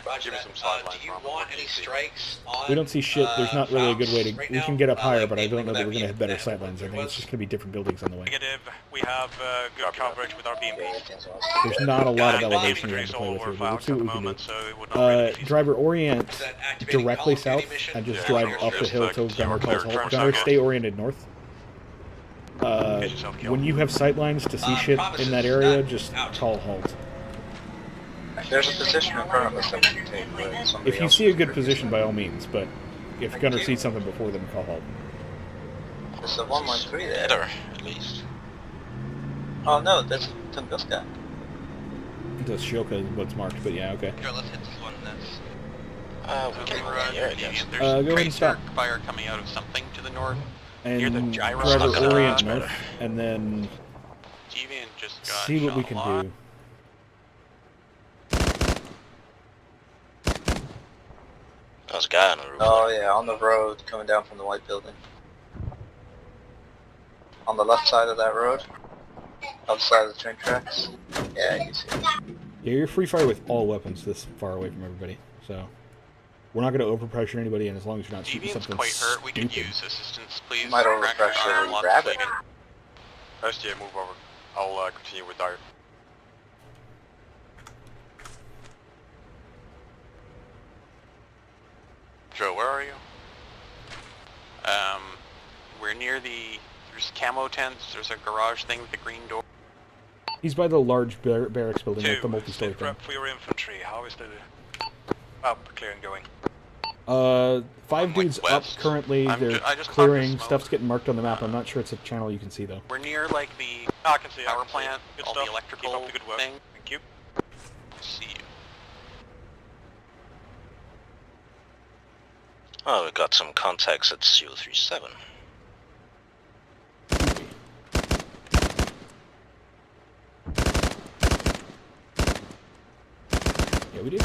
S2: Roger that. Do you want any strikes on?
S4: We don't see shit. There's not really a good way to...
S2: right
S4: we
S2: now?
S4: can get up higher, but I don't know
S2: would
S4: that we're
S2: that
S4: going to have
S2: be
S4: better
S2: that
S4: sightlines. I think it's just going to be different buildings on the way.
S12: Negative. We have good coverage with our BMPs.
S4: There's not a lot of elevation around to play with here, but let's see what we can do. Driver, orient directly south and just drive up the hill till Gunner calls halt. Gunner, stay oriented north. When you have sightlines to see shit in that area, just call halt.
S16: There's a position in front of us that we can take.
S4: If you see a good position, by all means, but if Gunner sees something before, then call halt.
S16: There's a 113 there.
S17: Better, at least.
S16: Oh no, that's Tunguska.
S4: The Shioka is what's marked, but yeah, okay.
S17: Here, let's hit this one.
S19: We can run.
S4: Go ahead and
S19: Tracer
S4: stop.
S19: fire coming out of something to the north.
S4: And
S19: Near the gyro.
S4: driver orient north, and then
S19: Deviant just got
S4: see what we
S19: shot a
S4: can
S19: lot.
S4: do.
S17: There's a guy on the roof.
S16: Oh yeah, on the road coming down from the white building. On the left side of that road. Other side of the train tracks. Yeah, you can see it.
S4: Yeah, you're free fire with all weapons this far away from everybody, so we're not going to overpressure anybody, and as long as you're not shooting
S19: Deviant's
S4: something
S19: quite hurt. We could
S4: stupid.
S19: use assistance, please.
S16: Might overpressure and grab it.
S12: SJ, move over. I'll continue with Dart.
S19: Joe, where are you? We're near there's camo tents, there's a garage thing with a green door.
S4: He's by the large barracks building, like the multi-story thing.
S12: Prep for your infantry. How is the clearing going?
S4: 5 dudes up currently. They're
S19: I just
S4: clearing.
S19: caught the
S4: Stuff's getting marked on the map. I'm not sure it's a channel you can see though.
S19: We're near like the
S12: I can see
S19: power plant,
S12: Good
S19: all
S12: stuff.
S19: the electrical
S12: Keep up the good work.
S19: thing.
S12: Thank you.
S19: See you.
S17: Oh, we got some contacts at 037.
S4: Yeah, we do.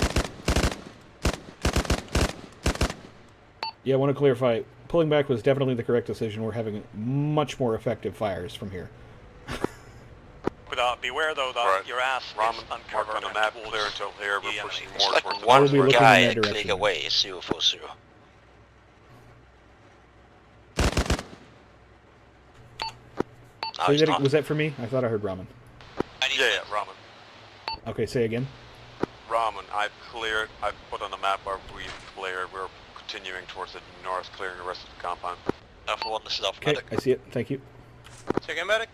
S4: Yeah, I want to clarify. Pulling back was definitely the correct decision. We're having much more effective fires from here.
S12: Beware though that your ass is uncovered on the map. Clear until here. We're pushing more
S17: Like
S12: towards the
S17: one
S4: We'll be looking in
S17: guy
S4: that
S17: a
S4: direction.
S17: click away, 040.
S4: Say that, was that for me? I thought I heard ramen.
S12: Yeah, ramen.
S4: Okay, say again.
S12: Ramen, I've cleared. I've put on the map where we've cleared. We're continuing towards the north, clearing the rest of the compound.
S17: Alpha 1, this is Alpha
S4: Okay,
S17: Medic.
S4: I see it. Thank you.
S17: Second Medic.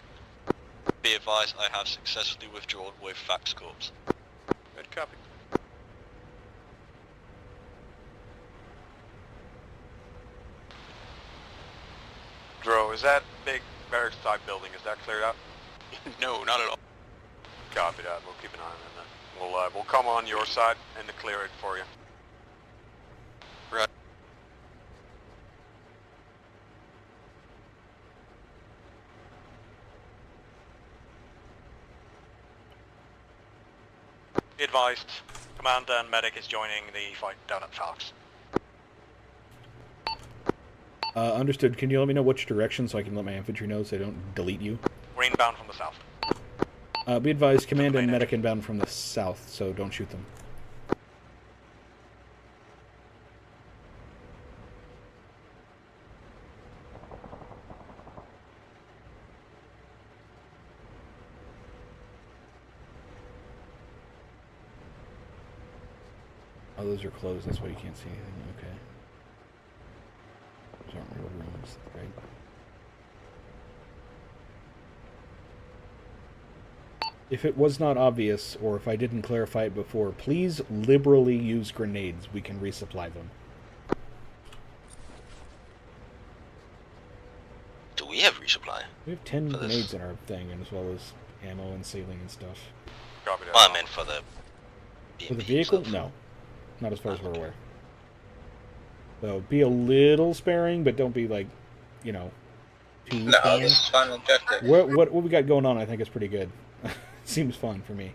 S17: Be advised, I have successfully withdrawn with fax corps.
S12: Good copy. Dro, is that big barracks type building? Is that cleared out?
S19: No, not at all.
S12: Copy that. We'll keep an eye on it then. We'll come on your side and clear it for you.
S19: Right.
S12: Be advised, Commander and Medic is joining the fight down at Fox.
S4: Understood. Can you let me know which direction so I can let my infantry know so they don't delete you?
S12: We're inbound from the south.
S4: Be advised, command and medic inbound from the south, so don't shoot them. Oh, those are closed. That's why you can't see anything. Okay. Those aren't real rooms. Great. If it was not obvious, or if I didn't clarify it before, please liberally use grenades. We can resupply them. We have 10 grenades in our thing, as well as ammo and ceiling and stuff.
S17: Well, I meant for the
S4: For the vehicle? No. Not as far as we're aware. So be a little sparing, but don't be like, you know, too sparing.
S16: This is final objective.
S4: What we got going on, I think, is pretty good. Seems fun for me.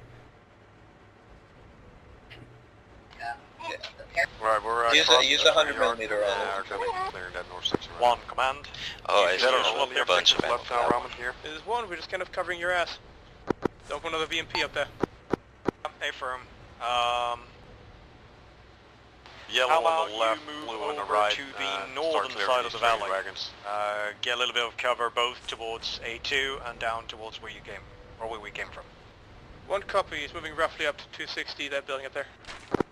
S12: Right, we're
S16: use a 100mm
S12: One command.
S17: Oh, I
S12: see.
S17: a bunch of ammo.
S12: Here.
S15: There's one, we're just kind of covering your ass. Don't put another VMP up there.
S12: A-firm.
S15: Yellow
S12: How
S15: on
S12: about
S15: the left,
S12: you move
S15: blue on the
S12: over
S15: right,
S12: to the
S15: start
S12: northern
S15: clearing
S12: side of
S15: these
S12: the
S15: training
S12: valley.
S15: wagons.
S12: Get a little bit of cover both towards A2 and down towards where you came, or where we came from.
S15: One copy, he's moving roughly up to 260, that building up there.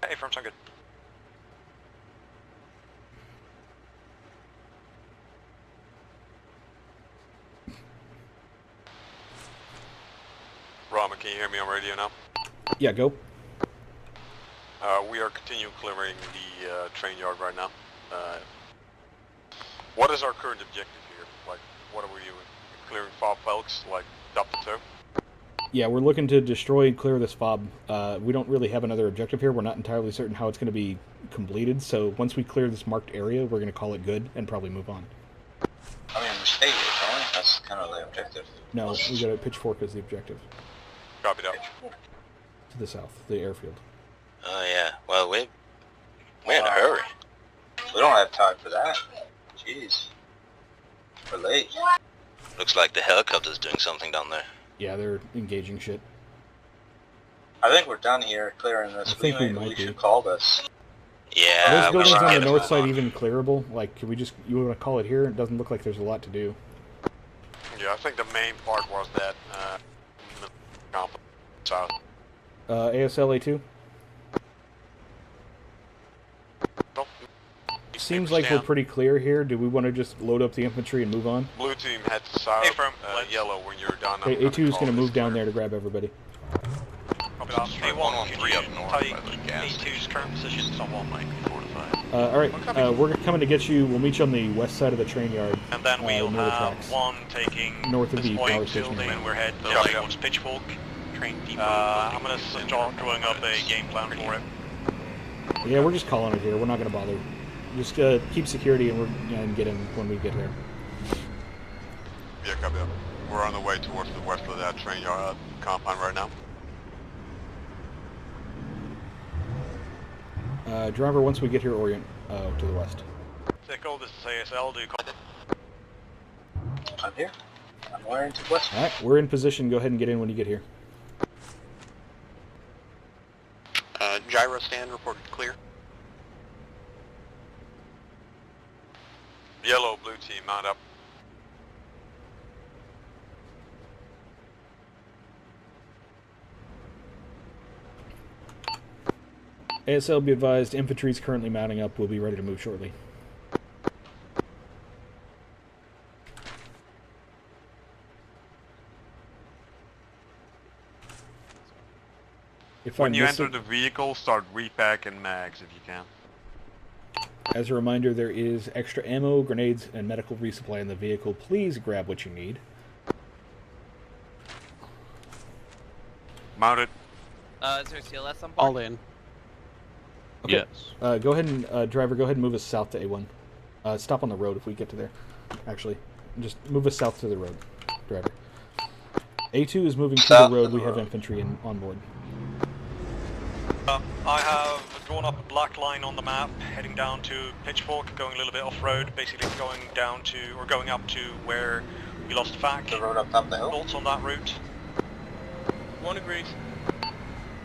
S12: A-firm, sound good.
S15: Rama, can you hear me on radio now?
S4: Yeah, go.
S15: We are continuing clearing the train yard right now. What is our current objective here? Like, what are we doing? Clearing fob folks, like, up to 2?
S4: Yeah, we're looking to destroy and clear this fob. We don't really have another objective here. We're not entirely certain how it's going to be completed, so once we clear this marked area, we're going to call it good and probably move on.
S16: I mean, we stay here, don't we? That's kind of the objective.
S4: No, we got a pitchfork as the objective.
S15: Copy that.
S4: To the south, the airfield.
S17: Oh yeah, well we're in a hurry.
S16: We don't have time for that. Jeez. We're late.
S17: Looks like the helicopter's doing something down there.
S4: Yeah, they're engaging shit.
S16: I think we're done here clearing this.
S4: I think we
S16: Maybe
S4: might
S16: we
S4: be.
S16: should call this.
S17: Yeah.
S4: Those buildings on the
S17: get
S4: north
S17: them
S4: side
S17: on.
S4: even clearable? Like, can we just, you want to call it here? It doesn't look like there's a lot to do.
S15: Yeah, I think the main part was that, south.
S4: ASL A2? Seems like we're pretty clear here. Do we want to just load up the infantry and move on?
S15: Blue team heads south, yellow when you're done.
S4: Okay, A2 is going to move down there to grab everybody.
S12: Copy that. A1, can you take A2's current position? Someone like 45.
S4: Alright, we're coming to get you. We'll meet you on the west side of the train yard.
S12: And then we'll
S4: near the
S12: have
S4: tracks.
S12: one taking
S4: North of
S12: this
S4: the power
S12: point
S4: station.
S12: building, and we're heading towards Pitchfork. Train depot. I'm going to start drawing up a game plan for it.
S4: Yeah, we're just calling it here. We're not going to bother. Just keep security and get in when we get there.
S15: Yeah, copy that. We're on the way towards the west of that train yard compound right now.
S4: Driver, once we get here, orient to the west.
S12: Tickle, this is ASL, do you call?
S16: I'm here. I'm wearing to west.
S4: Alright, we're in position. Go ahead and get in when you get here.
S10: Gyro stand reported clear.
S15: Yellow, blue team, mount up.
S4: ASL, be advised, infantry is currently mounting up. We'll be ready to move shortly. If
S15: When
S4: I'm
S15: you
S4: missing-
S15: enter the vehicle, start repacking mags if you can.
S4: As a reminder, there is extra ammo, grenades, and medical resupply in the vehicle. Please grab what you need.
S15: Mount it.
S20: Is there CLS on board?
S10: All in.
S4: Okay. Yes. Go ahead and, driver, go ahead and move us south to A1. Stop on the road if we get to there. Actually, just move us south to the road, driver. A2 is moving to the road. We have infantry on board.
S12: I have drawn up a black line on the map, heading down to Pitchfork, going a little bit off-road, basically going down to, or going up to where we lost FAC.
S16: The road up top the hill?
S12: Thoughts on that route?
S15: One agrees.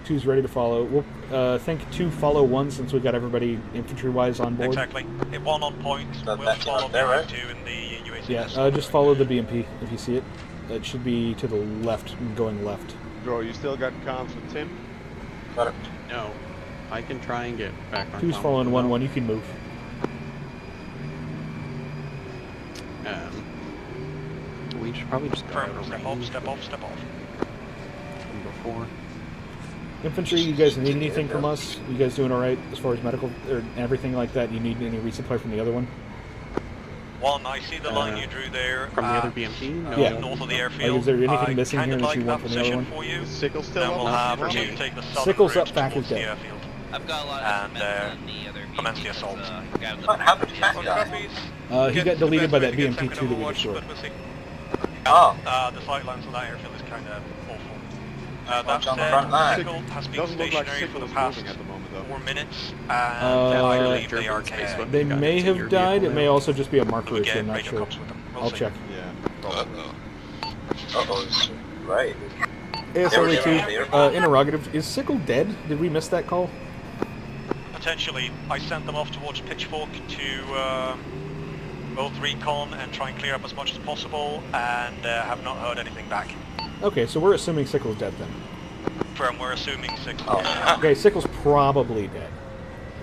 S4: 2's ready to follow. We'll think 2 follow 1 since we got everybody infantry-wise on board.
S12: Exactly. Hit 1 on point, we'll follow
S16: there, right?
S12: 2 in the UAC.
S4: Yeah, just follow the BMP if you see it. It should be to the left, going left.
S11: Bro, you still got comms with Tim?
S16: Got it.
S10: No. I can try and get back on
S4: 2's
S10: top
S4: following
S10: of
S4: 1-1, you can move.
S10: We should probably just go out of
S12: Step
S10: range
S12: off, step off, step off.
S10: before.
S4: Infantry, you guys need anything from us? You guys doing alright as far as medical or everything like that? You need any resupply from the other one?
S12: One, I see the line you drew there.
S10: From the other BMP? No.
S4: Yeah.
S12: North of the
S4: Like,
S12: airfield.
S4: is there anything missing here that you want from the other one?
S12: For you.
S5: Sickle still
S12: Then
S5: up?
S12: we'll have
S5: No.
S12: you take the southern
S4: Sickle's
S12: route
S4: up, Pack is
S12: towards the
S4: dead.
S12: airfield.
S20: I've got a lot of
S12: And
S20: on the other
S12: commence the assault.
S16: How did Pack die?
S4: He got deleted by that BMP2 that we destroyed.
S12: The flight lines on that airfield is kind of awful. That
S16: on the front line.
S12: Sickle has been
S5: Doesn't look like
S12: stationary for the
S5: Sickle's
S12: past
S5: moving at the moment, though.
S12: 4 minutes, and I believe they are KO.
S4: They may have died. It may also just be a marker issue. I'm not sure. I'll check.
S5: Yeah.
S16: Uh-oh. Right.
S4: ASLA2, interrogative. Is Sickle dead? Did we miss that call?
S12: Potentially, I sent them off towards Pitchfork to both recon and try and clear up as much as possible, and have not heard anything back.
S4: Okay, so we're assuming Sickle's dead then.
S12: We're assuming Sickle.
S4: Okay, Sickle's probably dead.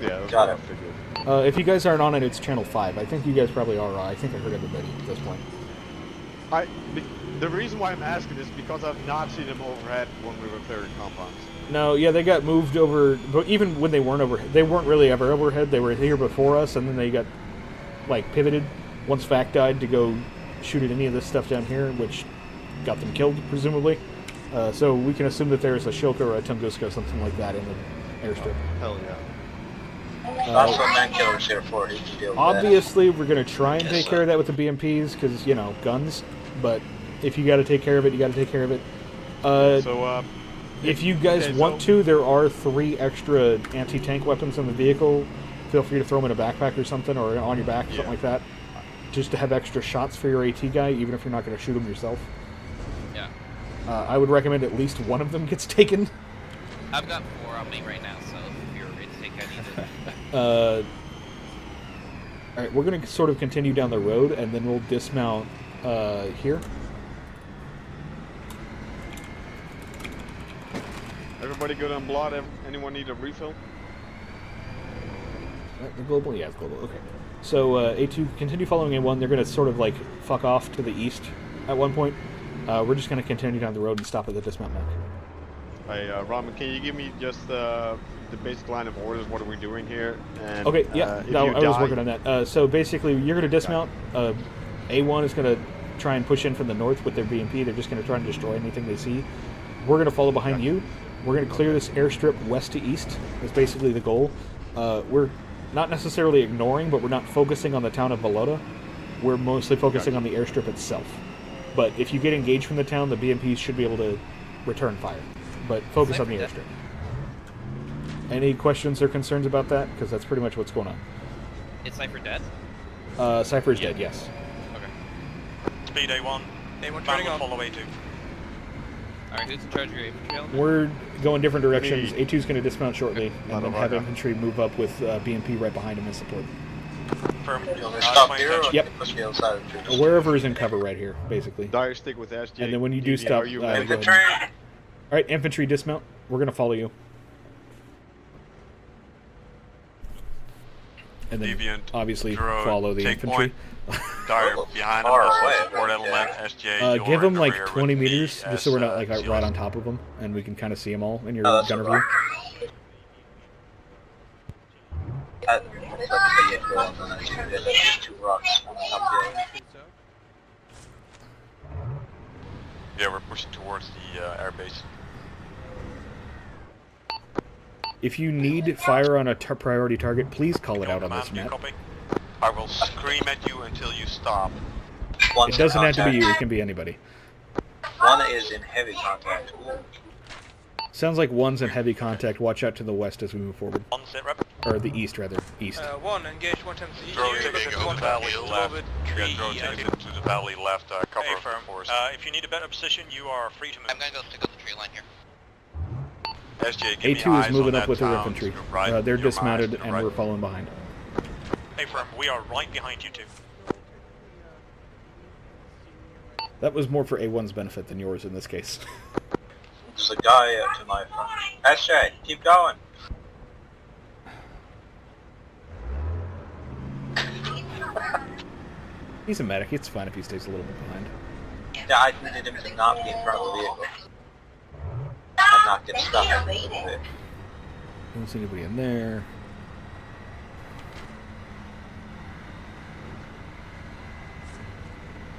S5: Yeah, that's
S16: Got
S5: what
S16: it.
S5: I figured.
S4: If you guys aren't on it, it's channel 5. I think you guys probably are. I think I heard everybody at this point.
S5: The reason why I'm asking is because I've not seen them overhead when we were clearing compounds.
S4: No, yeah, they got moved over, but even when they weren't overhead, they weren't really ever overhead. They were here before us, and then they got, like, pivoted once Vac died to go shoot at any of this stuff down here, which got them killed, presumably. So we can assume that there's a Shilka or a Tunguska, something like that, in the airstrip.
S5: Hell yeah.
S16: That's what Mankiller's here for. He can deal with
S4: Obviously, we're going to try and take care of that with the BMPs, because, you know, guns. But if you got to take care of it, you got to take care of it. If you guys want to, there are 3 extra anti-tank weapons in the vehicle. Feel free to throw them in a backpack or something, or on your back, something like that. Just to have extra shots for your AT guy, even if you're not going to shoot him yourself.
S20: Yeah.
S4: I would recommend at least one of them gets taken.
S20: I've got 4 on me right now, so if you're ready to take any
S4: Alright, we're going to sort of continue down the road, and then we'll dismount here.
S5: Everybody good on blood? Anyone need a refill?
S4: The global? Yeah, it's global. Okay. So, A2, continue following A1. They're going to sort of, like, fuck off to the east at one point. We're just going to continue down the road and stop at the dismount mark.
S5: Hey, Raman, can you give me just the basic line of orders? What are we doing here? And,
S4: Okay, yeah. No, I was working on that. So, basically, you're going to dismount. A1 is going to try and push in from the north with their BMP. They're just going to try and destroy anything they see. We're going to follow behind you. We're going to clear this airstrip west to east. That's basically the goal. We're not necessarily ignoring, but we're not focusing on the town of Balota. We're mostly focusing on the airstrip itself. But if you get engaged from the town, the BMPs should be able to return fire. But focus on the airstrip. Any questions or concerns about that? Because that's pretty much what's going on.
S20: Is Cypher dead?
S4: Cypher is dead, yes.
S12: Okay. Speed A1. A1 turning on. Follow A2.
S20: Alright, who's in charge of your infantry element?
S4: We're going different directions. A2's going to dismount shortly, and then have infantry move up with BMP right behind him in support.
S16: Stop here, or
S4: Yep.
S16: push me outside of the trees?
S4: Wherever is in cover right here, basically.
S5: Dire stick with SJ.
S4: And then when you do stop, go ahead. Alright, infantry dismount. We're going to follow you. And then
S12: Deviant,
S4: obviously
S12: Drone,
S4: follow the
S12: take
S4: infantry.
S12: Dire behind him, that's support element, SJ.
S4: Give them like
S12: career
S4: 20
S12: with
S4: meters,
S12: the
S4: just so we're not like
S12: SEALs.
S4: right on top of them, and we can kind of see them all in your
S16: that's
S4: gunner
S16: right.
S4: view.
S16: That looks like a vehicle, and then I see that there's 2 rocks up there.
S12: Yeah, we're pushing towards the airbase.
S4: If you need fire on a priority target, please call it out on this map.
S12: Copy. I will scream at you until you stop.
S4: It doesn't have to be you, it can be anybody.
S16: One is in heavy contact.
S4: Sounds like one's in heavy contact. Watch out to the west as we move forward. Or the east, rather. East.
S12: One, engage 1 times the drone takes it to the valley left. Drone takes it to the valley left, cover of the forest. If you need a better position, you are free to move.
S17: I'm gonna go stick on the tree line here.
S12: SJ, give me
S4: A2
S12: eyes
S4: is moving
S12: on
S4: up
S12: that
S4: with their
S12: town
S4: infantry.
S12: to the right,
S4: They're
S12: your
S4: dismounted
S12: eyes to the
S4: and
S12: right.
S4: we're following behind.
S12: Hey, firm, we are right behind you two.
S4: That was more for A1's benefit than yours in this case.
S16: There's a guy to my front. SJ, keep going.
S4: He's a medic. It's fine if he stays a little bit behind.
S16: Yeah, I needed him to not be in front of the vehicle. And not get stuck in it.
S4: Don't see anybody in there.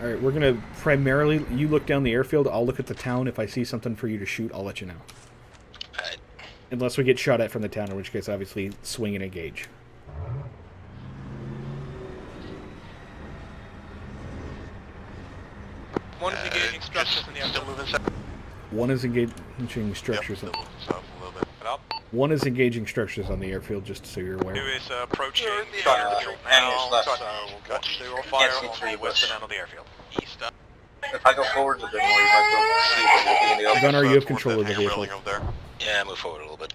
S4: All right, we're gonna primarily. You look down the airfield. I'll look at the town. If I see something for you to shoot, I'll let you know.
S17: Alright.
S4: Unless we get shot at from the town, in which case, obviously, swing and engage.
S12: One is engaging structures in the
S19: Still moving south.
S4: One is engaging structures.
S19: Yep, still moving south a little bit.
S12: Up.
S4: One is engaging structures on the airfield, just so you're aware.
S12: Two is approaching the
S16: hangars
S12: airfield now,
S16: left.
S12: so we'll watch the fire on the western end of the airfield.
S19: East up.
S16: If I go forwards a bit more, you might be able to see what will be in the open.
S4: Gunnar, you have
S19: Towards
S4: control of
S19: that
S4: the
S19: hangar
S4: vehicle.
S19: building over there.
S17: Yeah, move forward a little bit.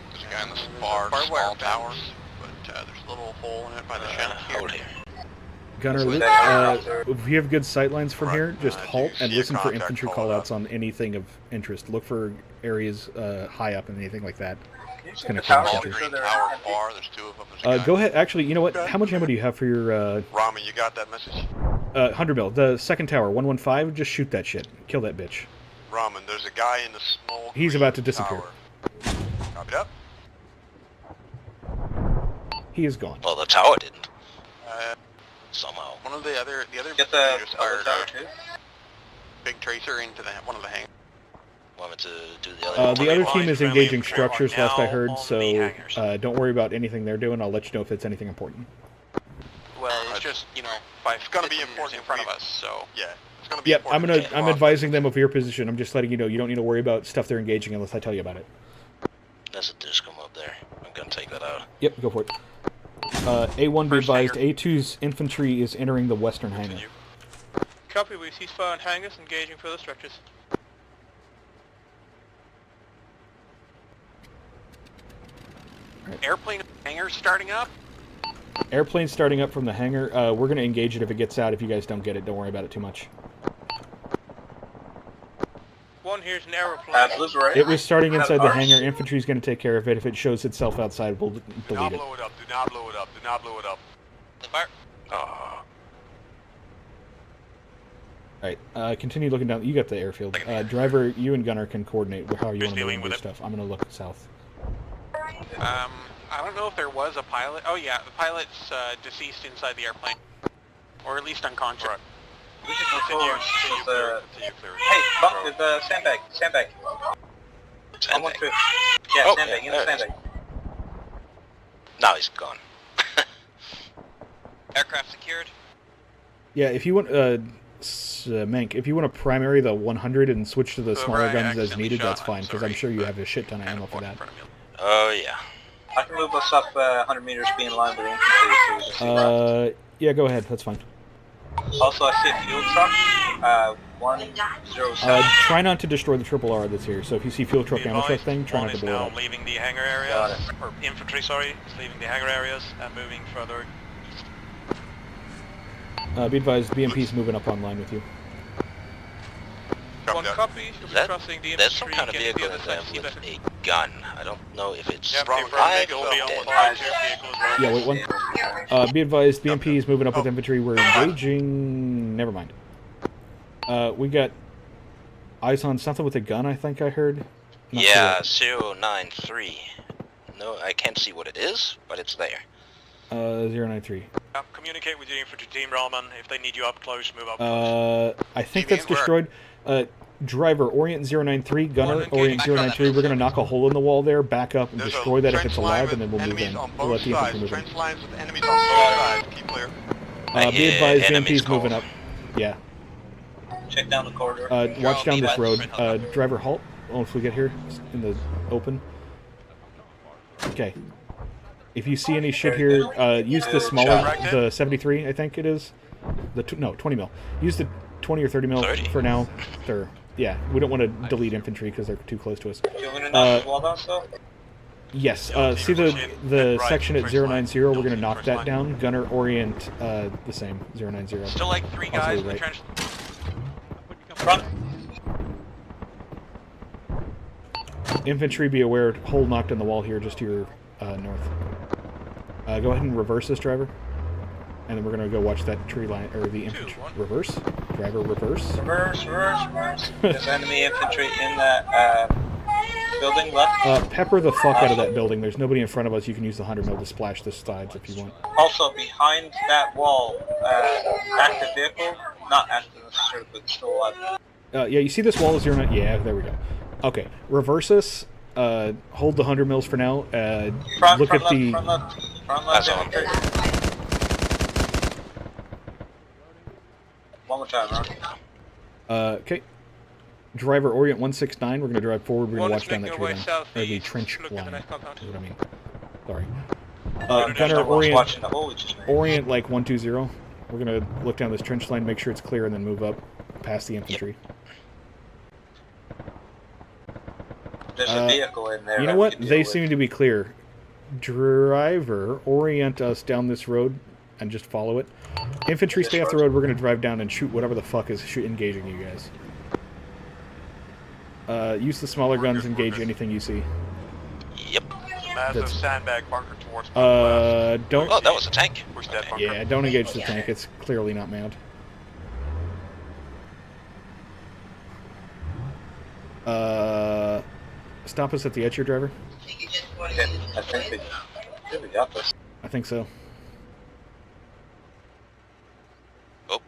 S19: There's a guy in this far small tower, but there's a little hole in it by the shank here.
S17: Hold here.
S4: Gunnar, if you have good sightlines from here, just halt and listen for infantry callouts on anything of interest. Look for areas high up and anything like that. It's going to
S19: Tower
S4: cause
S19: green
S4: interest.
S19: tower far, there's two of them. There's a guy.
S4: Go ahead. Actually, you know what? How much ammo do you have for your...
S19: Rami, you got that message?
S4: 100 mil. The second tower, 115, just shoot that shit. Kill that bitch.
S19: Ramen, there's a guy in the small
S4: He's about to disappear.
S19: tower. Copy that.
S4: He is gone.
S17: Well, the tower didn't. Somehow.
S19: One of the other
S16: Get the
S19: just
S16: other
S19: fired
S16: tower
S19: a
S16: too.
S19: big tracer into one of the hangars.
S17: Want me to do the other one?
S4: The other team is
S12: Friendly
S4: engaging
S12: infantry are
S4: structures, last I
S12: now
S4: heard,
S12: on the
S4: so
S12: hangars.
S4: don't worry about anything they're doing. I'll let you know if it's anything important.
S19: Well, it's just, it's going to be important in front of us, so... Yeah, it's going to be
S4: Yep,
S19: important.
S4: I'm advising them of your position. I'm just letting you know you don't need to worry about stuff they're engaging unless I tell you about it.
S17: There's a discom up there. I'm gonna take that out.
S4: Yep, go for it. A1 be advised, A2's infantry is entering the western hangar.
S12: Copy, we cease fire on hangars, engaging further structures.
S19: Airplane hangars starting up?
S4: Airplane starting up from the hangar. We're going to engage it if it gets out. If you guys don't get it, don't worry about it too much.
S12: One here's an aeroplane.
S4: It was starting inside the hangar. Infantry's going to take care of it. If it shows itself outside, we'll delete it.
S19: Do not blow it up, do not blow it up, do not blow it up.
S12: Fire.
S4: Alright, continue looking down. You got the airfield. Driver, you and Gunnar can coordinate how you want to move stuff. I'm going to look south.
S12: I don't know if there was a pilot. Oh yeah, the pilot's deceased inside the airplane. Or at least unconscious. Right.
S16: We should move forward. Hey, bump with the sandbag. Sandbag. I want to. Yeah, sandbag. In the sandbag.
S17: Now he's gone.
S20: Aircraft secured.
S4: Yeah, if you want, Mank, if you want to primary the 100 and switch to the smaller guns as needed, that's fine, because I'm sure you have a shit ton of ammo for that.
S17: Oh, yeah.
S16: I can move us up 100 meters, be in line with the infantry, so we can see that.
S4: Yeah, go ahead, that's fine.
S16: Also, I see a fuel truck, 107.
S4: Try not to destroy the triple R that's here, so if you see fuel truck, ammo truck thing, try not to blow it up.
S12: One is now leaving the hangar areas, or infantry, sorry, is leaving the hangar areas and moving further east.
S4: Be advised, BMP's moving up online with you.
S12: One copy, should be crossing the infantry.
S17: There's some kind of
S12: getting
S17: vehicle
S12: the other
S17: in
S12: side
S17: there
S12: to see
S17: with
S12: better.
S17: a gun. I don't know if it's...
S12: Yeah,
S4: Yeah, wait, one. Be advised, BMP is moving up with infantry. We're engaging... Never mind. We got eyes on something with a gun, I think I heard. Not
S17: Yeah,
S4: sure.
S17: 093. No, I can't see what it is, but it's there.
S4: 093.
S12: Communicate with your infantry team, Rahman. If they need you up close, move up close.
S4: I think that's destroyed. Driver, Orient 093, Gunner, Orient 093. We're going to knock a hole in the wall there, back up, and destroy that if it's alive, and then we'll move in. We'll let the infantry move in.
S19: Trench lines with enemies on both sides. Keep clear.
S4: Be advised, BMP's moving up. Yeah.
S16: Check down the corridor.
S4: Watch down this road. Driver, halt. Once we get here in the open. Okay. If you see any shit here, use the smaller, the 73, I think it is. No, 20 mil. Use the 20 or 30 mil for now. Yeah, we don't want to delete infantry because they're too close to us. Yes, see the section at 090, we're going to knock that down. Gunner, Orient, the same, 090.
S12: Still like 3 guys in the trench.
S16: Front.
S4: Infantry, be aware, hole knocked in the wall here just to your north. Go ahead and reverse this, driver. And then we're going to go watch that tree line, or the infantry. Reverse? Driver, reverse?
S16: Reverse. There's enemy infantry in that building left?
S4: Pepper the fuck out of that building. There's nobody in front of us. You can use the 100 mil to splash the sides if you want.
S16: Also, behind that wall, active vehicle, not active necessarily, but still alive.
S4: Yeah, you see this wall is 09? Yeah, there we go. Okay, reverse us. Hold the 100 mils for now. Look at the...
S16: Front left, infantry. One more time, Ron.
S4: Okay. Driver orient 169. We're going to drive forward. We're going to watch down that tree line. Or the trench line. Is what I mean. Sorry. Gunner orient like 120. We're going to look down this trench line, make sure it's clear, and then move up past the infantry.
S16: There's a vehicle in there.
S4: You know what? They seem to be clear. Driver, orient us down this road and just follow it. Infantry, stay off the road. We're going to drive down and shoot whatever the fuck is engaging you guys. Use the smaller guns, engage anything you see.
S12: Yep. Massive sandbag bunker towards
S4: don't...
S17: Oh, that was a tank.
S12: Push that bunker.
S4: Yeah, don't engage the tank. It's clearly not manned. Stop us at the edge here, driver. I think so.
S16: Oh.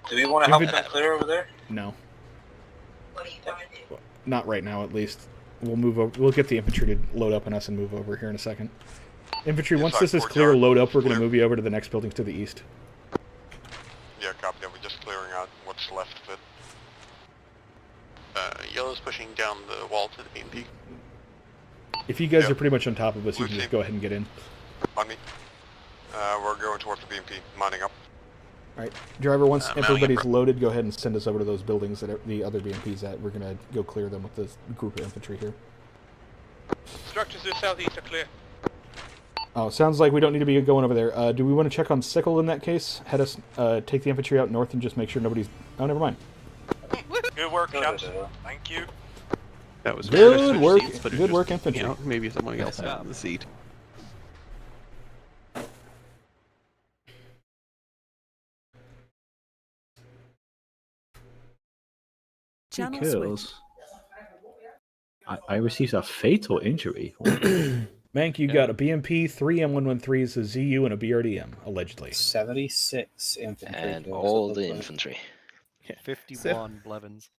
S16: Do we want to help them clear over there?
S4: No. Not right now, at least. We'll move over. We'll get the infantry to load up on us and move over here in a second. Infantry, once this is clear, load up. We're going to move you over to the next buildings to the east.
S19: Yeah, copy that. We're just clearing out what's left of it. Yellow's pushing down the wall to the BMP.
S4: If you guys are pretty much on top of us, you can just go ahead and get in.
S19: On me. We're going towards the BMP, mounting up.
S4: Alright, driver, once everybody's loaded, go ahead and send us over to those buildings that the other BMP's at. We're going to go clear them with this group of infantry here.
S12: Structures to the southeast are clear.
S4: Oh, sounds like we don't need to be going over there. Do we want to check on Sickle in that case? Head us, take the infantry out north and just make sure nobody's... Oh, never mind.
S12: Good work, chaps. Thank you.
S10: That was
S4: good work. Good work, infantry.
S10: You know, maybe someone else had in the seat.
S13: Kills. I received a fatal injury.
S4: Mank, you got a BMP, 3 M113s, a ZU, and a BRDM, allegedly.
S21: 76 infantry.
S22: And all the infantry.
S3: 51 Blevins.